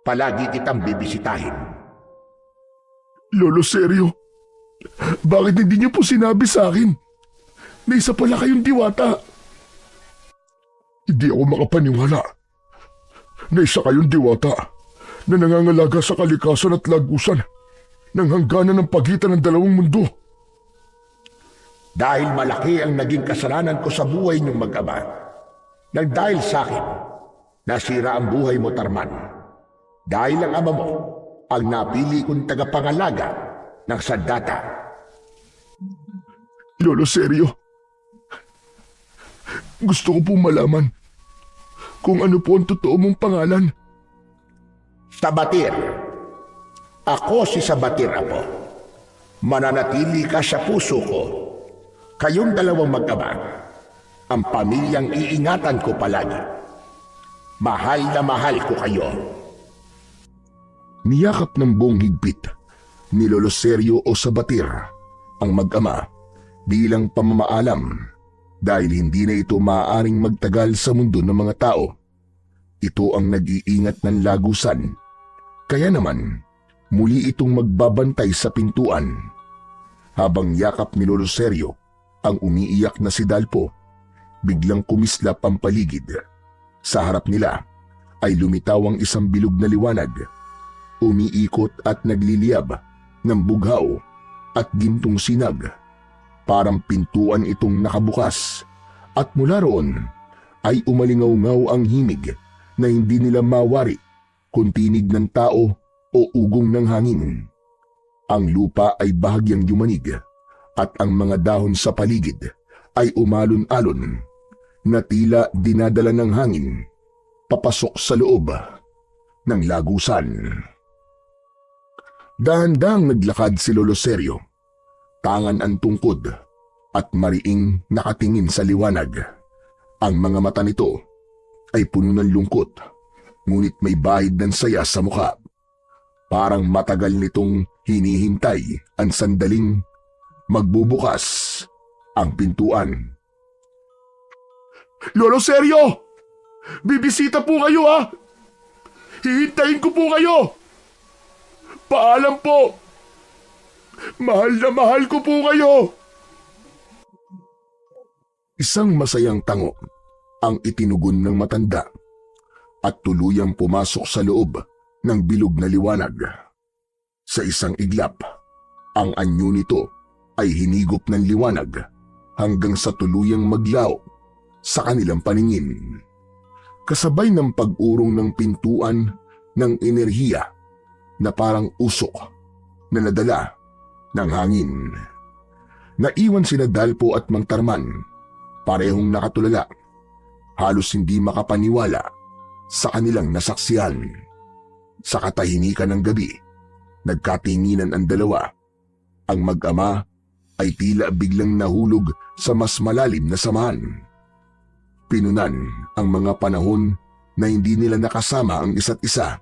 Palagi kitang bibisitahin. Lolo Sergio, bakit hindi niyo po sinabi sa akin na isa pala kayong diwata? Hindi ako makapaniwala na isa kayong diwata na nangangalaga sa kalikasan at lagusan ng hangganan ng pagitan ng dalawang mundo. Dahil malaki ang naging kasalanan ko sa buhay niyong mag-ama, nang dahil sa akin, nasira ang buhay mo, Tarman. Dahil ang ama mo ang napili kong tagapangalaga ng sandata. Lolo Sergio, gusto ko pong malaman kung ano po ang totoo mong pangalan. Sabatir. Ako si Sabatir, Apo. Mananatili ka sa puso ko. Kayong dalawang mag-ama, ang pamilyang iingatan ko palagi. Mahal na mahal ko kayo. Niyakap ng buong higpit ni Lolo Sergio o Sabatir ang mag-ama bilang pamamaalam dahil hindi na ito maaaring magtagal sa mundo ng mga tao. Ito ang nag-iingat ng lagusan. Kaya naman, muli itong magbabantay sa pintuan. Habang yakap ni Lolo Sergio ang umiiyak na si Dalpo, biglang kumislap ang paligid. Sa harap nila ay lumitaw ang isang bilog na liwanag. Umiikot at nagliliyab ng bughaw at gintong sinag. Parang pintuan itong nakabukas at mula roon ay umalingaw-ngaw ang himig na hindi nila mawari kung tinig ng tao o ugong ng hangin. Ang lupa ay bahagyang yumanig at ang mga dahon sa paligid ay umalon-alon na tila dinadala ng hangin papasok sa loob ng lagusan. Dahan-dahang naglakad si Lolo Sergio, tangan ang tungkod at mariing nakatingin sa liwanag. Ang mga mata nito ay puno ng lungkot, ngunit may bahid ng saya sa mukha. Parang matagal nitong hinihintay ang sandaling magbubukas ang pintuan. Lolo Sergio! Bibisita po kayo ha! Hihintayin ko po kayo! Paalam po! Mahal na mahal ko po kayo! Isang masayang tango ang itinugon ng matanda at tuluyang pumasok sa loob ng bilog na liwanag. Sa isang iglap, ang anyo nito ay hinigop ng liwanag hanggang sa tuluyang maglaw sa kanilang paningin. Kasabay ng pag-urong ng pintuan ng enerhiya na parang usok na nadala ng hangin. Naiwan sina Dalpo at Mang Tarman, parehong nakatulala, halos hindi makapaniwala sa kanilang nasaksihan. Sa katahimikan ng gabi, nagkatinginan ang dalawa. Ang mag-ama ay tila biglang nahulog sa mas malalim na samahan. Pinunan ang mga panahon na hindi nila nakasama ang isa't isa.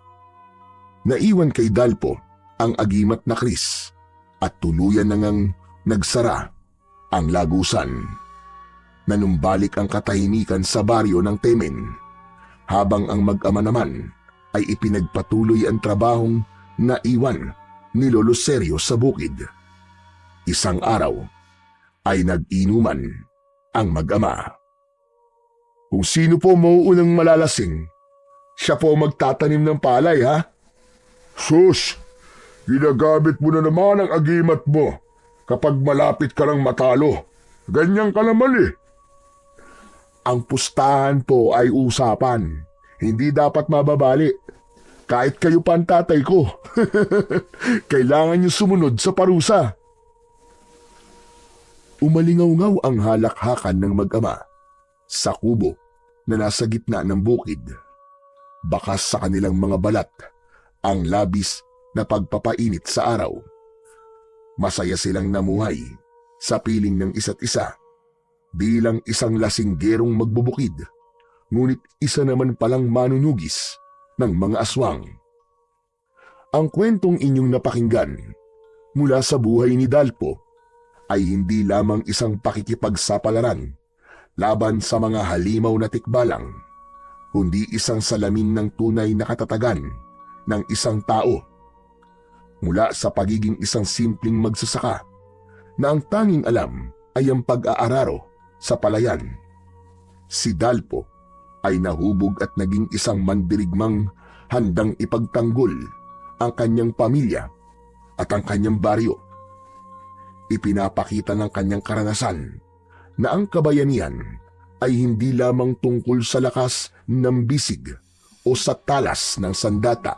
Naiwan kay Dalpo ang agimat na Chris at tuluyan na ngang nagsara ang lagusan. Nanumbalik ang katahimikan sa baryo ng Temen, habang ang mag-ama naman ay ipinagpatuloy ang trabahong naiwan ni Lolo Sergio sa bukid. Isang araw ay nag-inuman ang mag-ama. Kung sino po mauunang malalasing, siya po magtatanim ng palay, ha? Sus, ginagamit mo na naman ang agimat mo kapag malapit ka ng matalo. Ganyan ka naman eh. Ang pustahan po ay usapan, hindi dapat mababali. Kahit kayo pa ang tatay ko, kailangan niyo sumunod sa parusa. Umalingaw-ngaw ang halakhakan ng mag-ama sa kubo na nasa gitna ng bukid. Bakas sa kanilang mga balat ang labis na pagpapainit sa araw. Masaya silang namuhay sa piling ng isa't isa bilang isang lasinggerong magbubukid, ngunit isa naman palang manunugis ng mga aswang. Ang kwentong inyong napakinggan mula sa buhay ni Dalpo ay hindi lamang isang pakikipagsapalaran laban sa mga halimaw na tikbalang, kundi isang salamin ng tunay na katatagan ng isang tao. Mula sa pagiging isang simpleng magsasaka na ang tanging alam ay ang pag-aararo sa palayan, si Dalpo ay nahubog at naging isang mandirigmang handang ipagtanggol ang kanyang pamilya at ang kanyang baryo. Ipinapakita ng kanyang karanasan na ang kabayanihan ay hindi lamang tungkol sa lakas ng bisig o sa talas ng sandata,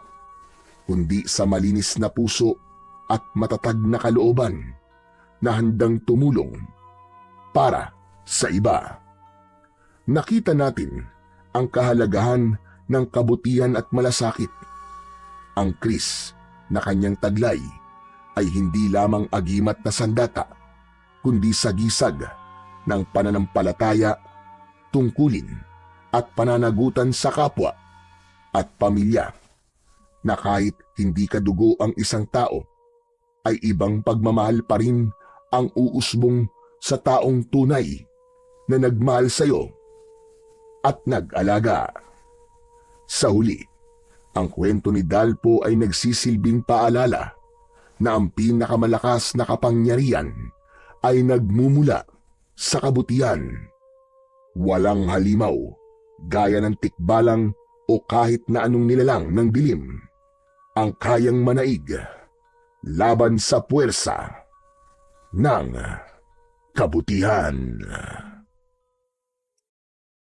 kundi sa malinis na puso at matatag na kalooban na handang tumulong para sa iba. Nakita natin ang kahalagahan ng kabutihan at malasakit. Ang Chris na kanyang taglay ay hindi lamang agimat na sandata, kundi sagisag ng pananampalataya, tungkulin at pananagutan sa kapwa at pamilya, na kahit hindi kadugo ang isang tao, ay ibang pagmamahal pa rin ang uusbong sa taong tunay na nagmahal sa iyo at nag-alaga. Sa huli, ang kwento ni Dalpo ay nagsisilbing paalala na ang pinakamalakas na kapangyarihan ay nagmumula sa kabutihan. Walang halimaw, gaya ng tikbalang o kahit na anong nilalang ng dilim, ang kayang manaig laban sa puwersa ng kabutihan.